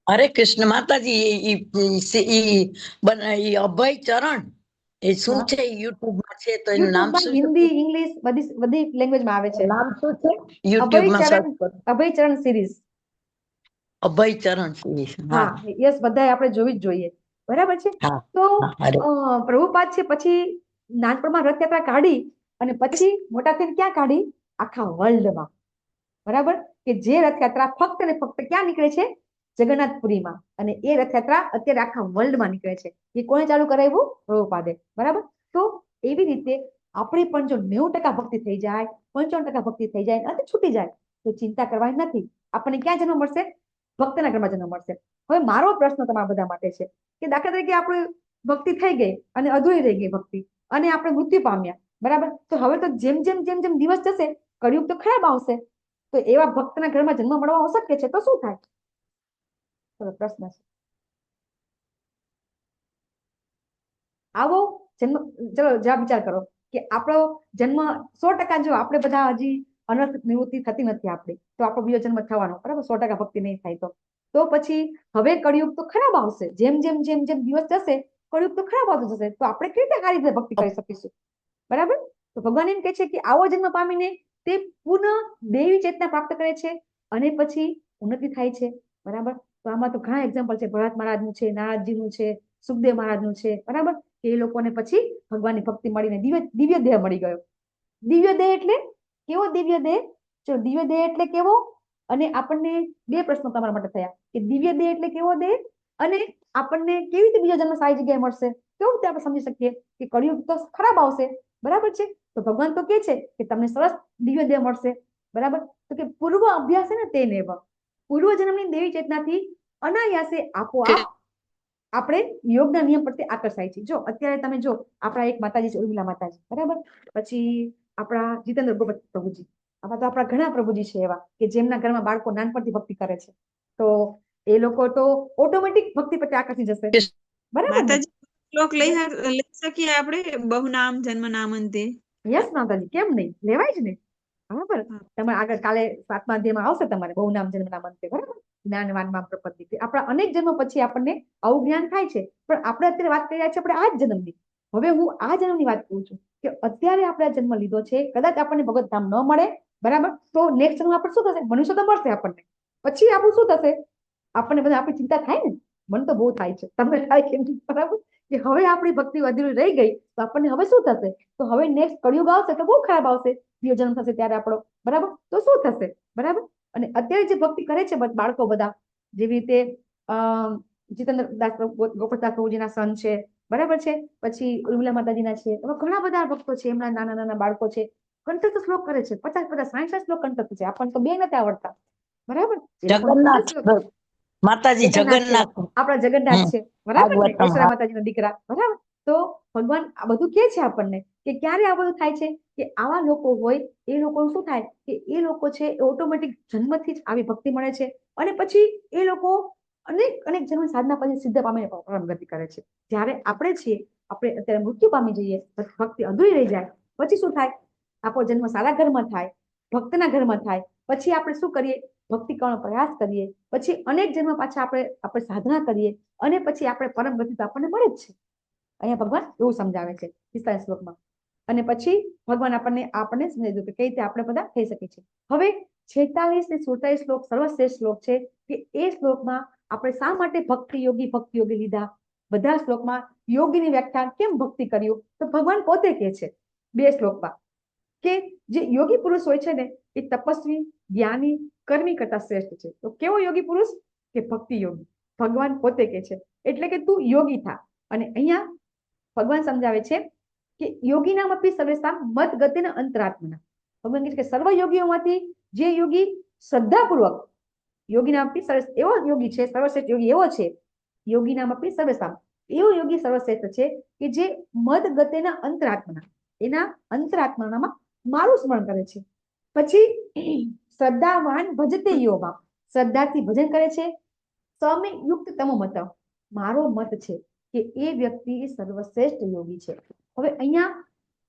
હરે કૃષ્ણ માતાજી, અભય ચરણ એ શું છે? યુટ્યુબ માં છે તો એનું નામ શું? હિન્દી, ઇંગ્લિશ બધી લેંગ્વેજમાં આવે છે. નામ શું છે? યુટ્યુબ માં સર્ચ કરો. અભયચરણ સિરીઝ. અભય ચરણ સિરીઝ. હા, યસ, બધાએ આપણે જોવી જ જોઈએ, બરાબર છે. તો પ્રભુપાદ છે પછી નાનપણમાં રથયાત્રા કાઢી અને પછી મોટા થઈને ક્યાં કાઢી? આખા વર્લ્ડમાં, બરાબર. કે જે રથયાત્રા ફક્ત ને ફક્ત ક્યાં નીકળે છે? જગન્નાથપુરીમાં. અને એ રથયાત્રા અત્યારે આખા વર્લ્ડમાં નીકળે છે. એ કોણે ચાલુ કરાવ્યું? પ્રભુપાદે, બરાબર. તો એવી રીતે આપણે પણ જો 90% ભક્તિ થઈ જાય, 55% ભક્તિ થઈ જાય અને છૂટી જાય તો ચિંતા કરવાની નથી. આપણને ક્યાં જન્મ મળશે? ભક્તના ઘરમાં જન્મ મળશે. હવે મારો પ્રશ્ન તમારા બધા માટે છે કે દાખલા તરીકે આપણે ભક્તિ થઈ ગઈ અને અધૂરી રહી ગઈ ભક્તિ અને આપણે મૃત્યુ પામ્યા, બરાબર? તો હવે તો જેમ જેમ દિવસ જશે કળિયુગ તો ખરાબ આવશે, તો એવા ભક્તના ઘરમાં જન્મ મળવા અશક્ય છે, તો શું થાય? પ્રશ્ન છે. આવો જન્મ, ચલો જવાબ વિચાર કરો કે આપણો જન્મ 100% જો આપણે બધા હજી અનર્થ નિવૃત્તિ થતી નથી આપણી, તો આપણો બીજો જન્મ થવાનો, બરાબર? 100% ભક્તિ નહીં થાય તો પછી હવે કળિયુગ તો ખરાબ આવશે. જેમ દિવસ જશે કળિયુગ તો ખરાબ આવતો જશે, તો આપણે કેવી રીતે સારી રીતે ભક્તિ કરી શકીશું? બરાબર? તો ભગવાન એમ કહે છે કે આવો જન્મ પામીને તે પુનઃ દેવી ચેતના પ્રાપ્ત કરે છે અને પછી ઉન્નતિ થાય છે, બરાબર? તો આમાં તો ઘણા એક્ઝામ્પલ છે. ભરત મહારાજનું છે, નારદજીનું છે, સુખદેવ મહારાજનું છે, બરાબર? એ લોકોને પછી ભગવાનની ભક્તિ મળીને દિવ્ય દેહ મળી ગયો. દિવ્ય દેહ એટલે કેવો દિવ્ય દેહ? જો દિવ્ય દેહ એટલે કેવો? અને આપણને બે પ્રશ્નો તમારા માટે થયા કે દિવ્ય દેહ એટલે કેવો દેહ અને આપણને કેવી રીતે બીજો જન્મ સારી જગ્યાએ મળશે? કેવી રીતે આપણે સમજી શકીએ કે કળિયુગ તો ખરાબ આવશે, બરાબર છે? તો ભગવાન તો કે છે કે તમને સરસ દિવ્ય દેહ મળશે, બરાબર? તો કે પૂર્વ અભ્યાસ ને તેને પૂર્વ જન્મની દેવી ચેતનાથી અનાયાસે આપોઆપ આપણે યોગના નિયમ પ્રત્યે આકર્ષાય છે. જો અત્યારે તમે જો આપણા એક માતાજી છે, ઉર્મિલા માતાજી, બરાબર? પછી આપણા જીતેન્દ્ર ગોપત પ્રભુજી, આમાં તો આપણા ઘણા પ્રભુજી છે એવા કે જેમના ઘરમાં બાળકો નાનપણથી ભક્તિ કરે છે, તો એ લોકો તો ઓટોમેટિક ભક્તિ પ્રત્યે આકર્ષી જશે, બરાબર? માતાજી શ્લોક લઈ શકીએ આપણે, બહુ નામ જન્મ નામંતે? યસ માતાજી, કેમ નહીં, લેવાય જ ને. બરાબર? તમે આગળ કાલે 7મા અધ્યાયમાં આવશે તમારે બહુ નામ જન્મ નામંતે, બરાબર? જ્ઞાનવાનમાં પ્રપત્તિ. આપણા અનેક જન્મ પછી આપણને આવું જ્ઞાન થાય છે, પણ આપણે અત્યારે વાત કરી રહ્યા છીએ આપણે આ જ જન્મની. હવે હું આ જન્મની વાત કરું છું કે અત્યારે આપણે આ જન્મ લીધો છે, કદાચ આપણને ભગવત ધામ ન મળે, બરાબર? તો નેક્સ્ટ જન્મ આપણે શું થશે? મનુષ્ય તો મળશે આપણને. પછી આપણું શું થશે? આપણને બધા આપણી ચિંતા થાય ને? મને તો બહુ થાય છે, તમને થાય કે નહીં? બરાબર? કે હવે આપણી ભક્તિ અધૂરી રહી ગઈ તો આપણને હવે શું થશે? તો હવે નેક્સ્ટ કળિયુગ આવશે તો બહુ ખરાબ આવશે, બીજો જન્મ થશે ત્યારે આપણો, બરાબર? તો શું થશે? બરાબર? અને અત્યારે જે ભક્તિ કરે છે બાળકો બધા, જેવી રીતે જીતેન્દ્ર દાસ ગોપતદાસ પ્રભુજીના સન છે, બરાબર છે? પછી ઉર્મિલા માતાજીના છે, એવા ઘણા બધા ભક્તો છે, એમના નાના નાના બાળકો છે, કંઠસ્થ શ્લોક કરે છે, 50 60 શ્લોક કંઠસ્થ છે. આપણને તો બે નથી આવડતા, બરાબર? જગન્નાથ માતાજી, જગન્નાથ આપણા જગન્નાથ છે, બરાબર ને? યશોદા માતાજીના દીકરા, બરાબર? તો ભગવાન આ બધું કે છે આપણને કે ક્યારે આ બધું થાય છે કે આવા લોકો હોય એ લોકો શું થાય કે એ લોકો છે ઓટોમેટિક જન્મથી જ આવી ભક્તિ મળે છે અને પછી એ લોકો અનેક જન્મ સાધના પછી સિદ્ધ પામીને પરમગતિ કરે છે. જ્યારે આપણે છીએ, આપણે અત્યારે મૃત્યુ પામી જઈએ, ભક્તિ અધૂરી રહી જાય, પછી શું થાય? આપણો જન્મ સારા ઘરમાં થાય, ભક્તના ઘરમાં થાય, પછી આપણે શું કરીએ? ભક્તિ કરવાનો પ્રયાસ કરીએ, પછી અનેક જન્મ પાછા આપણે સાધના કરીએ અને પછી આપણે પરમ ગતિ તો આપણને મળે જ છે. અહીંયા ભગવાન એવું સમજાવે છે 45 શ્લોકમાં. અને પછી ભગવાન આપણને સમજાવી દીધું કે કઈ રીતે આપણે બધા થઈ શકીએ છીએ. હવે 46 ને 47 શ્લોક સર્વશ્રેષ્ઠ શ્લોક છે કે એ શ્લોકમાં આપણે શા માટે ભક્તિ યોગી લીધા? બધા શ્લોકમાં યોગીની વ્યાખ્યા કેમ ભક્તિ કર્યું? તો ભગવાન પોતે કહે છે 2 શ્લોકમાં કે જે યોગી પુરુષ હોય છે ને એ તપસ્વી, જ્ઞાની, કર્મી કરતા શ્રેષ્ઠ છે. તો કેવો યોગી પુરુષ? કે ભક્તિ યોગી. ભગવાન પોતે કહે છે એટલે કે તું યોગી થા. અને અહીંયા ભગવાન સમજાવે છે કે યોગીનામ અપી સર્વેષાં મદ ગતિન અંતરાત્મના. ભગવાન કહે છે કે સર્વ યોગીઓમાંથી જે યોગી શ્રદ્ધાપૂર્વક યોગીનામ અપી એવો યોગી છે, સર્વશ્રેષ્ઠ યોગી એવો છે, યોગીનામ અપી સર્વેષાં, એવો યોગી સર્વશ્રેષ્ઠ છે કે જે મદ ગતિના અંતરાત્મના, એના અંતરાત્મામાં મારું સ્મરણ કરે છે. પછી શ્રદ્ધાવાન ભજતે યોગા, શ્રદ્ધાથી ભજન કરે છે. સમે યુક્ત તમો મત, મારો મત છે કે એ વ્યક્તિ સર્વશ્રેષ્ઠ યોગી છે. હવે અહીંયા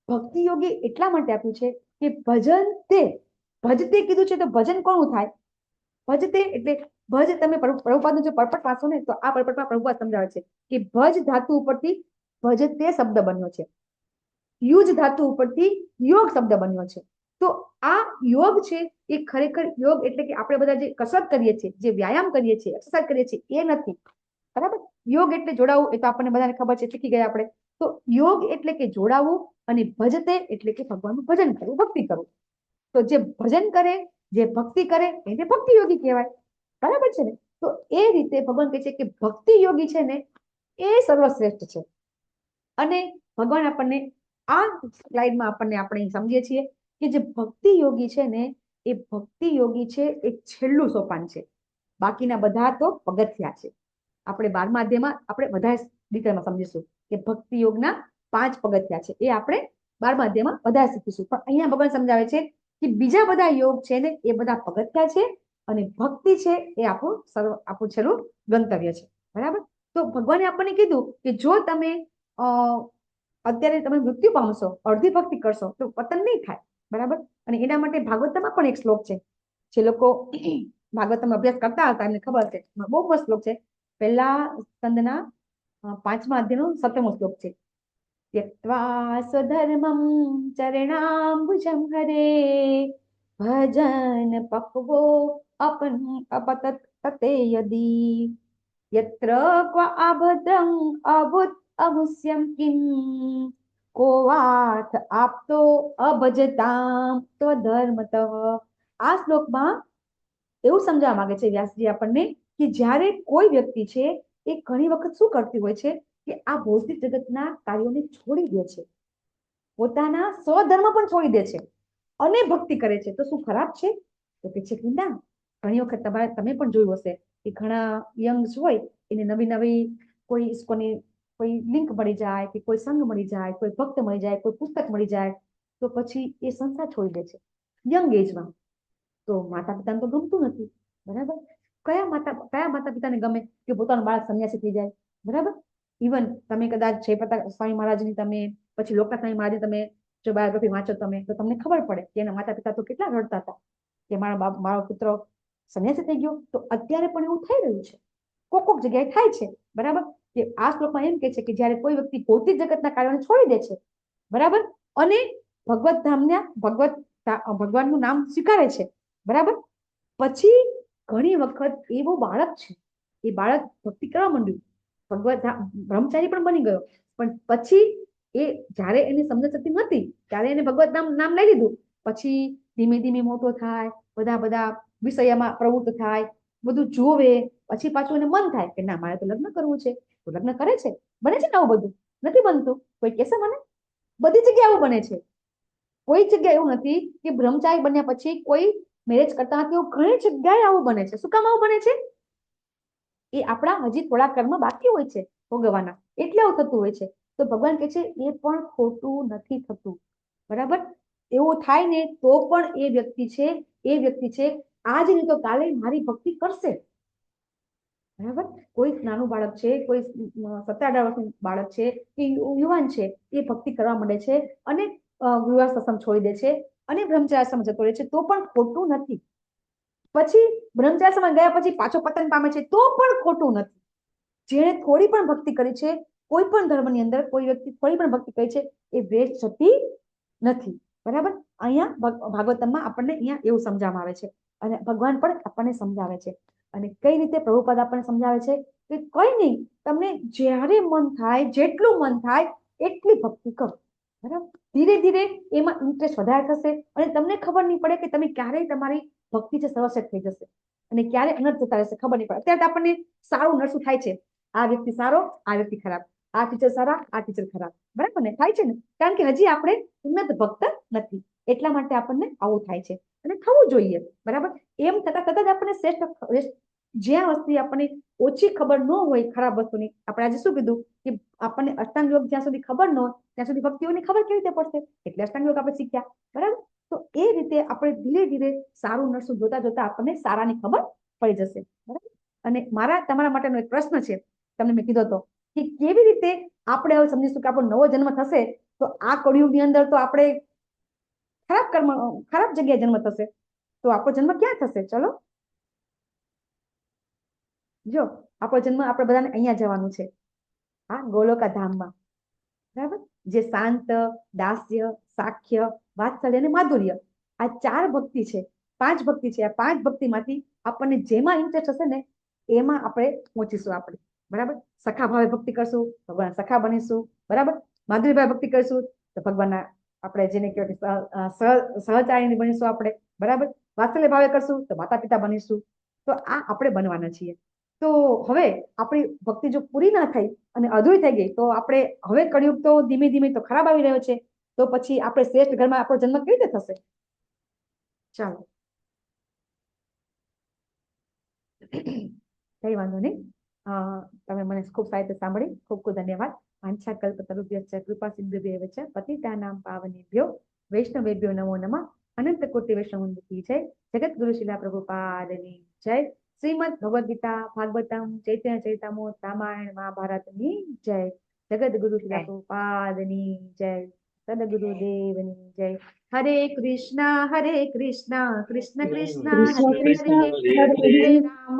ભક્તિ યોગી એટલા માટે આપ્યું છે કે ભજતે કીધું છે તો ભજન કોનું થાય? ભજતે એટલે ભજ, તમે પ્રભુપાદનું જો પરપટ વાંચો ને તો આ પરપટમાં પ્રભુપાદ સમજાવે છે કે ભજ ધાતુ ઉપરથી ભજતે શબ્દ બન્યો છે, યુજ ધાતુ ઉપરથી યોગ શબ્દ બન્યો છે. તો આ યોગ છે એ ખરેખર યોગ એટલે કે આપણે બધા જે કસરત કરીએ છીએ, જે વ્યાયામ કરીએ છીએ, એક્સરસાઇઝ કરીએ છીએ એ નથી, બરાબર? યોગ એટલે જોડાવું, એ તો આપણને બધાને ખબર છે, શીખી ગયા આપણે. તો યોગ એટલે કે જોડાવું અને ભજતે એટલે કે ભગવાનનું ભજન કરવું, ભક્તિ કરવું. તો જે ભજન કરે, જે ભક્તિ કરે એને ભક્તિ યોગી કહેવાય, બરાબર છે ને? તો એ રીતે ભગવાન કહે છે કે ભક્તિ યોગી છે ને એ સર્વશ્રેષ્ઠ છે. અને ભગવાન આપણને આ સ્લાઇડમાં આપણે સમજીએ છીએ કે જે ભક્તિ યોગી છે ને એ ભક્તિ યોગી છે એ છેલ્લું સોપાન છે, બાકીના બધા તો પગથિયા છે. આપણે 12મા અધ્યાયમાં આપણે વધારે ડિટેલમાં સમજીશું કે ભક્તિ યોગના 5 પગથિયા છે, એ આપણે 12મા અધ્યાયમાં વધારે શીખીશું. પણ અહીંયા ભગવાન સમજાવે છે કે બીજા બધા યોગ છે ને એ બધા પગથિયા છે અને ભક્તિ છે એ આપણું છેલ્લું ગંતવ્ય છે. બરાબર. તો ભગવાને આપણને કીધું કે જો તમે અત્યારે તમે મૃત્યુ પામશો, અડધી ભક્તિ કરશો તો પતન નહીં થાય. બરાબર. અને એના માટે ભાગવતમાં પણ એક શ્લોક છે, જે લોકો ભાગવતમાં અભ્યાસ કરતા હતા એમને ખબર છે, બહુ મસ્ત શ્લોક છે. પહેલા સ્કંદના 5મા અધ્યાયનો 7મો શ્લોક છે. ત્યક્ત્વા સ્વધર્મં ચરણામ્બુજં હરે ભજન પક્વો અપતતે યદી યત્ર ક્વ અભદ્રં અભુત અમુષ્યમ કિમ કો વાથ આપતો અભજતામ ત્વધર્મતઃ. આ શ્લોકમાં એવું સમજાવવા માંગે છે વ્યાસજી આપણને કે જ્યારે કોઈ વ્યક્તિ છે એ ઘણી વખત શું કરતી હોય છે કે આ ભૌતિક જગતના કાર્યોને છોડી દે છે, પોતાના સ્વધર્મ પણ છોડી દે છે અને ભક્તિ કરે છે. તો શું ખરાબ છે? તો કે છે કે ના. ઘણી વખત તમે પણ જોયું હશે કે ઘણા યંગ્સ હોય એને નવી નવી કોઈ ઇસ્કોની કોઈ લિંક મળી જાય કે કોઈ સંઘ મળી જાય, કોઈ ભક્ત મળી જાય, કોઈ પુસ્તક મળી જાય, તો પછી એ સંસાર છોડી દે છે યંગ એજમાં. તો માતા પિતાને તો ગમતું નથી. બરાબર. કયા માતા પિતાને ગમે કે પોતાનું બાળક સંન્યાસી થઈ જાય? બરાબર. ઇવન તમે કદાચ જયપ્રકાશ સ્વામી મહારાજની તમે પછી લોકનાથ સ્વામી મહારાજની તમે જો બાયોગ્રાફી વાંચો તમે તો તમને ખબર પડે કે એના માતા પિતા તો કેટલા રડતા હતા કે મારો પુત્ર સંન્યાસી થઈ ગયો. તો અત્યારે પણ એવું થઈ રહ્યું છે, કોક જગ્યાએ થાય છે. બરાબર. કે આ શ્લોકમાં એમ કે છે કે જયારે કોઈ વ્યક્તિ ભૌતિક જગતના કાર્યોને છોડી દે છે, બરાબર, અને ભગવત ધામના ભગવાનનું નામ સ્વીકારે છે, બરાબર, પછી ઘણી વખત એવો બાળક છે, એ બાળક ભક્તિ કરવા માંડ્યું, ભગવત બ્રહ્મચારી પણ બની ગયો, પણ પછી એ જયારે એની સમજણ શક્તિ નથી ત્યારે એને ભગવત નામ લઈ લીધું. પછી ધીમે ધીમે મોટો થાય, બધા વિષયમાં પ્રવૃત્ત થાય, બધું જોવે, પછી પાછું એને મન થાય કે ના મારે તો લગ્ન કરવું છે, તો લગ્ન કરે છે. બને છે ને આવું બધું? નથી બનતું? કોઈ કહેશે મને? બધી જગ્યાએ આવું બને છે. કોઈ જગ્યાએ એવું નથી કે બ્રહ્મચારી બન્યા પછી કોઈ મેરેજ કરતા નથી. એવું ઘણી જગ્યાએ આવું બને છે. શું કામ આવું બને છે? એ આપણા હજી થોડા કર્મ બાકી હોય છે ભોગવવાના, એટલે આવું થતું હોય છે. તો ભગવાન કહે છે એ પણ ખોટું નથી થતું. બરાબર. એવું થાય ને તો પણ એ વ્યક્તિ છે આજ નહીં તો કાલે મારી ભક્તિ કરશે. બરાબર. કોઈ નાનું બાળક છે, કોઈ 17-18 વર્ષનું બાળક છે કે યુવાન છે, એ ભક્તિ કરવા માંડે છે અને ગૃહસ્થાશ્રમ છોડી દે છે અને બ્રહ્મચાર્યાશ્રમ જતો રહે છે, તો પણ ખોટું નથી. પછી બ્રહ્મચાર્યાશ્રમ ગયા પછી પાછો પતન પામે છે, તો પણ ખોટું નથી. જેણે થોડી પણ ભક્તિ કરી છે, કોઈ પણ ધર્મની અંદર કોઈ વ્યક્તિ થોડી પણ ભક્તિ કરી છે, એ વેસ્ટ જતી નથી. બરાબર. અહીંયા ભાગવતમાં આપણને અહીંયા એવું સમજાવવામાં આવે છે અને ભગવાન પણ આપણને સમજાવે છે. અને કઈ રીતે પ્રભુપાદ આપણને સમજાવે છે કે કઈ નહીં, તમને જ્યારે મન થાય, જેટલું મન થાય એટલી ભક્તિ કરો. બરાબર. ધીરે ધીરે એમાં ઇન્ટરેસ્ટ વધારે થશે અને તમને ખબર નહીં પડે કે તમે ક્યારેય તમારી ભક્તિ છે સર્વશ્રેષ્ઠ થઈ જશે અને ક્યારે અનર્થ જતા રહેશે, ખબર નહીં પડે. અત્યારે તો આપણને સારું નરસું થાય છે, આ વ્યક્તિ સારો, આ વ્યક્તિ ખરાબ, આ ટીચર સારા, આ ટીચર ખરાબ. બરાબર ને? થાય છે ને? કારણ કે હજી આપણે ઉન્નત ભક્ત નથી, એટલા માટે આપણને આવું થાય છે અને થવું જોઈએ. બરાબર. એમ થતા જ આપણને શ્રેષ્ઠ, જ્યાં વસ્તુ આપણને ઓછી ખબર ન હોય ખરાબ વસ્તુની, આપણે આજે શું કીધું કે આપણને અષ્ટાંગ યોગ જ્યાં સુધી ખબર ન હોય ત્યાં સુધી ભક્તિઓની ખબર કેવી રીતે પડશે? એટલે અષ્ટાંગ યોગ આપણે શીખ્યા. બરાબર. તો એ રીતે આપણે ધીરે ધીરે સારું નરસું જોતા જોતા આપણને સારાની ખબર પડી જશે. બરાબર. અને તમારા માટેનો એક પ્રશ્ન છે, તમને મેં કીધો હતો કે કેવી રીતે આપણે હવે સમજીશું કે આપણો નવો જન્મ થશે તો આ કળિયુગની અંદર તો આપણે ખરાબ જગ્યાએ જન્મ થશે, તો આપણો જન્મ ક્યાં થશે? ચલો જો, આપણો જન્મ આપણે બધાને અહીંયા જવાનું છે, આ ગોલોકા ધામમાં. બરાબર. જે શાંત, દાસ્ય, સાખ્ય, વાત્સલ્ય અને માધુર્ય, આ 4 ભક્તિ છે, 5 ભક્તિ છે. આ 5 ભક્તિમાંથી આપણને જેમાં ઇન્ટરેસ્ટ હશે ને એમાં આપણે પહોંચીશું આપણે. બરાબર. સખા ભાવે ભક્તિ કરશું, ભગવાન સખા બનીશું. બરાબર. માધુર્ય ભાવે ભક્તિ કરશું તો ભગવાનના આપણે જેને કહેવાય સહચારિણી બનીશું આપણે. બરાબર. વાત્સલ્ય ભાવે કરશું તો માતા પિતા બનીશું. તો આ આપણે બનવાના છીએ. તો હવે આપણી ભક્તિ જો પૂરી ના થઈ અને અધૂરી થઈ ગઈ તો આપણે હવે કળિયુગ તો ધીમે ધીમે તો ખરાબ આવી રહ્યો છે, તો પછી આપણે શ્રેષ્ઠ ઘરમાં આપણો જન્મ કેવી રીતે થશે? ચાલો, કઈ વાંધો નહીં. તમે મને ખૂબ સારી રીતે સાંભળી, ખૂબ ખૂબ ધન્યવાદ. વાંછા કલ્પતરુભ્યશ્ચ કૃપા સિંધુભ્યૈવ ચ પતિતાનાં પાવનેભ્યો વૈષ્ણવેભ્યો નમો નમઃ. અનંત કોટિ વૈષ્ણવ કી જય. જગતગુરુ શિલા પ્રભુપાદની જય. શ્રીમદ ભગવદ ગીતા ભાગવતમ ચૈતન્ય ચરિતામૃત રામાયણ મહાભારતની જય. જગતગુરુ શિલા પ્રભુપાદની જય. સદગુરુદેવની જય. હરે કૃષ્ણ કૃષ્ણ કૃષ્ણ હરે હરે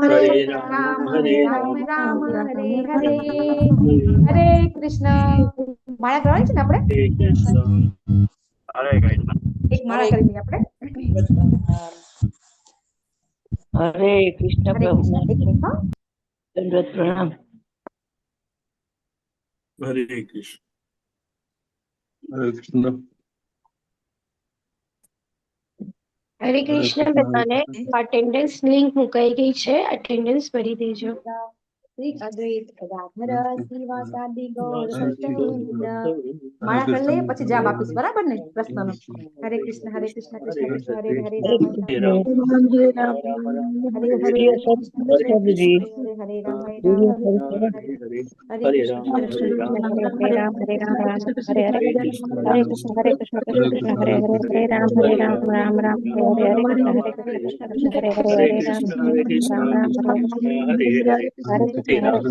હરે રામ રામ રામ હરે હરે. હરે કૃષ્ણ. માળા કરવાની છે ને આપણે? એક માળા કરી દઈએ આપણે. હરે કૃષ્ણ પ્રભુ. એક મિનિટ હો. દંડવત પ્રણામ. હરે કૃષ્ણ. હરે કૃષ્ણ. હરે કૃષ્ણ. બધાને અટેન્ડન્સ લિંક મુકાઈ ગઈ છે, અટેન્ડન્સ ભરી દેજો. શ્રી અદ્વૈત ગદાધર શ્રીવાસાદિ ગૌર ભક્તવૃંદ. માળા કરી લઈએ પછી જવાબ આપીશ, બરાબર ને પ્રશ્નનો? હરે કૃષ્ણ કૃષ્ણ કૃષ્ણ હરે હરે રામ રામ હરે રામ હરે હરે હરે રામ હરે રામ હરે રામ હરે રામ રામ હરે હરે હરે કૃષ્ણ કૃષ્ણ કૃષ્ણ હરે હરે હરે રામ રામ રામ હરે હરે હરે કૃષ્ણ કૃષ્ણ હરે હરે હરે રામ રામ રામ હરે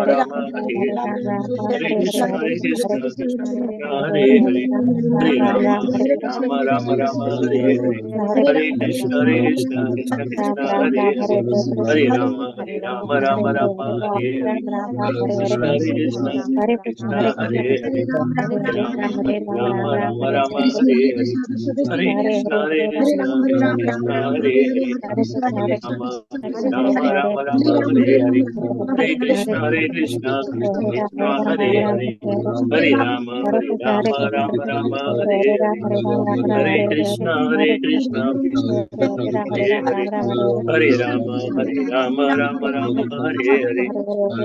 હરે રામ રામ રામ હરે હરે કૃષ્ણ કૃષ્ણ હરે હરે હરે રામ રામ રામ હરે હરે હરે કૃષ્ણ કૃષ્ણ કૃષ્ણ હરે હરે હરે રામ રામ રામ હરે હરે કૃષ્ણ કૃષ્ણ કૃષ્ણ હરે હરે હરે રામ રામ રામ હરે હરે હરે કૃષ્ણ કૃષ્ણ કૃષ્ણ હરે હરે હરે રામ રામ રામ હરે હરે હરે કૃષ્ણ કૃષ્ણ કૃષ્ણ હરે હરે હરે રામ રામ રામ હરે હરે હરે કૃષ્ણ કૃષ્ણ કૃષ્ણ હરે હરે હરે રામ રામ રામ હરે હરે હરે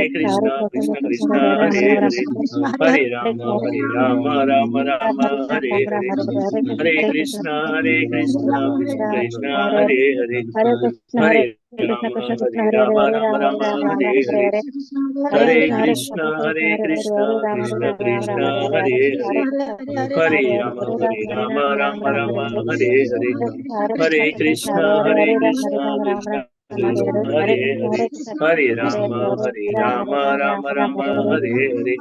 કૃષ્ણ કૃષ્ણ કૃષ્ણ હરે હરે હરે રામ રામ રામ હરે હરે હરે કૃષ્ણ કૃષ્ણ કૃષ્ણ હરે હરે હરે રામ રામ રામ હરે હરે હરે કૃષ્ણ કૃષ્ણ કૃષ્ણ હરે હરે હરે રામ રામ હરે હરે હરે કૃષ્ણ કૃષ્ણ કૃષ્ણ કૃષ્ણ હરે હરે હરે રામ રામ હરે હરે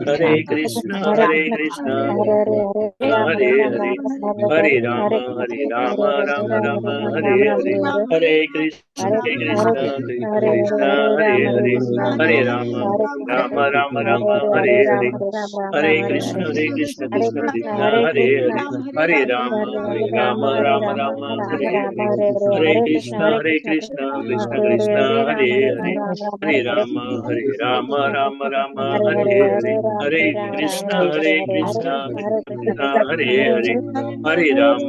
હરે કૃષ્ણ કૃષ્ણ કૃષ્ણ હરે હરે હરે રામ રામ હરે હરે હરે કૃષ્ણ કૃષ્ણ હરે હરે હરે રામ રામ હરે હરે હરે કૃષ્ણ કૃષ્ણ હરે હરે હરે રામ રામ હરે હરે હરે કૃષ્ણ કૃષ્ણ કૃષ્ણ હરે હરે હરે રામ રામ હરે હરે હરે કૃષ્ણ કૃષ્ણ કૃષ્ણ હરે હરે હરે રામ રામ હરે હરે હરે કૃષ્ણ કૃષ્ણ કૃષ્ણ હરે હરે હરે રામ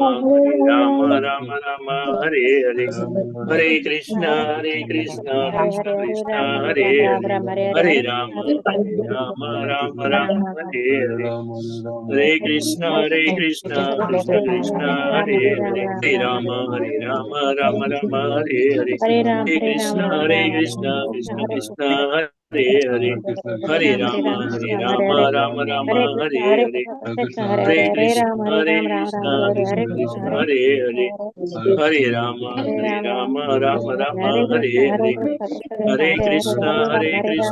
રામ હરે હરે હરે કૃષ્ણ કૃષ્ણ કૃષ્ણ હરે હરે હરે રામ રામ હરે હરે હરે કૃષ્ણ કૃષ્ણ કૃષ્ણ હરે હરે હરે રામ રામ હરે હરે હરે કૃષ્ણ કૃષ્ણ કૃષ્ણ હરે હરે હરે રામ રામ હરે હરે હરે કૃષ્ણ કૃષ્ણ કૃષ્ણ હરે હરે હરે રામ રામ હરે હરે હરે કૃષ્ણ કૃષ્ણ